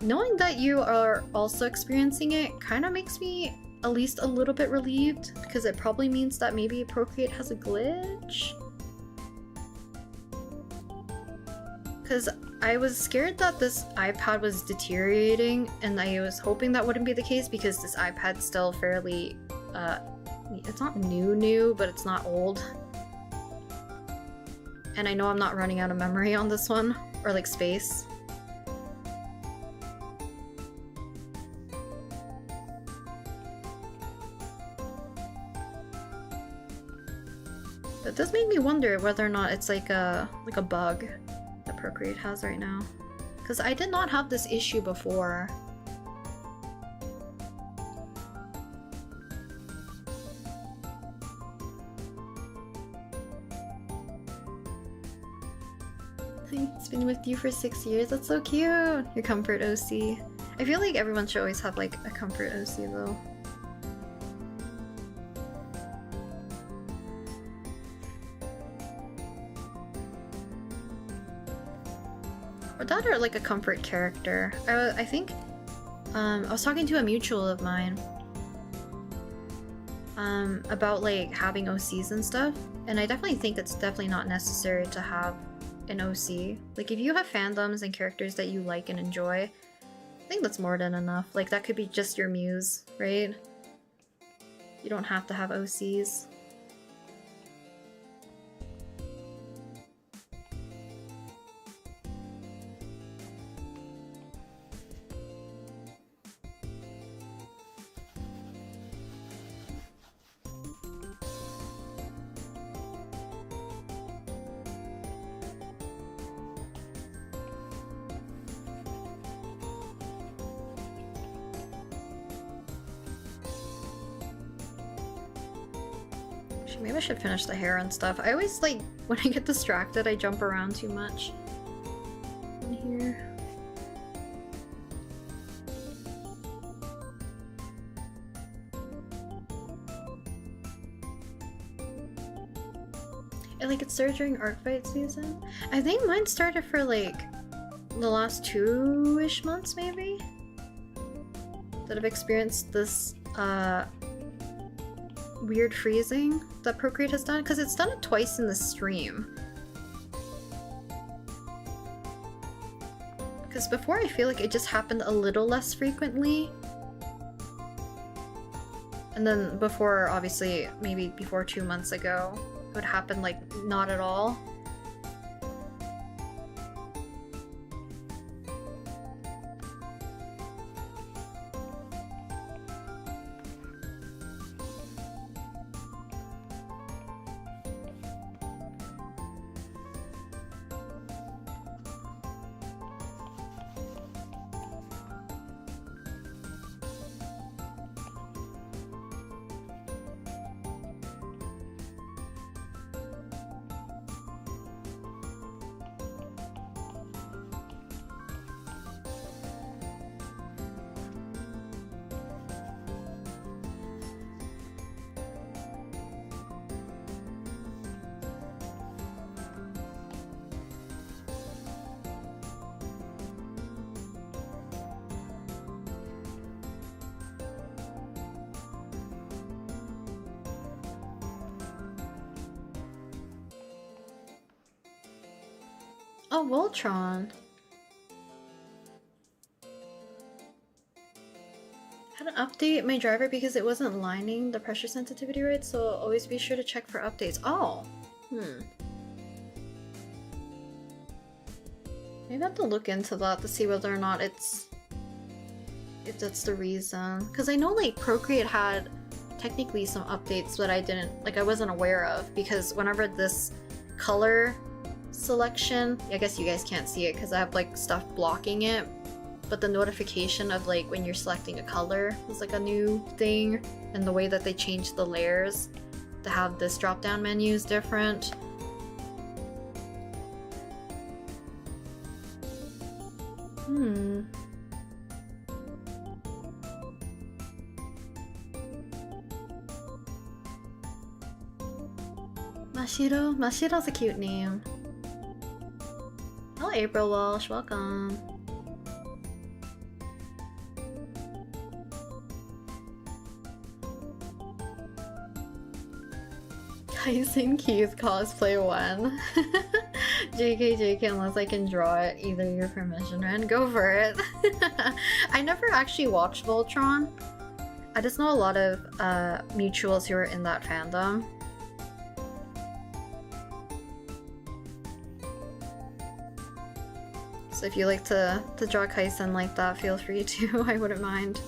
knowing that you are also experiencing it kind of makes me at least a little bit relieved, because it probably means that maybe Procreate has a glitch. Because I was scared that this iPad was deteriorating, and I was hoping that wouldn't be the case, because this iPad's still fairly, it's not new, but it's not old. And I know I'm not running out of memory on this one, or like space. But it does make me wonder whether or not it's like a bug that Procreate has right now, because I did not have this issue before. It's been with you for 6 years. That's so cute. Your comfort OC. I feel like everyone should always have like a comfort OC though. Or that, or like a comfort character. I think I was talking to a mutual of mine about like having OCs and stuff, and I definitely think it's definitely not necessary to have an OC. Like if you have fandoms and characters that you like and enjoy, I think that's more than enough. Like that could be just your muse, right? You don't have to have OCs. Maybe I should finish the hair and stuff. I always like, when I get distracted, I jump around too much in here. And like it started during ARTFIGHT season. I think mine started for like the last 2-ish months maybe that I've experienced this weird freezing that Procreate has done, because it's done it twice in the stream. Because before I feel like it just happened a little less frequently. And then before, obviously, maybe before 2 months ago, it would happen like not at all. Oh, Voltron. Had to update my driver because it wasn't lining the pressure sensitivity right, so always be sure to check for updates. Oh, maybe I have to look into that to see whether or not if that's the reason. Because I know like Procreate had technically some updates that I wasn't aware of, because whenever this color selection, I guess you guys can't see it because I have like stuff blocking it, but the notification of like when you're selecting a color is like a new thing, and the way that they changed the layers to have this drop down menu is different. Mashiro? Mashiro's a cute name. Oh, April Walsh, welcome. Tyson Keith cosplay 1. JK, unless I can draw it, either your permission, Ren. Go for it. I never actually watched Voltron. I just know a lot of mutuals who are in that fandom. So if you like to draw Kaisen like that, feel free to. I wouldn't mind.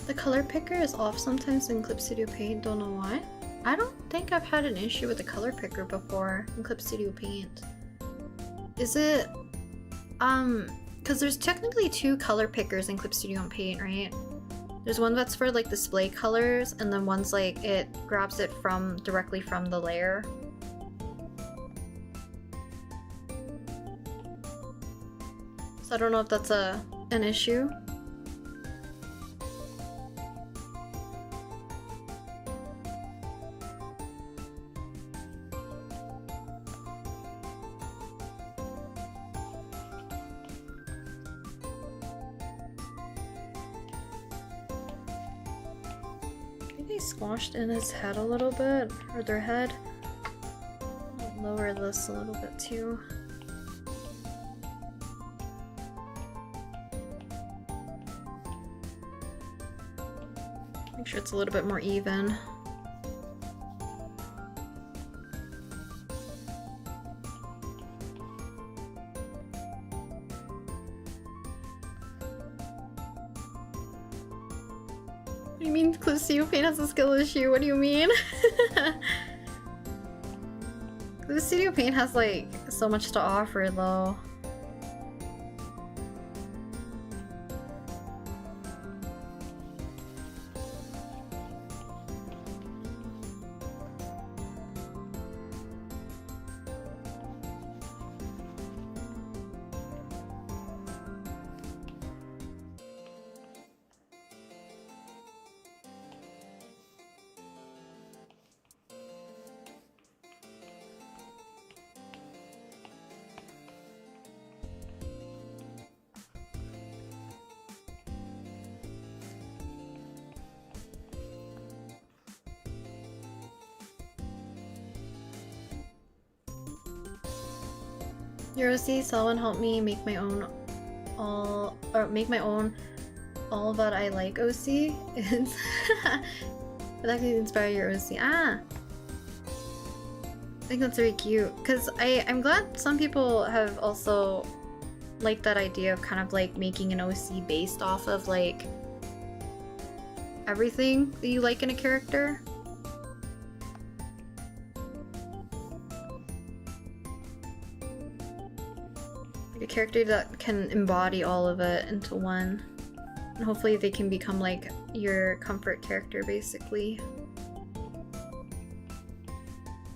The color picker is off sometimes in Clip Studio Paint, don't know why. I don't think I've had an issue with the color picker before in Clip Studio Paint. Is it, because there's technically 2 color pickers in Clip Studio Paint, right? There's one that's for like display colors, and then one's like it grabs it directly from the layer. So I don't know if that's an issue. maybe squashed in his head a little bit, or their head. I'll lower this a little bit too. Make sure it's a little bit more even. What do you mean Studio Paint has a skill issue? What do you mean? Studio Paint has like so much to offer though. Euroc, someone help me make my own all that I like OC. It's that can inspire your OC. Ah, I think that's very cute because I'm glad some people have also liked that idea of kind of like making an OC based off of like everything that you like in a character. A character that can embody all of it into one. And hopefully they can become like your comfort character basically.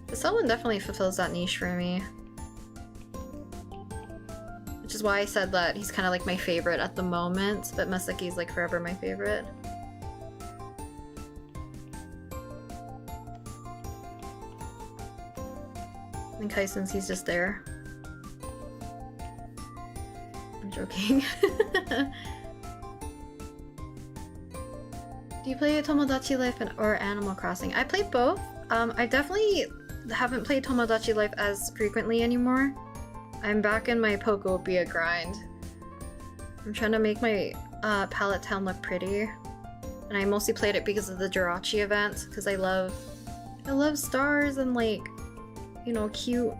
But someone definitely fulfills that niche for me. Which is why I said that he's kind of like my favorite at the moment, but Masaki is like forever my favorite. And Kai, since he's just there. Joking. Do you play Tomodachi Life or Animal Crossing? I play both. I definitely haven't played Tomodachi Life as frequently anymore. I'm back in my Pokopia grind. I'm trying to make my palette town look pretty. And I mostly played it because of the Jirachi event, because I love stars and like, you know, cute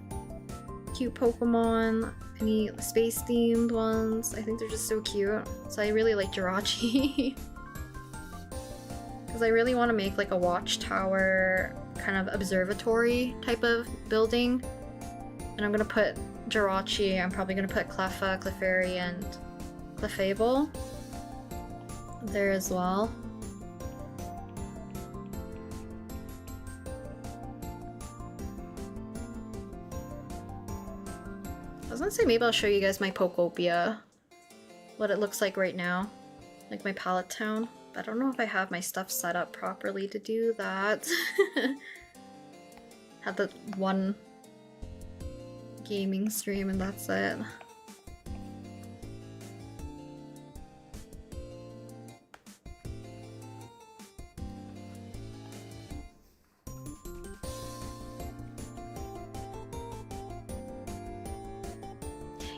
Pokemon. Any space themed ones. I think they're just so cute. So I really like Jirachi. Because I really want to make like a watchtower kind of observatory type of building. And I'm gonna put Jirachi, I'm probably gonna put Cleffa, Clefairy, and Clefable there as well. I was gonna say maybe I'll show you guys my Pokopia, what it looks like right now, like my palette town. But I don't know if I have my stuff set up properly to do that. Had the one gaming stream and that's it.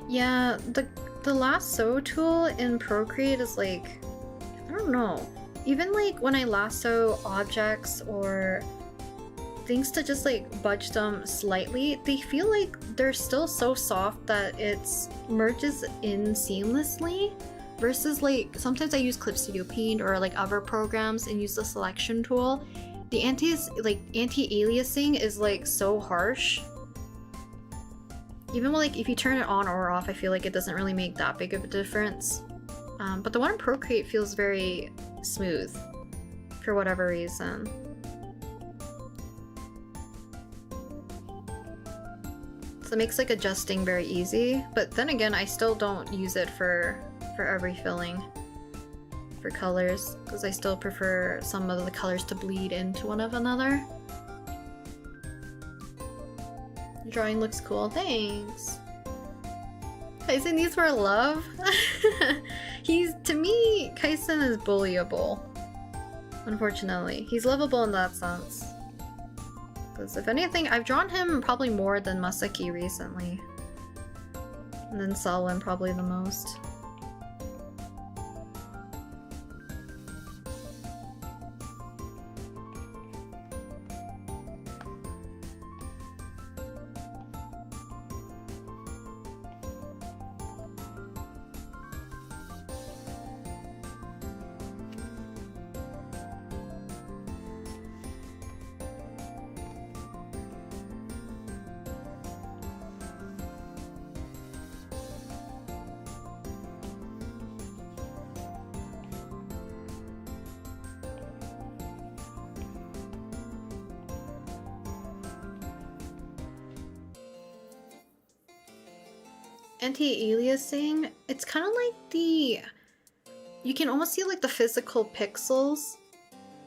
Yeah, the lasso tool in Procreate is like, I don't know. Even like when I lasso objects or things to just like budge them slightly, they feel like they're still so soft that it merges in seamlessly. Versus like, sometimes I use Clip Studio Paint or like other programs and use the selection tool. The anti-aliasing is like so harsh. Even like if you turn it on or off, I feel like it doesn't really make that big of a difference. But the one in Procreate feels very smooth for whatever reason. So it makes like adjusting very easy. But then again, I still don't use it for every filling for colors because I still prefer some of the colors to bleed into one of another. Drawing looks cool, thanks. Kaisen needs more love. To me, Kaisen is bullyable. Unfortunately. He's lovable in that sense. Because if anything, I've drawn him probably more than Masaki recently. And then Selwyn probably the most. Anti-aliasing, it's kind of like the... You can almost see like the physical pixels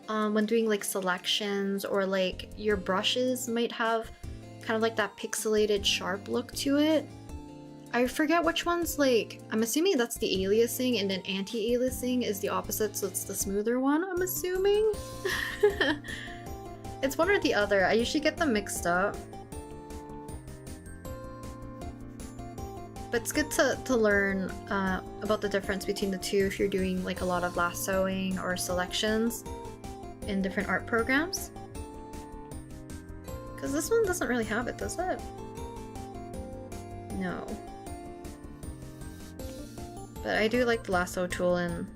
when doing like selections, or like your brushes might have kind of like that pixelated sharp look to it. I forget which one's like... I'm assuming that's the aliasing, and then anti-aliasing is the opposite, so it's the smoother one, I'm assuming? It's one or the other. I usually get them mixed up. But it's good to learn about the difference between the two if you're doing like a lot of lassoing or selections in different art programs. Because this one doesn't really have it, does it? No. But I do like the lasso tool in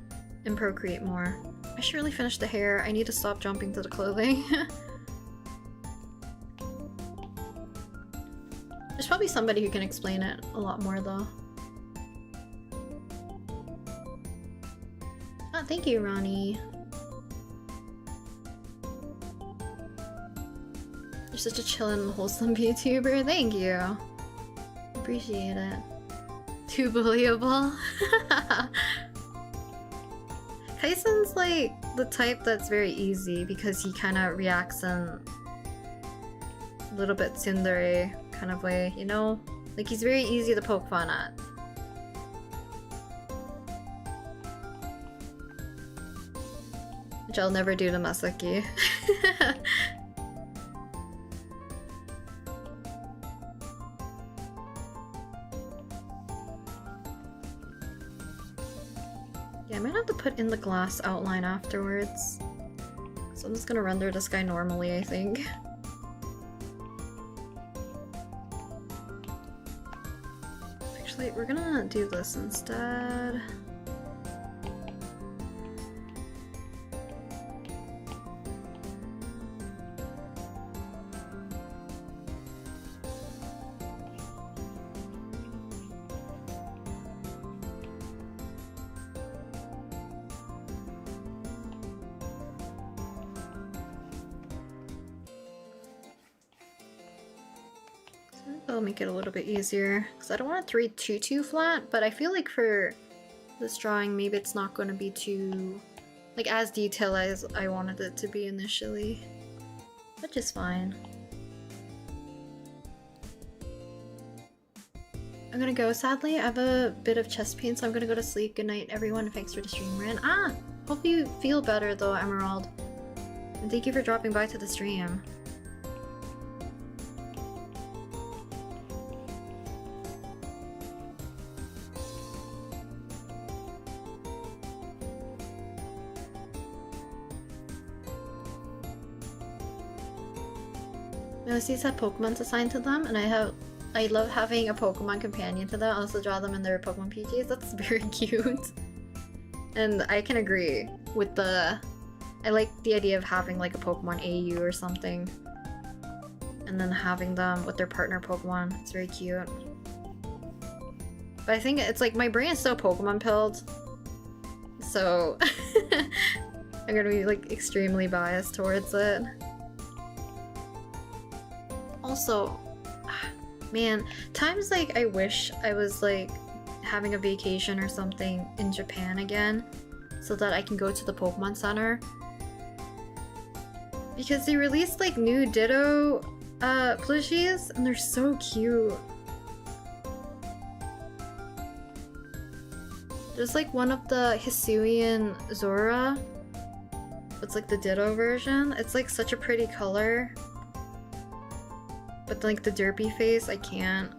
Procreate more. I should really finish the hair. I need to stop jumping to the clothing. There's probably somebody who can explain it a lot more though. Oh, thank you, Ronnie. You're such a chillin' and wholesome VTuber. Thank you. Appreciate it. Too believable. Tyson's like the type that's very easy because he kind of reacts in a little bit tsundere kind of way, you know? Like he's very easy to poke fun at. Which I'll never do to Masaki. Yeah, I might have to put in the glass outline afterwards. So I'm just gonna render this guy normally, I think. Actually, we're gonna do this instead. That'll make it a little bit easier, because I don't want it to read too flat, but I feel like for this drawing maybe it's not going to be too, like, as detailed as I wanted it to be initially, which is fine. I'm gonna go, sadly. I have a bit of chest pain, so I'm gonna go to sleep. Good night, everyone. Thanks for the stream, Ren. Ah! Hope you feel better, though, Emerald. And thank you for dropping by to the stream. These have Pokemons assigned to them, and I love having a Pokemon companion to them. I also draw them in their Pokemon PJs. That's very cute. And I can agree with I like the idea of having like a Pokemon AU or something, and then having them with their partner Pokemon. It's very cute. But I think it's like my brain is so Pokemon pilled, so I'm gonna be like extremely biased towards it. Also, man, times like I wish I was like having a vacation or something in Japan again so that I can go to the Pokemon Center. Because they released like new Ditto plushies and they're so cute. There's like one of the Hisuian Zora It's like the Ditto version. It's like such a pretty color. But like the derpy face, I can't.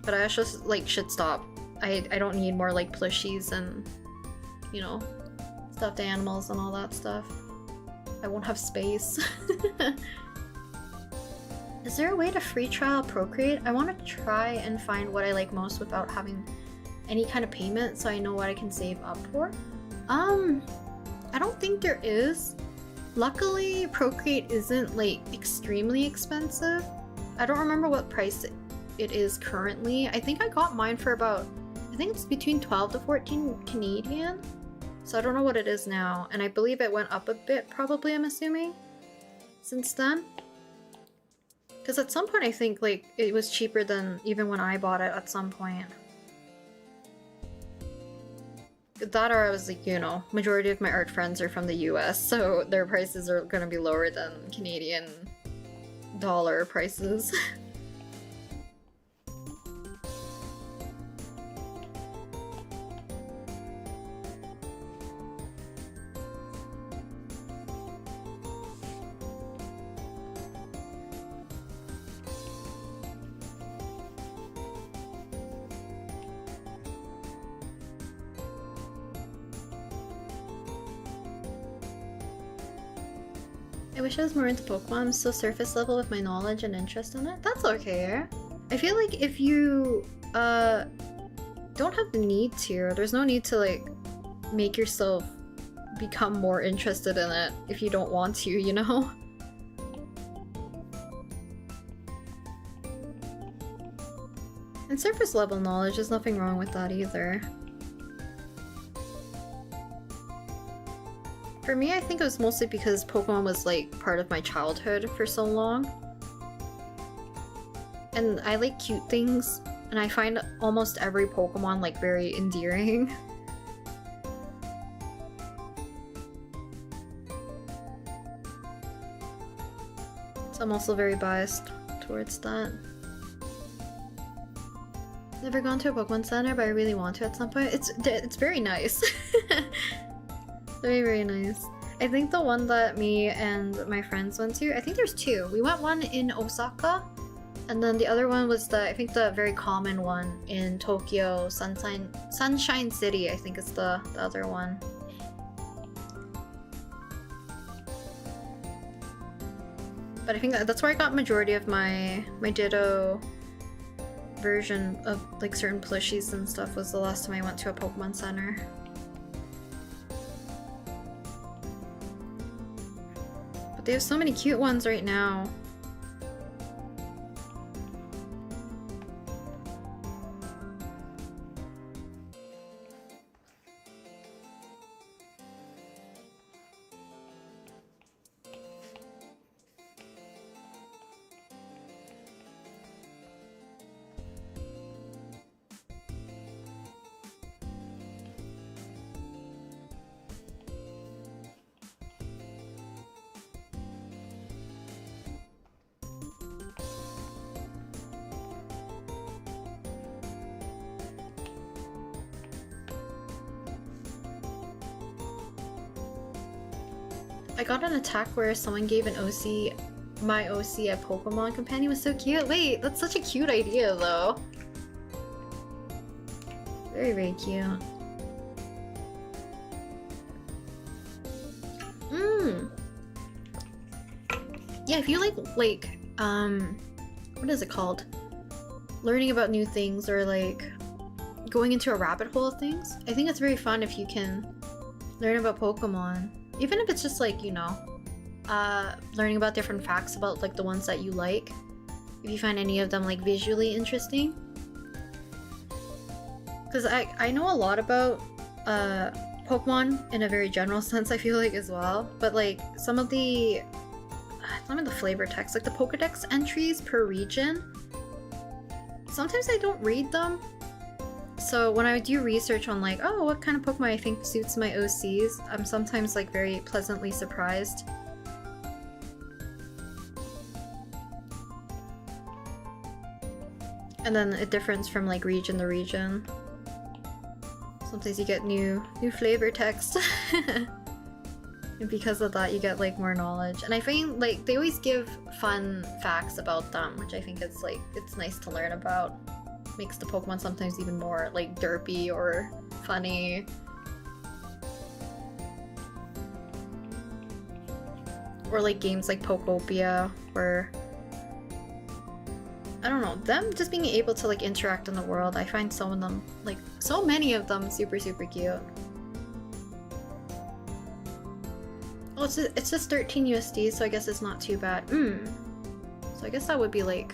But I also like should stop. I don't need more like plushies and, you know, stuffed animals and all that stuff. I won't have space. Is there a way to free trial Procreate? I want to try and find what I like most without having any kind of payment so I know what I can save up for. I don't think there is. Luckily, Procreate isn't like extremely expensive. I don't remember what price it is currently. I think I got mine for about, I think it's between 12 to 14 Canadian. So I don't know what it is now. And I believe it went up a bit probably, I'm assuming, since then. Because at some point I think like it was cheaper than even when I bought it at some point. That or I was like, you know, majority of my art friends are from the US, so their prices are gonna be lower than Canadian dollar prices. I wish I was more into Pokemon. I'm so surface level with my knowledge and interest in it. That's okay. I feel like if you don't have the need to, or there's no need to like make yourself become more interested in it if you don't want to, you know? And surface level knowledge, there's nothing wrong with that either. For me, I think it was mostly because Pokemon was like part of my childhood for so long. And I like cute things, and I find almost every Pokemon like very endearing. So I'm also very biased towards that. Never gone to a Pokemon Center, but I really want to at some point. It's very nice. Very, very nice. I think the one that me and my friends went to, I think there's two. We went one in Osaka, and then the other one was I think the very common one in Tokyo, Sunshine City, I think is the other one. But I think that's where I got majority of my Ditto version of like certain plushies and stuff, was the last time I went to a Pokemon Center. They have so many cute ones right now. I got an attack where someone gave my OC a Pokemon companion. It was so cute. Wait, that's such a cute idea though. Very, very cute. Yeah, if you like, what is it called? Learning about new things, or like going into a rabbit hole of things. I think it's very fun if you can learn about Pokemon. Even if it's just like, you know, learning about different facts about like the ones that you like. If you find any of them like visually interesting. Because I know a lot about Pokemon in a very general sense, I feel like, as well. But like some of the flavor text, like the Pokedex entries per region, sometimes I don't read them. So when I do research on like, oh, what kind of Pokemon I think suits my OCs, I'm sometimes like very pleasantly surprised. And then it differs from like region to region. Sometimes you get new flavor text. And because of that, you get like more knowledge. And I find like they always give fun facts about them, which I think is like, it's nice to learn about. Makes the Pokemon sometimes even more like derpy or funny. Or like games like Pokopia, where I don't know, them just being able to like interact in the world, I find some of them, like so many of them, super cute. Well, it's just 13 USD, so I guess it's not too bad. So I guess that would be like,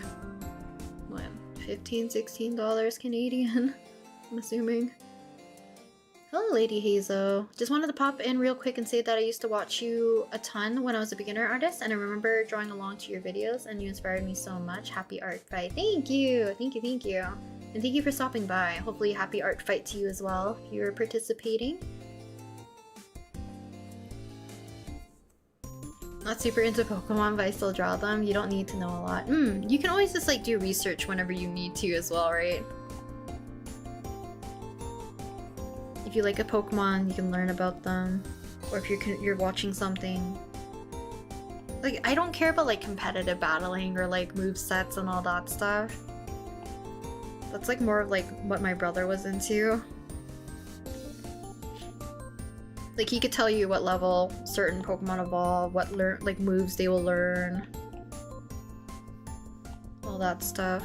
what, $15-16 Canadian, I'm assuming. Hello, Lady Hazel. Just wanted to pop in real quick and say that I used to watch you a ton when I was a beginner artist, and I remember drawing along to your videos, and you inspired me so much. Happy art fight. Thank you! Thank you! And thank you for stopping by. Hopefully happy art fight to you as well if you're participating. Not super into Pokemon, but I still draw them. You don't need to know a lot. You can always just like do research whenever you need to as well, right? If you like a Pokemon, you can learn about them. Or if you're watching something. Like, I don't care about like competitive battling or like movesets and all that stuff. That's like more of like what my brother was into. Like he could tell you what level certain Pokemon evolve, what like moves they will learn. All that stuff.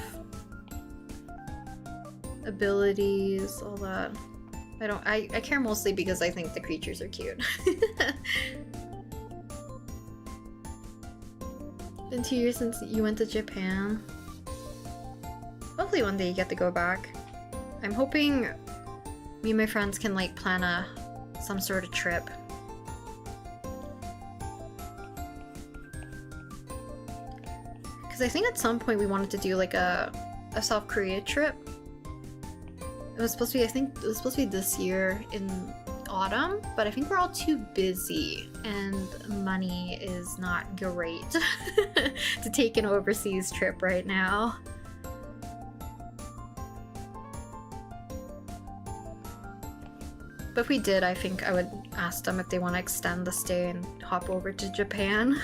Abilities, all that. I care mostly because I think the creatures are cute. Been 2 years since you went to Japan. Hopefully one day you get to go back. I'm hoping me and my friends can like plan some sort of trip. Because I think at some point we wanted to do like a South Korea trip. It was supposed to be, I think it was supposed to be this year in autumn, but I think we're all too busy and money is not great to take an overseas trip right now. But if we did, I think I would ask them if they want to extend the stay and hop over to Japan.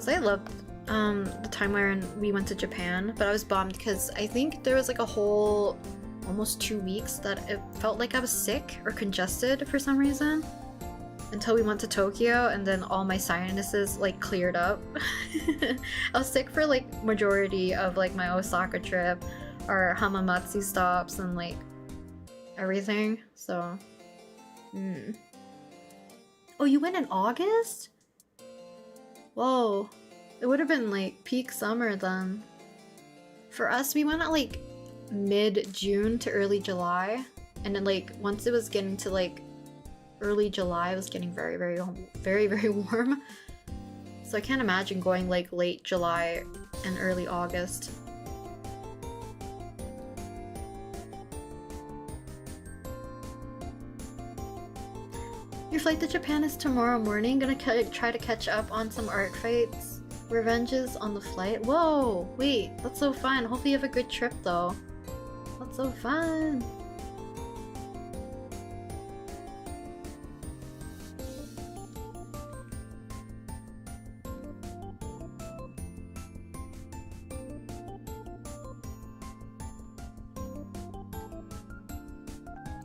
I loved the time when we went to Japan, but I was bummed because I think there was like a whole almost 2 weeks that it felt like I was sick or congested for some reason until we went to Tokyo, and then all my sinuses like cleared up. I was sick for like majority of like my Osaka trip, our Hamamatsu stops, and like everything, so Oh, you went in August? Whoa, it would have been like peak summer then. For us, we went at like mid-June to early July, and then like once it was getting to like early July, it was getting very warm. So I can't imagine going like late July and early August. Your flight to Japan is tomorrow morning. Gonna try to catch up on some art fights. Revenges on the flight. Whoa, wait, that's so fun. Hopefully you have a good trip though. That's so fun.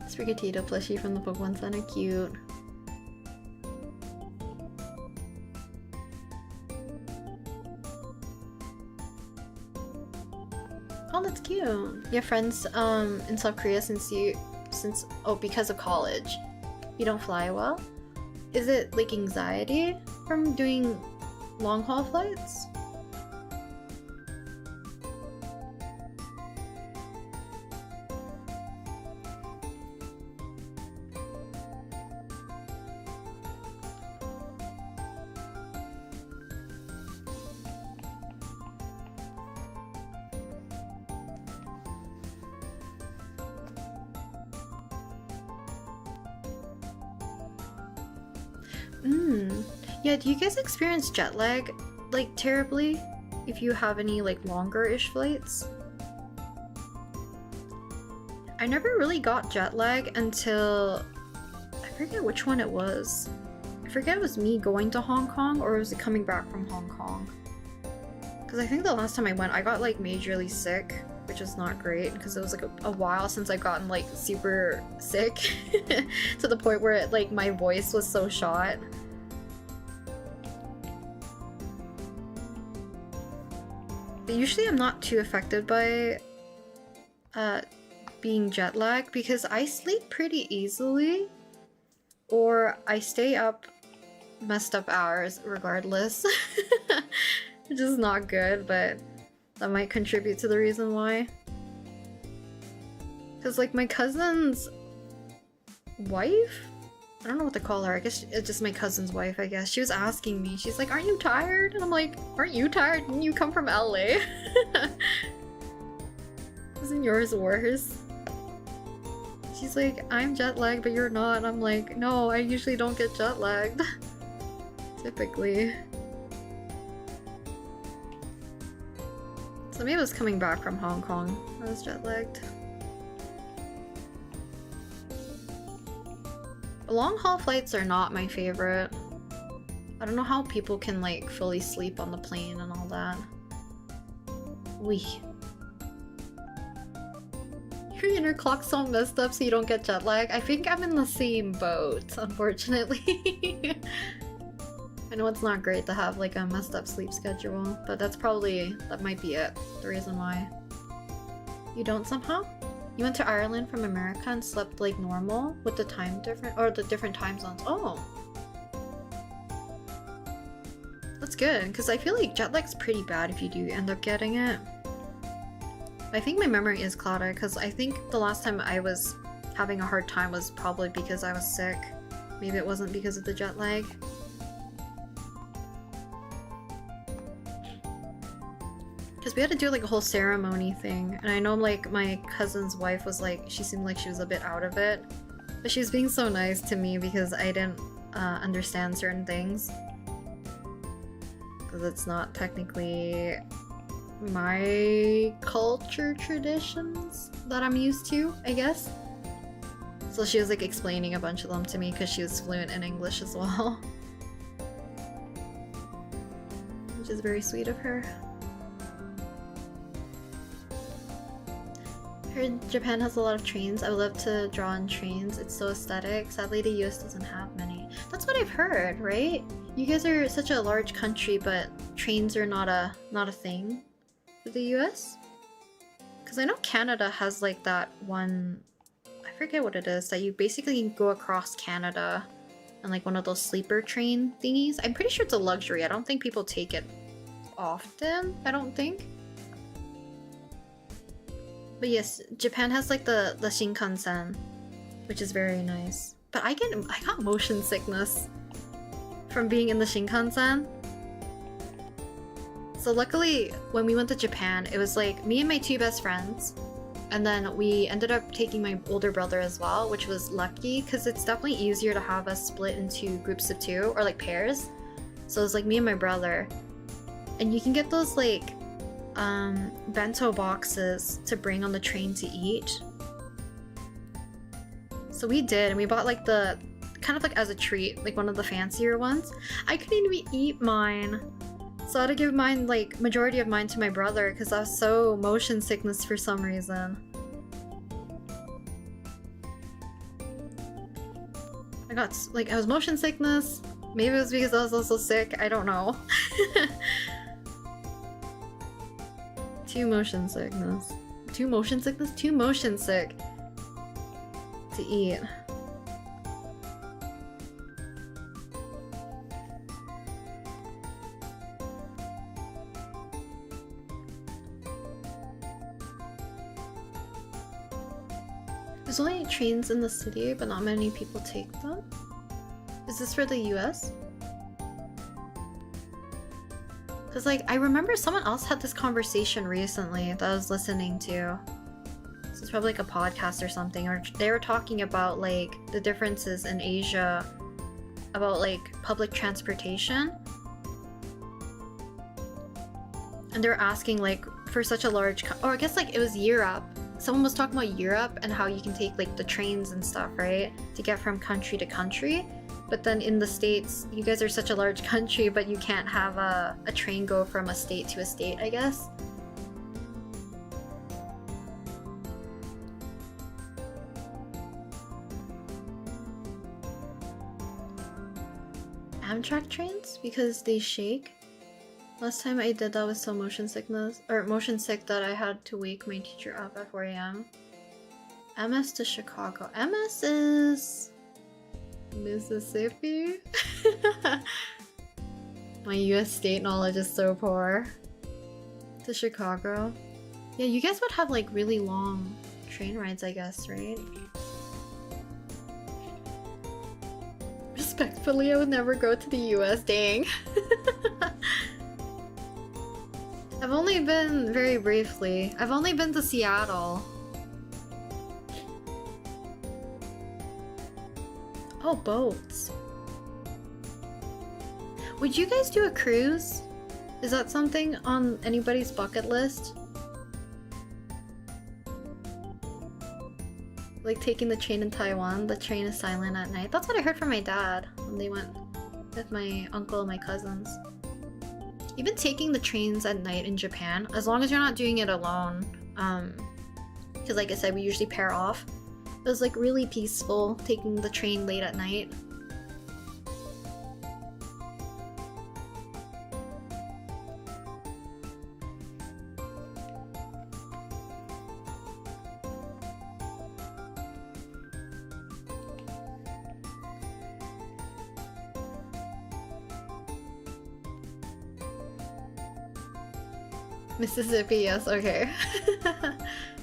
Sprigatito plushie from the Pokemon Center, cute. Oh, that's cute. You have friends in South Korea because of college. You don't fly well? Is it like anxiety from doing long haul flights? Yeah, do you guys experience jet lag, like, terribly? if you have any like longer-ish flights. I never really got jet lag until I forget which one it was. I forget it was me going to Hong Kong or was it coming back from Hong Kong. Because I think the last time I went, I got like majorly sick, which is not great because it was like a while since I've gotten like super sick to the point where it, like my voice was so shot. But usually I'm not too affected by being jet lagged because I sleep pretty easily or I stay up messed up hours regardless. Which is not good, but that might contribute to the reason why. Because like my cousin's wife? I don't know what to call her. I guess it's just my cousin's wife, I guess. She was asking me. She's like, aren't you tired? And I'm like, aren't you tired? Didn't you come from LA? Isn't yours worse? She's like, I'm jet lagged, but you're not. And I'm like, no, I usually don't get jet lagged. Typically. So maybe I was coming back from Hong Kong. I was jet lagged. Long haul flights are not my favorite. I don't know how people can like fully sleep on the plane and all that. Wee. Your inner clock's so messed up so you don't get jet lag. I think I'm in the same boat, unfortunately. I know it's not great to have like a messed up sleep schedule, but that might be it. The reason why. You don't somehow? You went to Ireland from America and slept like normal with the time different or the different time zones. Oh. That's good, because I feel like jet lag's pretty bad if you do end up getting it. I think my memory is clouded because I think the last time I was having a hard time was probably because I was sick. Maybe it wasn't because of the jet lag. Because we had to do like a whole ceremony thing, and I know like my cousin's wife was like, she seemed like she was a bit out of it, but she was being so nice to me because I didn't understand certain things. Because it's not technically my culture traditions that I'm used to, I guess. So she was like explaining a bunch of them to me because she was fluent in English as well. Which is very sweet of her. Heard Japan has a lot of trains. I would love to draw on trains. It's so aesthetic. Sadly, the US doesn't have many. That's what I've heard, right? You guys are such a large country, but trains are not a thing for the US? Because I know Canada has like that one, I forget what it is, that you basically can go across Canada and like one of those sleeper train thingies. I'm pretty sure it's a luxury. I don't think people take it often, I don't think. But yes, Japan has like the Shinkansen, which is very nice. But I got motion sickness from being in the Shinkansen. So luckily, when we went to Japan, it was like me and my two best friends. And then we ended up taking my older brother as well, which was lucky because it's definitely easier to have us split into groups of two or like pairs. So it was like me and my brother. And you can get those like bento boxes to bring on the train to eat. So we did, and we bought like the kind of like as a treat, like one of the fancier ones. I couldn't even eat mine, so I had to give mine, like majority of mine, to my brother because I was so motion sickness for some reason. I was motion sickness. Maybe it was because I was also sick. I don't know. Too motion sick to eat. There's only trains in the city, but not many people take them. Is this for the US? Because, like, I remember someone else had this conversation recently that I was listening to. This is probably like a podcast or something, or they were talking about, like, the differences in Asia about, like, public transportation. And they're asking like for such a large, or I guess like it was Europe. Someone was talking about Europe and how you can take like the trains and stuff, right? To get from country to country. But then in the States, you guys are such a large country, but you can't have a train go from a state to a state, I guess. Amtrak trains? Because they shake? Last time I did that was so motion sickness, or motion sick that I had to wake my teacher up at 4 a.m. MS to Chicago. MS is... Mississippi? My US state knowledge is so poor. To Chicago. Yeah, you guys would have like really long train rides, I guess, right? Respectfully, I would never go to the US, dang. I've only been very briefly. I've only been to Seattle. Oh, boats. Would you guys do a cruise? Is that something on anybody's bucket list? Like taking the train in Taiwan, the train is silent at night. That's what I heard from my dad when they went with my uncle and my cousins. Even taking the trains at night in Japan, as long as you're not doing it alone, because like I said, we usually pair off. It was like really peaceful taking the train late at night. Mississippi, yes, okay. I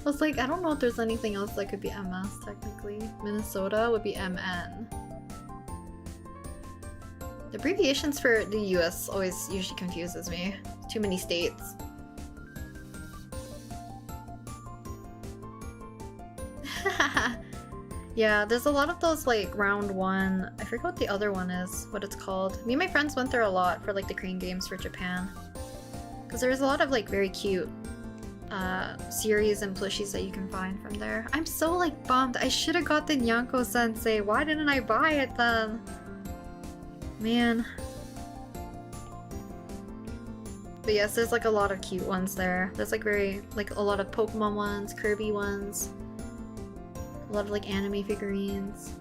was like, I don't know if there's anything else that could be MS technically. Minnesota would be MN. The abbreviations for the US always usually confuses me. Too many states. Yeah, there's a lot of those like round one. I forget what the other one is, what it's called. Me and my friends went there a lot for like the crane games for Japan. Because there's a lot of like very cute series and plushies that you can find from there. I'm so like bummed. I should have got the Nyanko Sensei. Why didn't I buy it then? Man. But yes, there's like a lot of cute ones there. There's like a lot of Pokemon ones, Kirby ones. A lot of like anime figurines.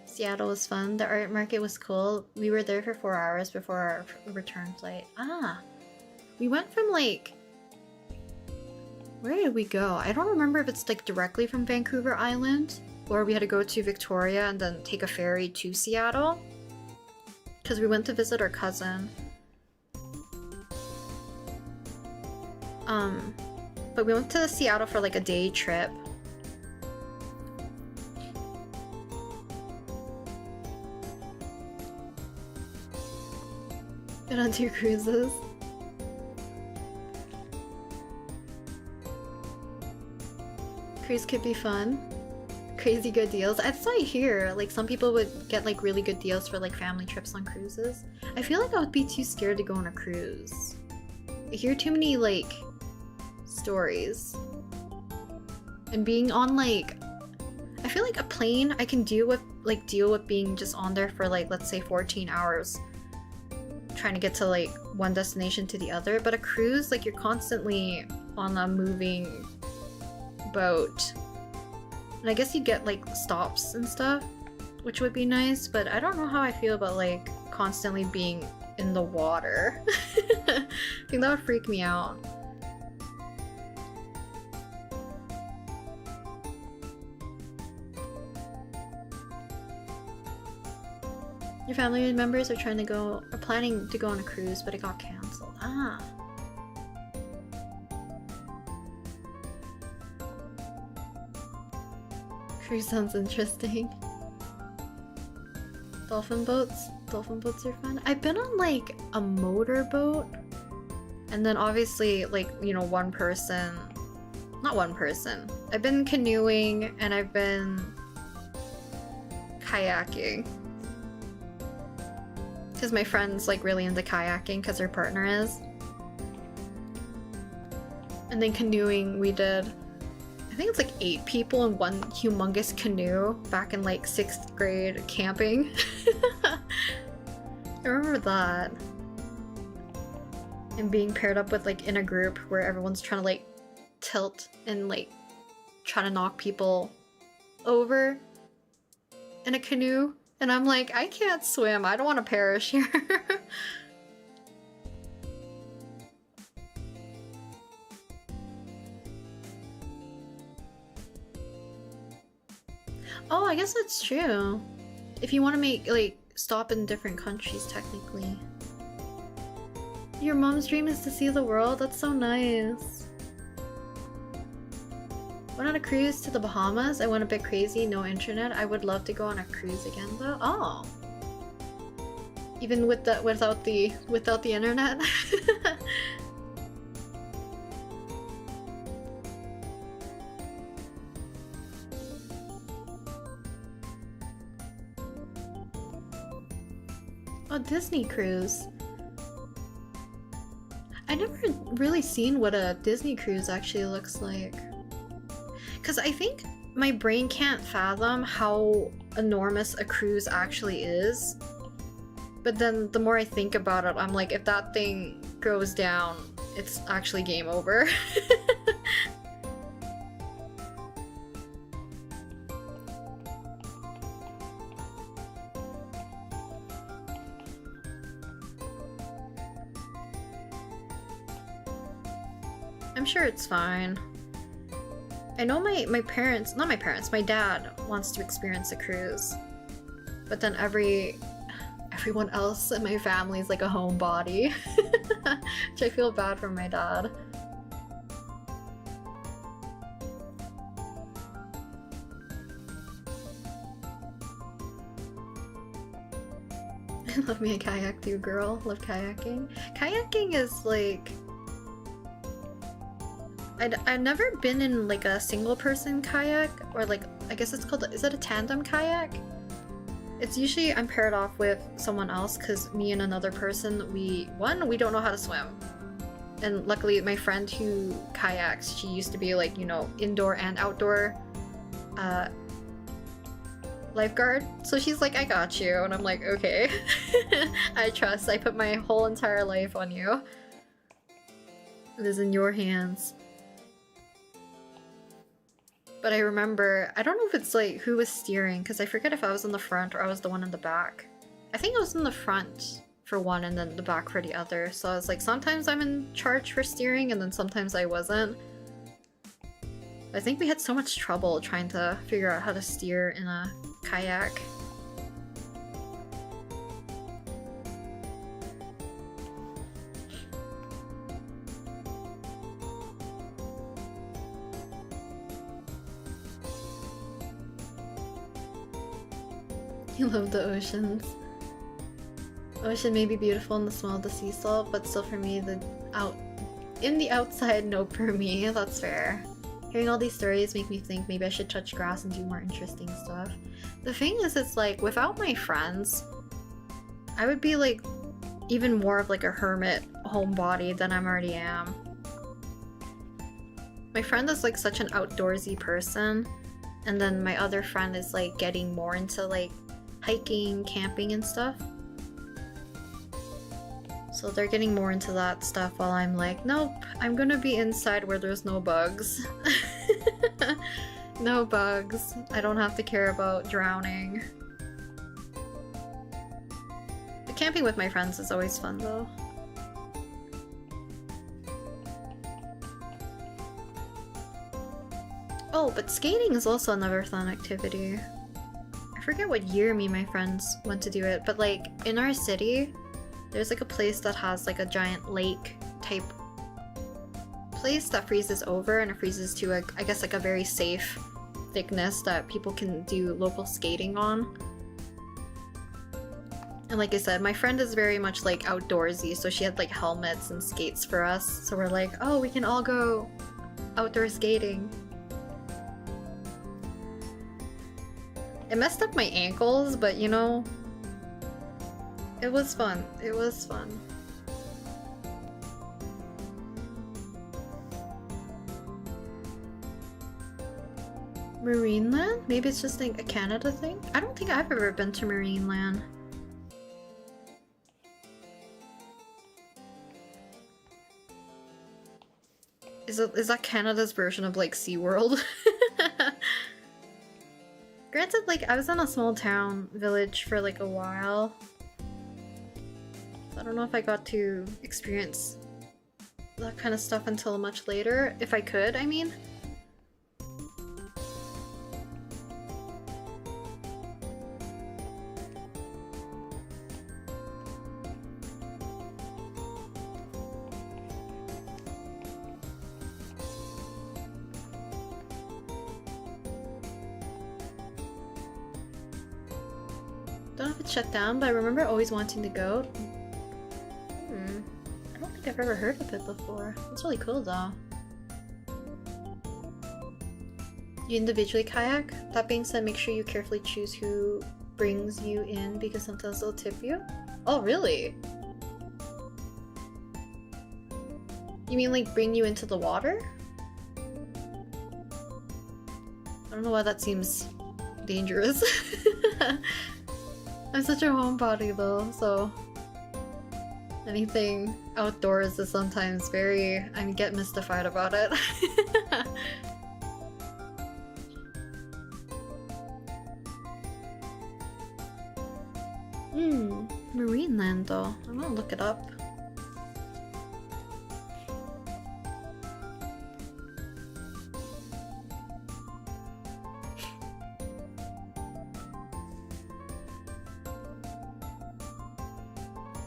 Seattle was fun. The art market was cool. We were there for 4 hours before our return flight. Ah! We went from like... Where did we go? I don't remember if it's like directly from Vancouver Island or we had to go to Victoria and then take a ferry to Seattle. Because we went to visit our cousin. But we went to Seattle for like a day trip. Been on 2 cruises. Cruise could be fun. Crazy good deals. That's what I hear. Like some people would get like really good deals for like family trips on cruises. I feel like I would be too scared to go on a cruise. I hear too many like stories. And being on like, I feel like a plane I can deal with being just on there for like, let's say 14 hours. Trying to get to like one destination to the other, but a cruise, like you're constantly on a moving boat, and I guess you get like stops and stuff, which would be nice, but I don't know how I feel about like constantly being in the water. I think that would freak me out. Your family members are planning to go on a cruise, but it got cancelled. Ah. Cruise sounds interesting. Dolphin boats? Dolphin boats are fun. I've been on like a motorboat. And then obviously like, you know, one person. Not one person. I've been canoeing and I've been kayaking. Because my friend's like really into kayaking because her partner is. And then canoeing, we did, I think it's like 8 people in one humongous canoe back in like 6th grade camping. I remember that. And being paired up with like in a group where everyone's trying to like tilt and like try to knock people over in a canoe. And I'm like, I can't swim. I don't want to perish here. Oh, I guess that's true. If you want to make, like, stop in different countries, technically. Your mom's dream is to see the world? That's so nice. Went on a cruise to the Bahamas. I went a bit crazy, no internet. I would love to go on a cruise again, though. Oh. Even with the, without the internet? Oh, Disney cruise. I never really seen what a Disney cruise actually looks like. Because I think my brain can't fathom how enormous a cruise actually is. But then the more I think about it, I'm like, if that thing goes down, it's actually game over. I'm sure it's fine. I know my parents, not my parents, my dad wants to experience a cruise. But then everyone else in my family is like a homebody. Which I feel bad for my dad. I love me a kayak too, girl. Love kayaking. Kayaking is like... I've never been in like a single person kayak, or like, I guess it's called, is it a tandem kayak? It's usually I'm paired off with someone else because me and another person, we don't know how to swim. And luckily my friend who kayaks, she used to be like, you know, indoor and outdoor lifeguard. So she's like, I got you. And I'm like, okay. I trust. I put my whole entire life on you. It is in your hands. But I remember, I don't know if it's like who was steering, because I forget if I was in the front or I was the one in the back. I think I was in the front for one and then the back for the other. So I was like, sometimes I'm in charge for steering and then sometimes I wasn't. I think we had so much trouble trying to figure out how to steer in a kayak. You love the oceans. Ocean may be beautiful in the smell of the sea salt, but still for me, in the outside, no for me. That's fair. Hearing all these stories make me think maybe I should touch grass and do more interesting stuff. The thing is, it's like, without my friends, I would be like even more of like a hermit homebody than I already am. My friend is like such an outdoorsy person, and then my other friend is like getting more into like hiking, camping and stuff. So they're getting more into that stuff while I'm like, nope, I'm gonna be inside where there's no bugs. No bugs. I don't have to care about drowning. But camping with my friends is always fun though. Oh, but skating is also another fun activity. I forget what year me and my friends went to do it, but like in our city, there's like a place that has like a giant lake type place that freezes over, and it freezes to a, I guess like a very safe thickness that people can do local skating on. And like I said, my friend is very much like outdoorsy, so she had like helmets and skates for us. So we're like, oh, we can all go outdoor skating. It messed up my ankles, but you know, it It was fun. It was fun. Marineland? Maybe it's just like a Canada thing? I don't think I've ever been to Marineland. Is that Canada's version of like SeaWorld? Granted, like I was in a small town village for like a while. So I don't know if I got to experience that kind of stuff until much later. If I could, I mean. Don't know if it's shut down, but I remember always wanting to go. I don't think I've ever heard of it before. It's really cool though. You individually kayak? That being said, make sure you carefully choose who brings you in because sometimes they'll tip you. Oh, really? You mean like bring you into the water? I don't know why that seems dangerous. I'm such a homebody though, so anything outdoors is sometimes I get mystified about it. Marineland though. I'm gonna look it up.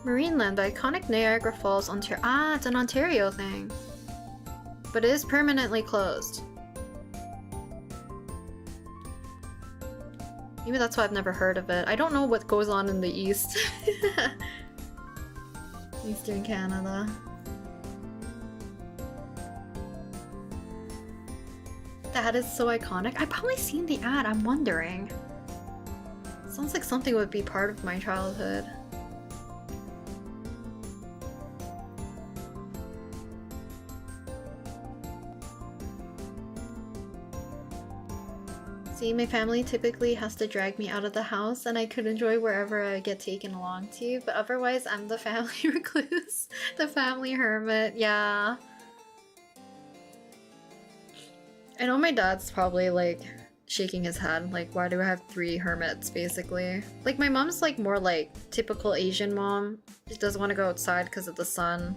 Marineland, the iconic Niagara Falls, Ontario. Ah, it's an Ontario thing. But it is permanently closed. Maybe that's why I've never heard of it. I don't know what goes on in the east. Eastern Canada. That is so iconic. I've probably seen the ad, I'm wondering. Sounds like something would be part of my childhood. See, my family typically has to drag me out of the house and I could enjoy wherever I get taken along to, but otherwise I'm the family recluse, the family hermit, yeah. I know my dad's probably like shaking his head, like why do I have 3 hermits basically? Like my mom's like more like typical Asian mom. She doesn't want to go outside because of the sun.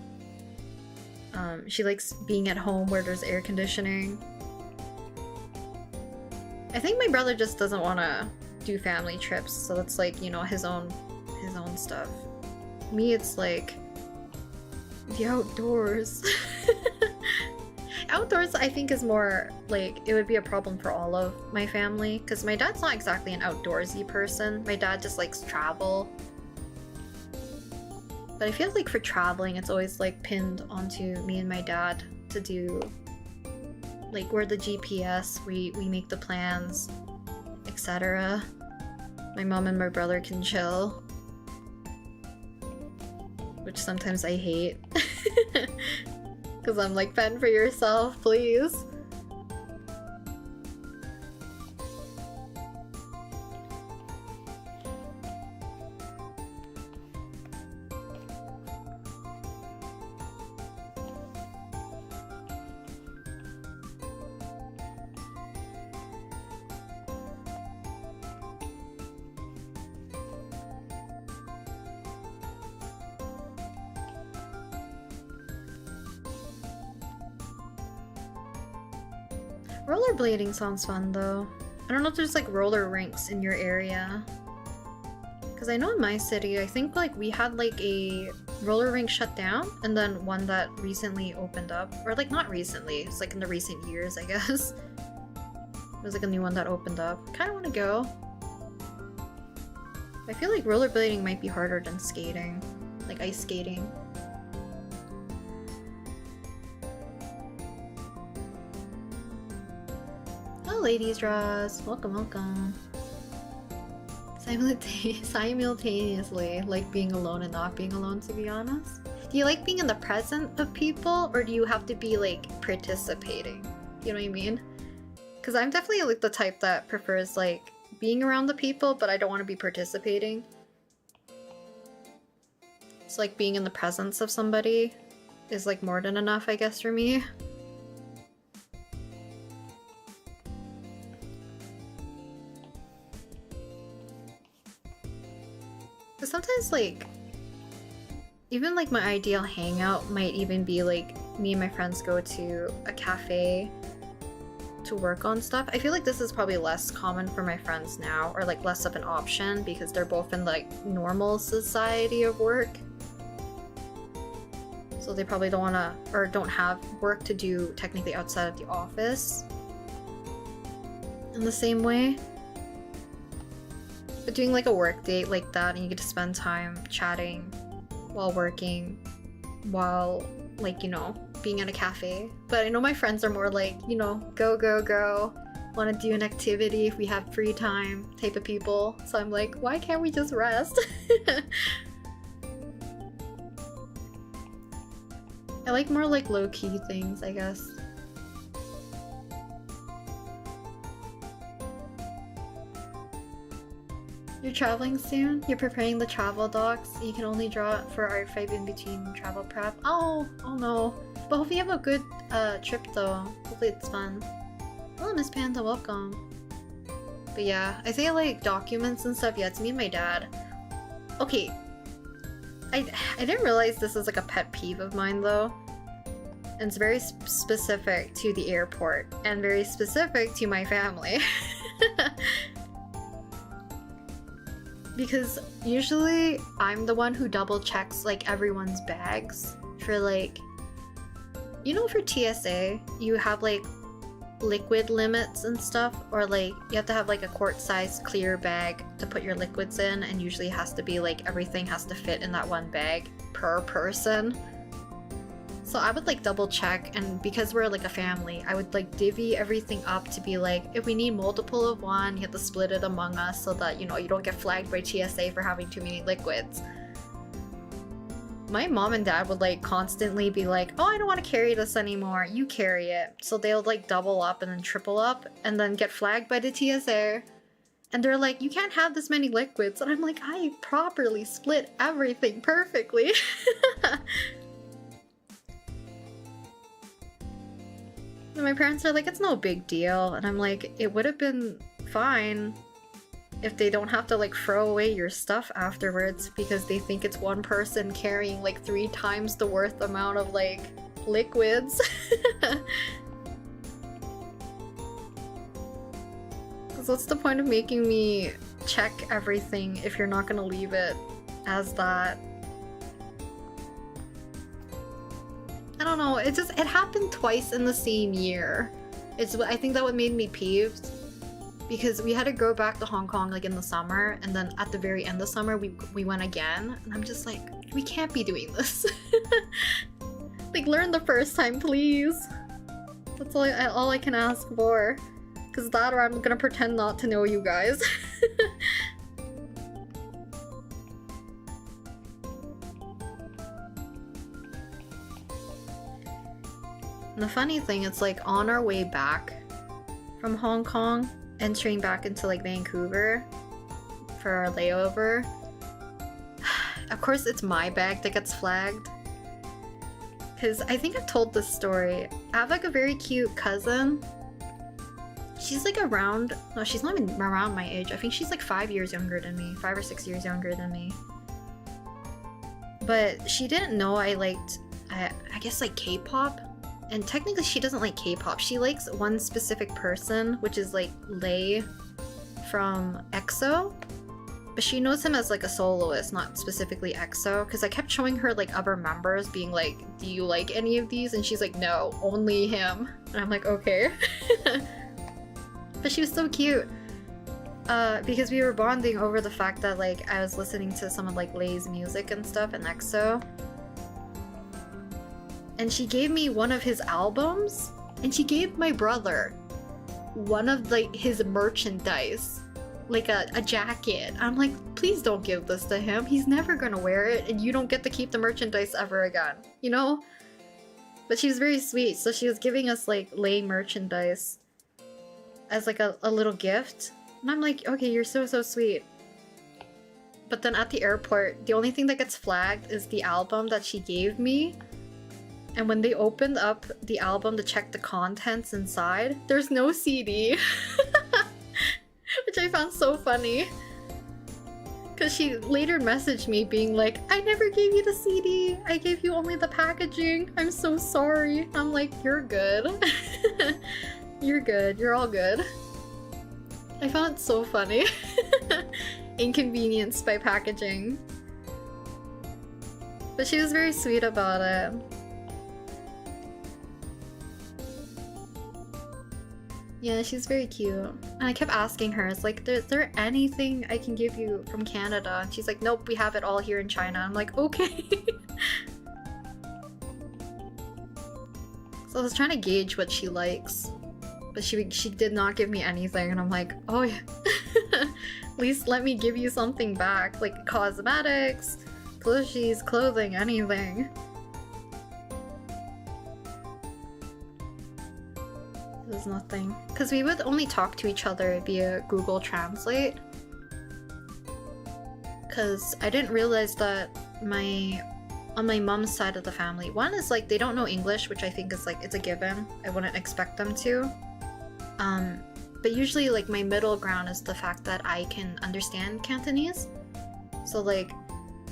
She likes being at home where there's air conditioning. I think my brother just doesn't want to do family trips, so it's like, you know, his own stuff. Me, it's like the outdoors. Outdoors, I think, is more like it would be a problem for all of my family because my dad's not exactly an outdoorsy person. My dad just likes travel. But I feel like for traveling, it's always like pinned onto me and my dad to do. Like we're the GPS, we make the plans, etc. My mom and my brother can chill. Which sometimes I hate. Because I'm like, fend for yourself, please. Rollerblading sounds fun though. I don't know if there's like roller rinks in your area. Because I know in my city, I think like we had like a roller rink shut down and then one that recently opened up. Or like not recently, it's like in the recent years I guess. It was like a new one that opened up. Kind of want to go. I feel like rollerblading might be harder than skating. Like ice skating. Ladies Draws, welcome. Simultaneously, like being alone and not being alone, to be honest. Do you like being in the presence of people, or do you have to be like participating? You know what I mean? Because I'm definitely like the type that prefers like being around the people, but I don't want to be participating. It's like being in the presence of somebody is like more than enough, I guess, for me. But sometimes like even like my ideal hangout might even be like me and my friends go to a cafe to work on stuff. I feel like this is probably less common for my friends now, or like less of an option because they're both in like normal society of work. So they probably don't want to, or don't have work to do technically outside of the office in the same way. But doing like a work date like that and you get to spend time chatting while working, while like, you know, being at a cafe. But I know my friends are more like, you know, go, go, go, want to do an activity if we have free time type of people. So I'm like, why can't we just rest? I like more like low-key things, I guess. You're traveling soon? You're preparing the travel docs? You can only draw it for ARTFIGHT in between travel prep? Oh no. But hopefully you have a good trip though. Hopefully it's fun. Oh, Miss Panda, welcome. But yeah, I say like documents and stuff. Yeah, it's me and my dad. Okay. I didn't realize this is like a pet peeve of mine though. And it's very specific to the airport and very specific to my family. Because usually I'm the one who double checks like everyone's bags for like, you know, for TSA you have like liquid limits and stuff, or like you have to have like a quart-sized clear bag to put your liquids in, and usually it has to be like everything has to fit in that one bag per person. So I would like double check, and because we're like a family, I would like divvy everything up to be like, if we need multiple of one, you have to split it among us so that, you know, you don't get flagged by TSA for having too many liquids. My mom and dad would like constantly be like, oh, I don't want to carry this anymore, you carry it. So they'll like double up and then triple up and then get flagged by the TSA. And they're like, you can't have this many liquids. And I'm like, I properly split everything perfectly. And my parents are like, it's no big deal. And I'm like, it would have been fine if they don't have to like throw away your stuff afterwards because they think it's one person carrying like 3 times the worth amount of like liquids. So what's the point of making me check everything if you're not gonna leave it as that? I don't know, it happened twice in the same year. I think that what made me peeved, because we had to go back to Hong Kong like in the summer, and then at the very end of summer we went again, and I'm just like, we can't be doing this. Like, learn the first time, please. That's all I can ask for. Because that, or I'm gonna pretend not to know you guys. And the funny thing, it's like on our way back from Hong Kong, entering back into like Vancouver for our layover. Of course it's my bag that gets flagged. Because I think I've told this story. I have like a very cute cousin. She's like around, no, she's not even around my age. I think she's like 5 years younger than me, 5 or 6 years younger than me. But she didn't know I liked, I guess like K-pop. And technically she doesn't like K-pop. She likes one specific person, which is like Lay from EXO. But she knows him as like a soloist, not specifically EXO. Because I kept showing her like other members, being like, do you like any of these? And she's like, no, only him. And I'm like, okay. But she was so cute. Because we were bonding over the fact that like I was listening to some of like Lay's music and stuff and EXO. And she gave me one of his albums, and she gave my brother one of like his merchandise. like a jacket. I'm like, please don't give this to him. He's never gonna wear it, and you don't get to keep the merchandise ever again, you know? But she was very sweet, so she was giving us like lay merchandise as like a little gift. And I'm like, okay, you're so sweet. But then at the airport, the only thing that gets flagged is the album that she gave me. And when they opened up the album to check the contents inside, there's no CD. Which I found so funny. Because she later messaged me being like, I never gave you the CD. I gave you only the packaging. I'm so sorry. I'm like, you're good. You're good. You're all good. I found it so funny. Inconvenienced by packaging. But she was very sweet about it. Yeah, she's very cute. And I kept asking her, it's like, is there anything I can give you from Canada? And she's like, nope, we have it all here in China. I'm like, okay. So I was trying to gauge what she likes. But she did not give me anything. And I'm like, oh yeah. At least let me give you something back. Like cosmetics, plushies, clothing, anything. There's nothing. Because we would only talk to each other via Google Translate. Because I didn't realize that on my mom's side of the family, one is like they don't know English, which I think is like it's a given. I wouldn't expect them to. But usually like my middle ground is the fact that I can understand Cantonese. So like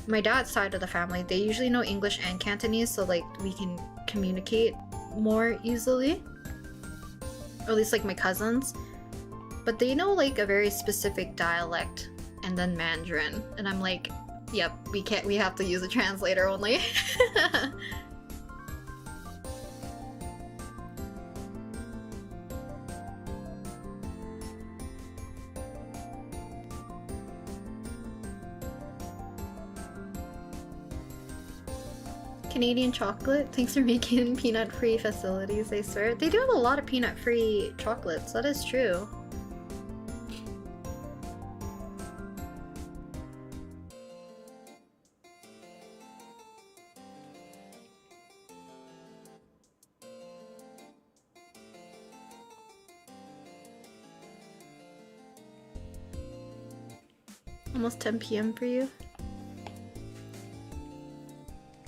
my dad's side of the family, they usually know English and Cantonese, so like we can communicate more easily. Or at least like my cousins. But they know like a very specific dialect and then Mandarin. And I'm like, yep, we have to use a translator only. Canadian chocolate? Thanks for making peanut-free facilities, I swear. They do have a lot of peanut-free chocolates, that is true. Almost 10 p.m. for you.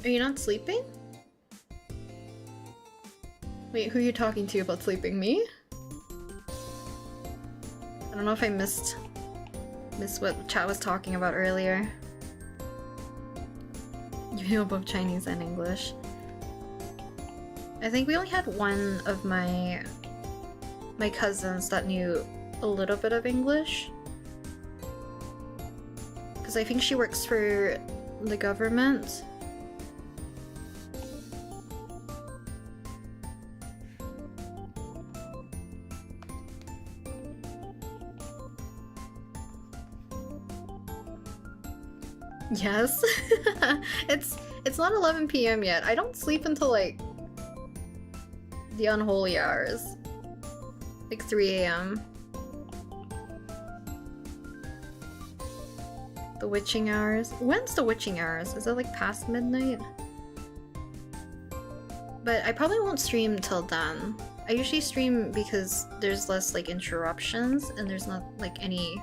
Are you not sleeping? Wait, who are you talking to about sleeping? Me? I don't know if I missed what chat was talking about earlier. You know both Chinese and English. I think we only had one of my cousins that knew a little bit of English. Because I think she works for the government. Yes. It's not 11 p.m. yet. I don't sleep until like the unholy hours. Like 3 a.m. The witching hours. When's the witching hours? Is it like past midnight? But I probably won't stream till then. I usually stream because there's less like interruptions and there's not like anyone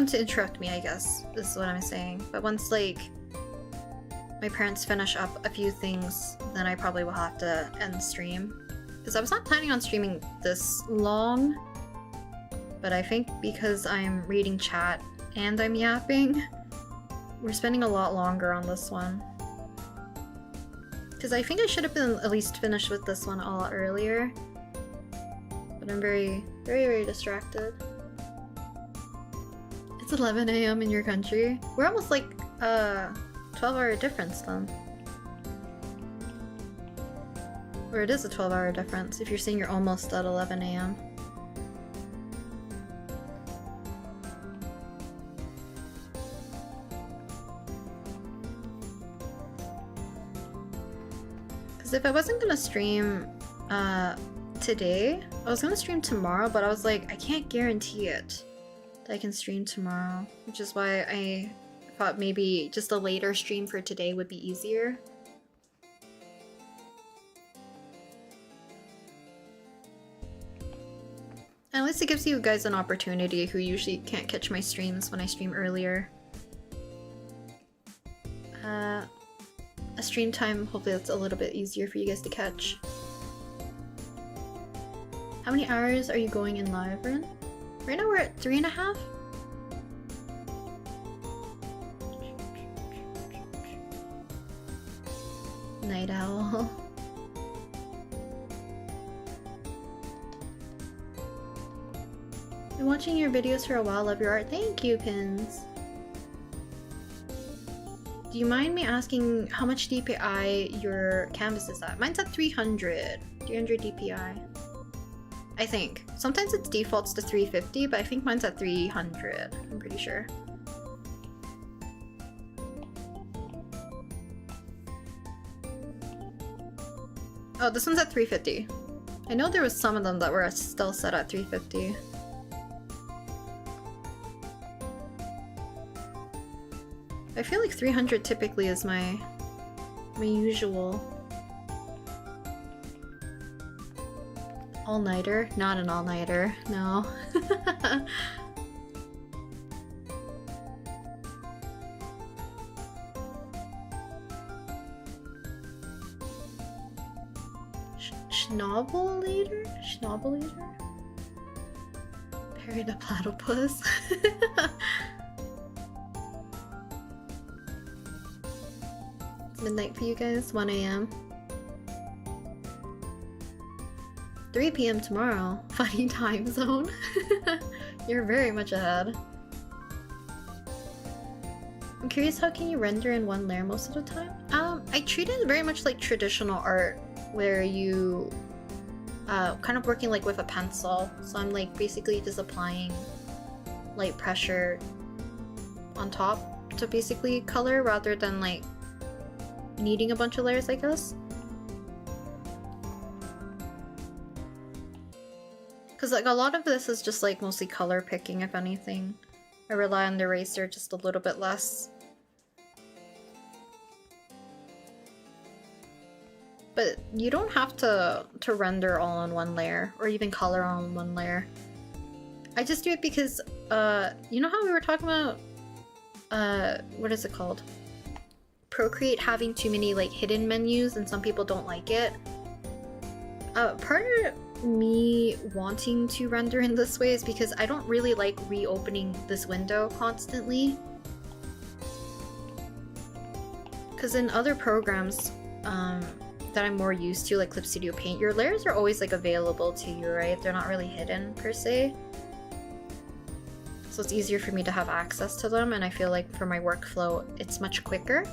to interrupt me, I guess, is what I'm saying. But once, like, my parents finish up a few things, then I probably will have to end stream. Because I was not planning on streaming this long, but I think because I'm reading chat and I'm yapping, we're spending a lot longer on this one. Because I think I should have been at least finished with this one a lot earlier. But I'm very, very distracted. It's 11 a.m. in your country. We're almost like 12-hour difference then. Or it is a 12-hour difference if you're saying you're almost at 11 a.m. Because if I wasn't gonna stream today, I was gonna stream tomorrow, but I was like, I can't guarantee it. that I can stream tomorrow, which is why I thought maybe just a later stream for today would be easier. At least it gives you guys an opportunity who usually can't catch my streams when I stream earlier. A stream time, hopefully that's a little bit easier for you guys to catch. How many hours are you going in live, Rin? Right now we're at 3.5? Night owl. Been watching your videos for a while, love your art. Thank you, Pins. Do you mind me asking how much DPI your canvas is at? Mine's at 300 DPI. I think. Sometimes it defaults to 350, but I think mine's at 300. I'm pretty sure. Oh, this one's at 350. I know there was some of them that were still set at 350. I feel like 300 typically is my usual. All-nighter? Not an all-nighter, no. Schnobbelator? Schnobbelator? Parry the platypus? It's midnight for you guys, 1 AM. 3 PM tomorrow. Funny time zone. You're very much ahead. I'm curious, how can you render in one layer most of the time? I treat it very much like traditional art, where you kind of working like with a pencil. So I'm like basically just applying light pressure on top to basically color rather than like needing a bunch of layers, I guess. Because like a lot of this is just like mostly color picking, if anything. I rely on the eraser just a little bit less. But you don't have to render all on one layer, or even color all on one layer. I just do it because, you know how we were talking about, what is it called? Procreate having too many like hidden menus and some people don't like it. Part of me wanting to render in this way is because I don't really like reopening this window constantly. Because in other programs that I'm more used to, like Clip Studio Paint, your layers are always like available to you, right? They're not really hidden per se. So it's easier for me to have access to them, and I feel like for my workflow it's much quicker.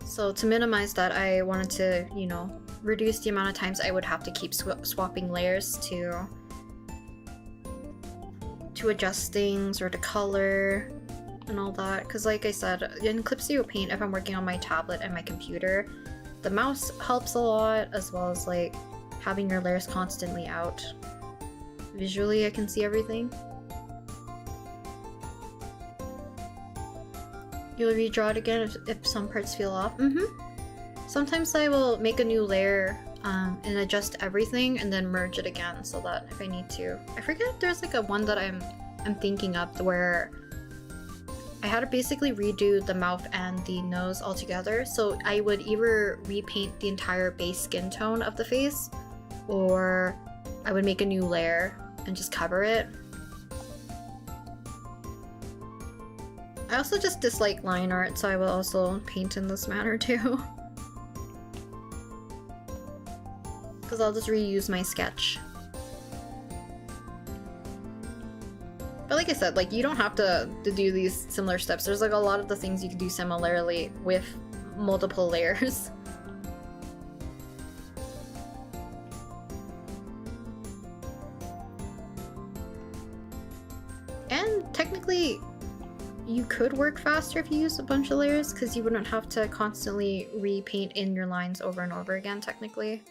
So to minimize that, I wanted to, you know, reduce the amount of times I would have to keep swapping layers to adjust things or to color and all that. Because like I said, in Clip Studio Paint, if I'm working on my tablet and my computer, the mouse helps a lot, as well as like having your layers constantly out. Visually, I can see everything. You'll redraw it again if some parts feel off. Sometimes I will make a new layer and adjust everything and then merge it again so that if I need to. I forget if there's like a one that I'm thinking of where I had to basically redo the mouth and the nose all together. So I would either repaint the entire base skin tone of the face, or I would make a new layer and just cover it. I also just dislike line art, so I will also paint in this manner too. Because I'll just reuse my sketch. But like I said, like you don't have to do these similar steps. There's like a lot of the things you can do similarly with multiple layers. And technically, you could work faster if you use a bunch of layers, because you wouldn't have to constantly repaint in your lines over and over again, technically.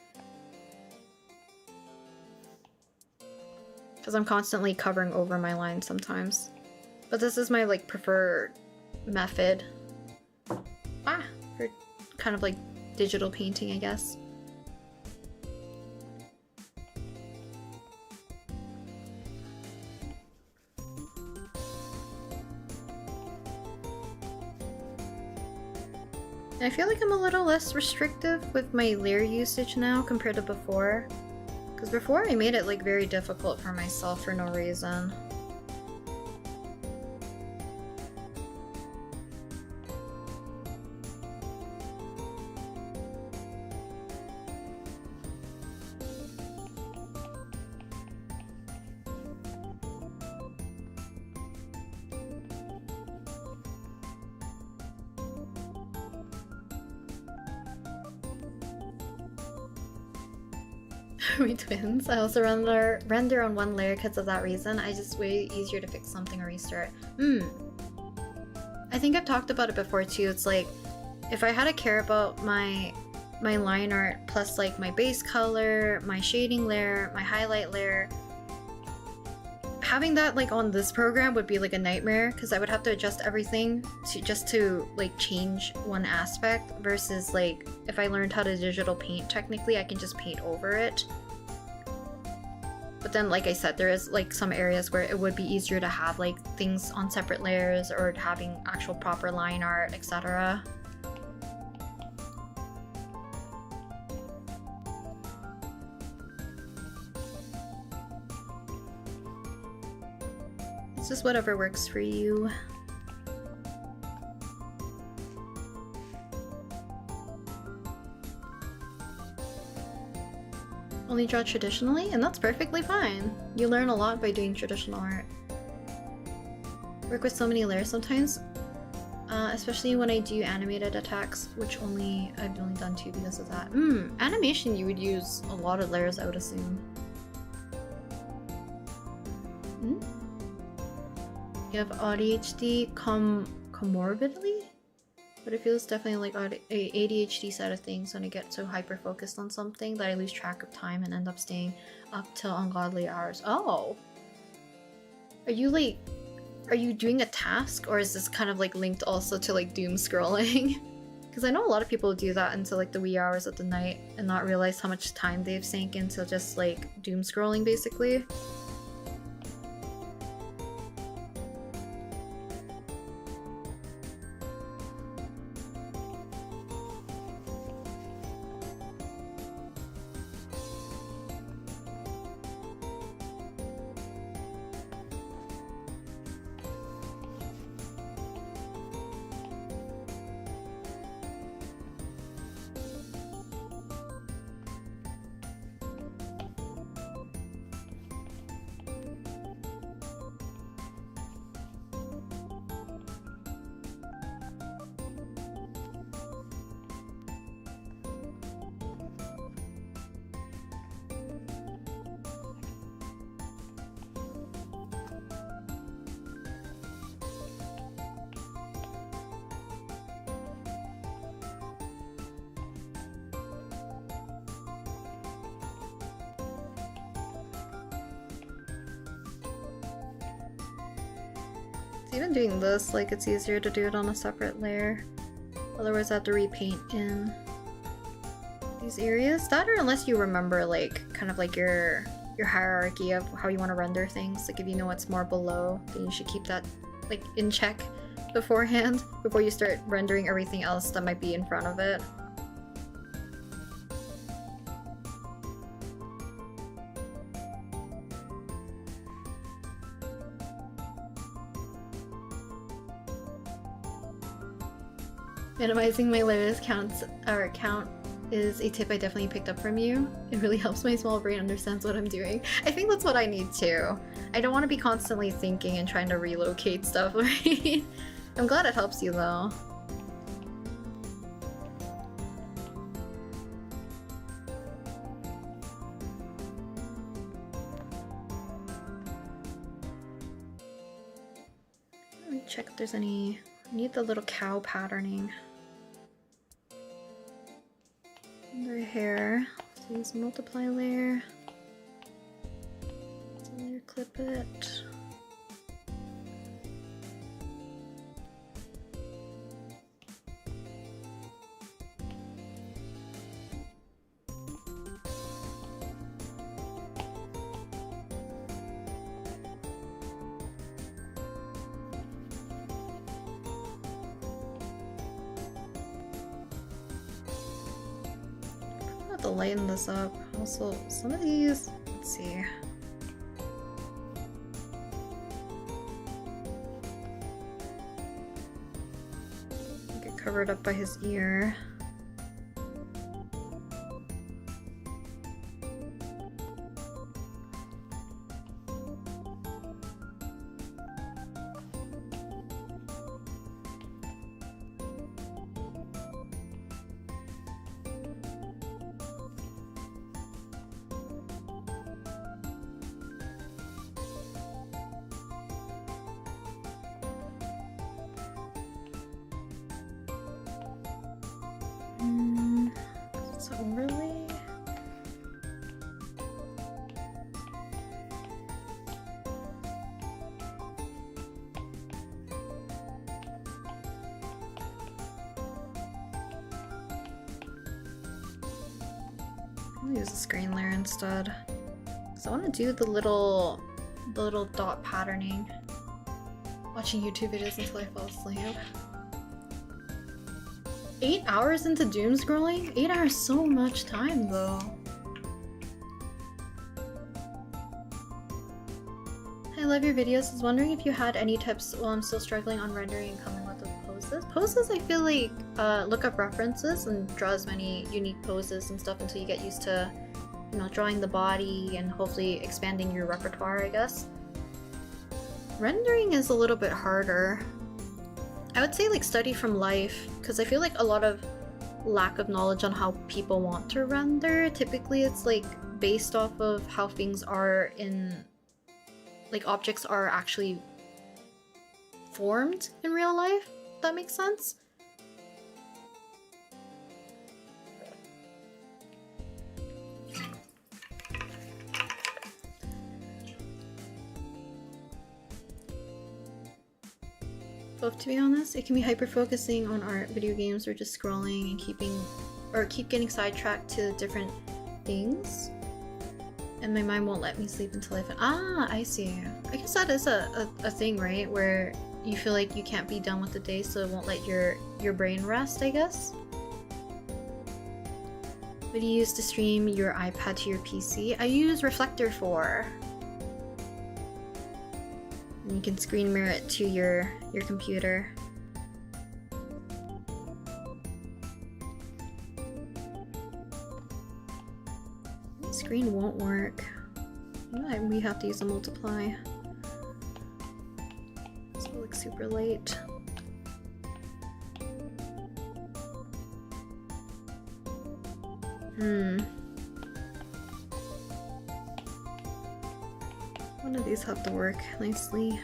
because I'm constantly covering over my lines sometimes. But this is my like preferred method. For kind of like digital painting, I guess. I feel like I'm a little less restrictive with my layer usage now compared to before. Because before I made it like very difficult for myself for no reason. We twins. I also render on one layer because of that reason. I just way easier to fix something or restart. I think I've talked about it before too. It's like if I had to care about my line art plus like my base color, my shading layer, my highlight layer, having that like on this program would be like a nightmare because I would have to adjust everything to like change one aspect versus like if I learned how to digital paint, technically I can just paint over it. But then like I said, there is like some areas where it would be easier to have like things on separate layers or having actual proper line art, etc. It's just whatever works for you. Only draw traditionally, and that's perfectly fine. You learn a lot by doing traditional art. Work with so many layers sometimes, especially when I do animated attacks, which I've only done 2 because of that. Animation you would use a lot of layers, I would assume. You have ADHD comorbidly? But it feels definitely like ADHD side of things when I get so hyper focused on something that I lose track of time and end up staying up till ungodly hours. Oh! Are you doing a task, or is this kind of like linked also to like doom scrolling? Because I know a lot of people do that until like the wee hours of the night and not realize how much time they've sank into just like doom scrolling basically. Even doing this, like, it's easier to do it on a separate layer. Otherwise I have to repaint in these areas. That, or unless you remember, like, kind of like your hierarchy of how you want to render things. Like, if you know what's more below, then you should keep that, like, in check beforehand, before you start rendering everything else that might be in front of it. Minimizing my layers count is a tip I definitely picked up from you. It really helps my small brain understands what I'm doing. I think that's what I need too. I don't want to be constantly thinking and trying to relocate stuff. I'm glad it helps you though. Let me check if there's any. I need the little cow patterning. Under hair, let's use multiply layer. Layer clip. bit. To lighten this up. Also, some of these, let's see. Get covered up by his ear. So overlay. I'll use a screen layer instead. So I want to do the little dot patterning. Watching YouTube videos until I fall asleep. 8 hours into doom scrolling? 8 hours is so much time though. I love your videos. I was wondering if you had any tips while I'm still struggling on rendering and coming up with poses. Poses, I feel like look up references and draw as many unique poses and stuff until you get used to, you know, drawing the body and hopefully expanding your repertoire, I guess. Rendering is a little bit harder. I would say like study from life, because I feel like a lot of lack of knowledge on how people want to render. Typically it's like based off of how things are in, like objects are actually formed in real life, if that makes sense. Both, to be honest, it can be hyper-focusing on art, video games, or just scrolling and keep getting sidetracked to different things. And my mind won't let me sleep until I see. I guess that is a thing, right? Where you feel like you can't be done with the day, so it won't let your brain rest, I guess. What do you use to stream your iPad to your PC? I use Reflector 4. And you can screen mirror it to your computer. The screen won't work. We have to use a multiply. So it looks super late. One of these have to work nicely.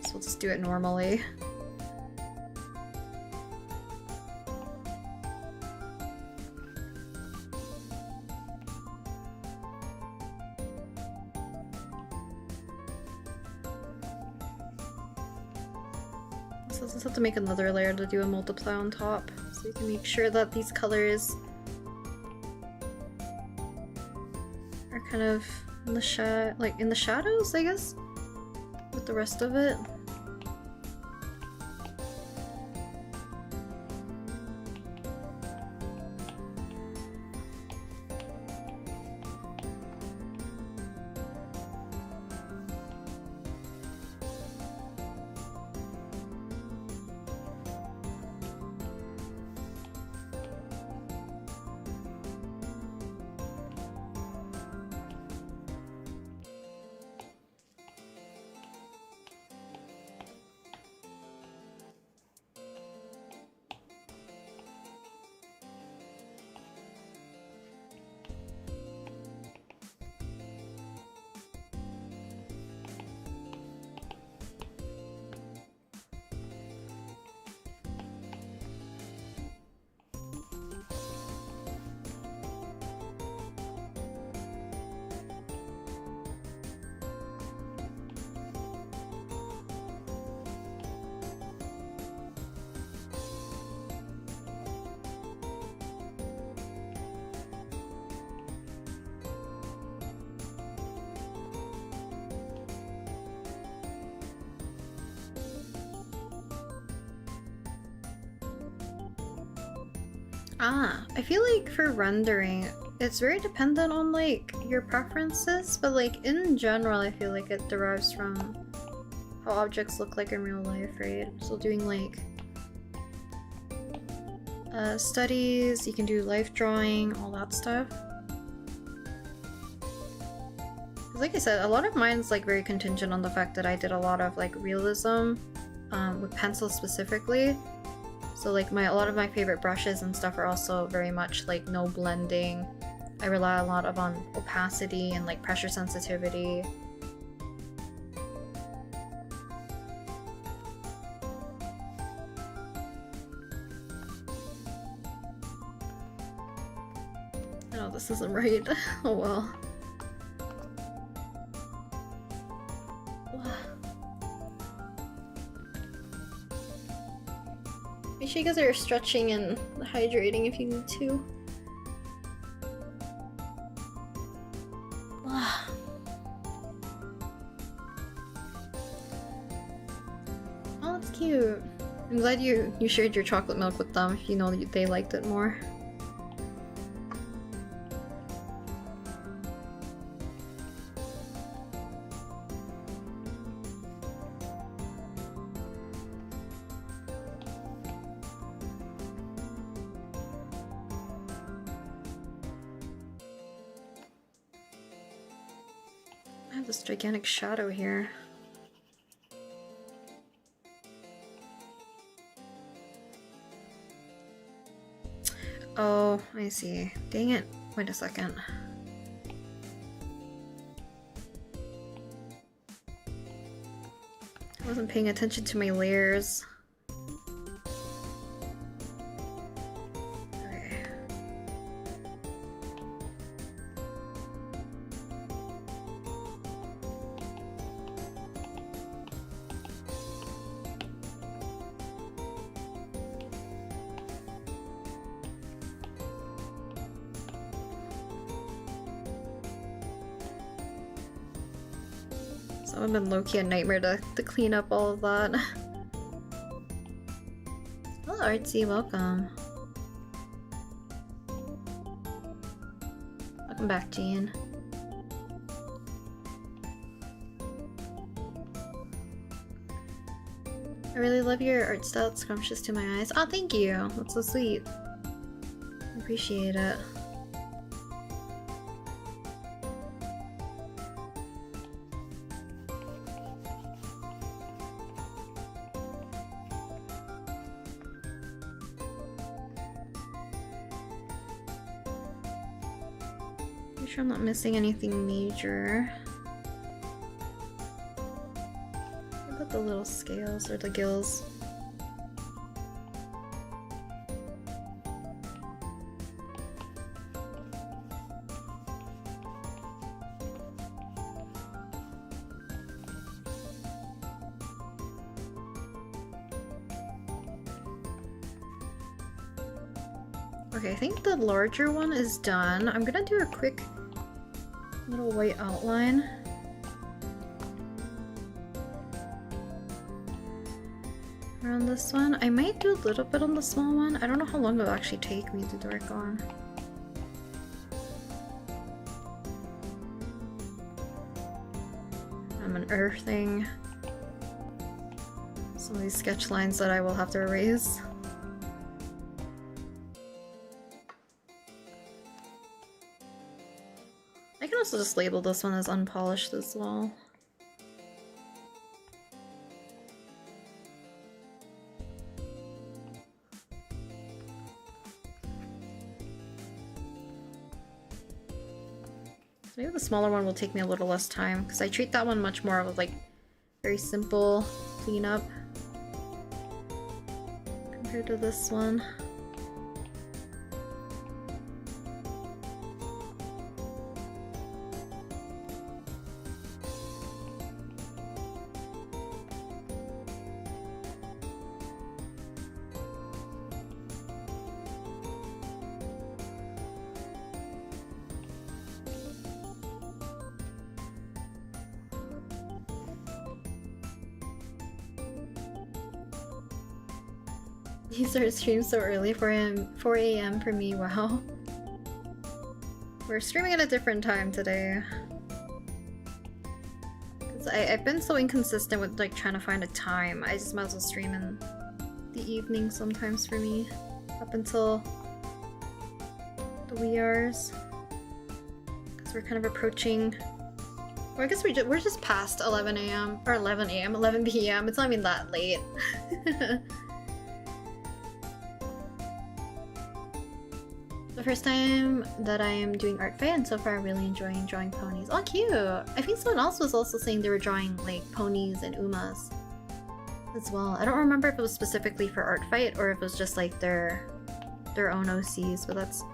So we'll just do it normally. So I'll just have to make another layer to do a multiply on top, so you can make sure that these colors are kind of in the in the shadows, I guess, with the rest of it. I feel like for rendering, it's very dependent on like your preferences, but like in general, I feel like it derives from how objects look like in real life, right? So doing like studies, you can do life drawing, all that stuff. Like I said, a lot of mine's like very contingent on the fact that I did a lot of like realism with pencil specifically. So like a lot of my favorite brushes and stuff are also very much like no blending. I rely a lot on opacity and like pressure sensitivity. Oh, this isn't right. Oh well. Make sure you guys are stretching and hydrating if you need to. Oh, that's cute. I'm glad you shared your chocolate milk with them if you know that they liked it more. I have this gigantic shadow here. Oh, I see. Dang it. Wait a second. I wasn't paying attention to my layers. Okay. So it would have been low-key a nightmare to clean up all of that. Hello, Artsy, welcome. Welcome back, Jean. I really love your art style, it's scrumptious to my eyes. Oh, thank you! That's so sweet. I appreciate it. Make sure I'm not missing anything major. What about the little scales or the gills? Okay, I think the larger one is done. I'm gonna do a quick little white outline. Around this one. I might do a little bit on the small one. I don't know how long it'll actually take me to work on. I'm unearthing some of these sketch lines that I will have to erase. I can also just label this one as unpolished as well. Maybe the smaller one will take me a little less time because I treat that one much more of like very simple cleanup compared to this one. You start stream so early, 4 a.m. for me, wow. We're streaming at a different time today. I've been so inconsistent with like trying to find a time. I just might as well stream in the evening sometimes for me. Up until the wee hours. Because we're kind of approaching... Well, I guess we're just past 11 a.m. or 11 a.m. 11 p.m. It's not even that late. The first time that I am doing ARTFIGHT, and so far I'm really enjoying drawing ponies. Oh, cute! I think someone else was also saying they were drawing like ponies and umas as well. I don't remember if it was specifically for ARTFIGHT or if it was just like their own OCs, but that's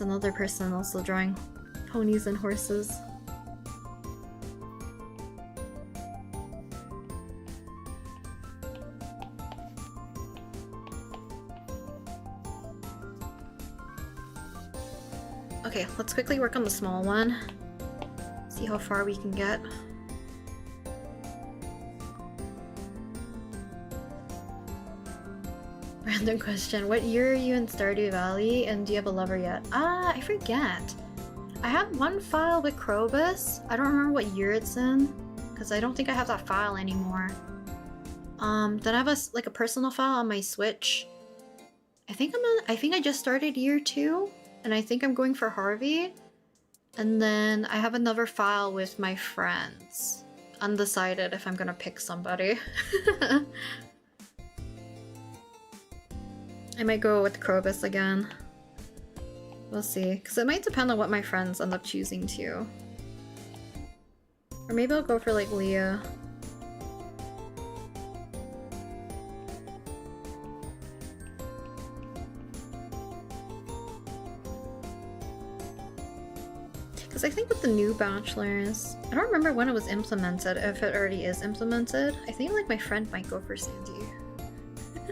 another person also drawing ponies and horses. Okay, let's quickly work on the small one. See how far we can get. Random question. What year are you in Stardew Valley and do you have a lover yet? I forget. I have one file with Krobus. I don't remember what year it's in because I don't think I have that file anymore. Then I have like a personal file on my Switch. I think I just started year 2. And I think I'm going for Harvey. And then I have another file with my friends. Undecided if I'm gonna pick somebody. I might go with Krobus again. We'll see. Because it might depend on what my friends end up choosing too. Or maybe I'll go for like Leah. I think with the new bachelors, I don't remember when it was implemented, if it already is implemented. I think like my friend might go for Sandy.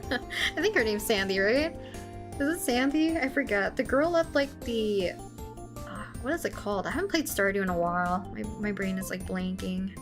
I think her name's Sandy, right? Is it Sandy? I forget. The girl at like the... what is it called? I haven't played Stardew in a while. My brain is like blanking.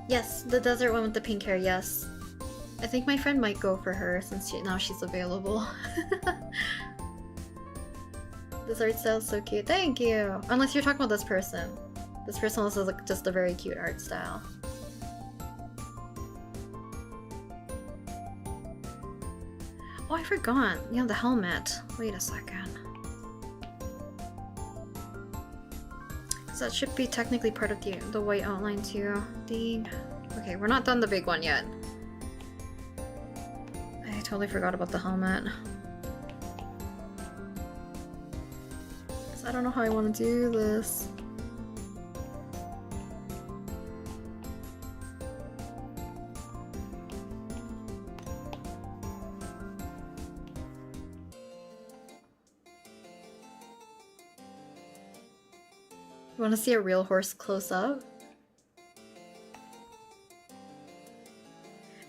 Yes, the desert one with the pink hair, yes. I think my friend might go for her since now she's available. This art style is so cute. Thank you! Unless you're talking about this person. This person also has like, just a very cute art style. Oh, I forgot. Yeah, the helmet. Wait a second. So that should be technically part of the white outline too. Dang. Okay, we're not done the big one yet. I totally forgot about the helmet. I don't know how I want to do this. You want to see a real horse close up?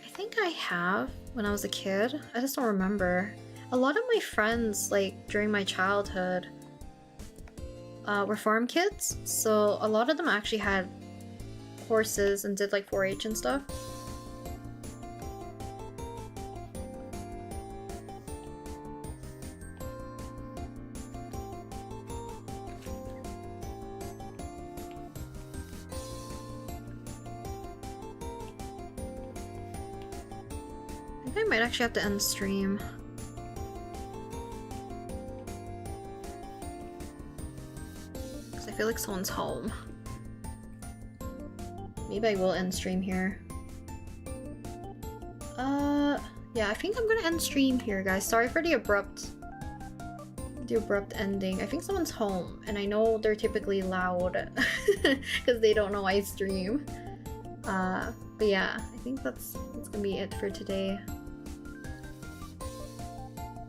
I think I have when I was a kid. I just don't remember. A lot of my friends, like during my childhood, were farm kids, so a lot of them actually had horses and did like 4-H and stuff. I think I might actually have to end stream. I feel like someone's home. Maybe I will end stream here. Yeah, I think I'm gonna end stream here, guys. Sorry for the abrupt The abrupt ending. I think someone's home, and I know they're typically loud because they don't know I stream. But yeah, I think that's gonna be it for today.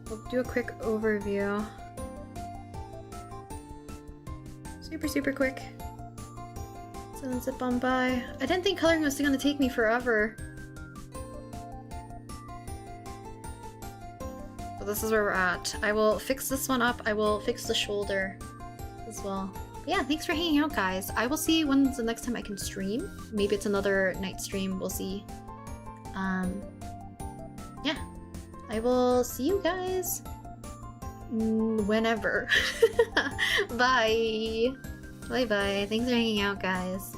We'll do a quick overview. Super quick. So then zip on by. I didn't think coloring was gonna take me forever. But this is where we're at. I will fix this one up. I will fix the shoulder as well. But yeah, thanks for hanging out, guys. I will see when's the next time I can stream. Maybe it's another night stream. We'll see. Yeah. I will see you guys whenever. Bye. Bye bye. Thanks for hanging out, guys.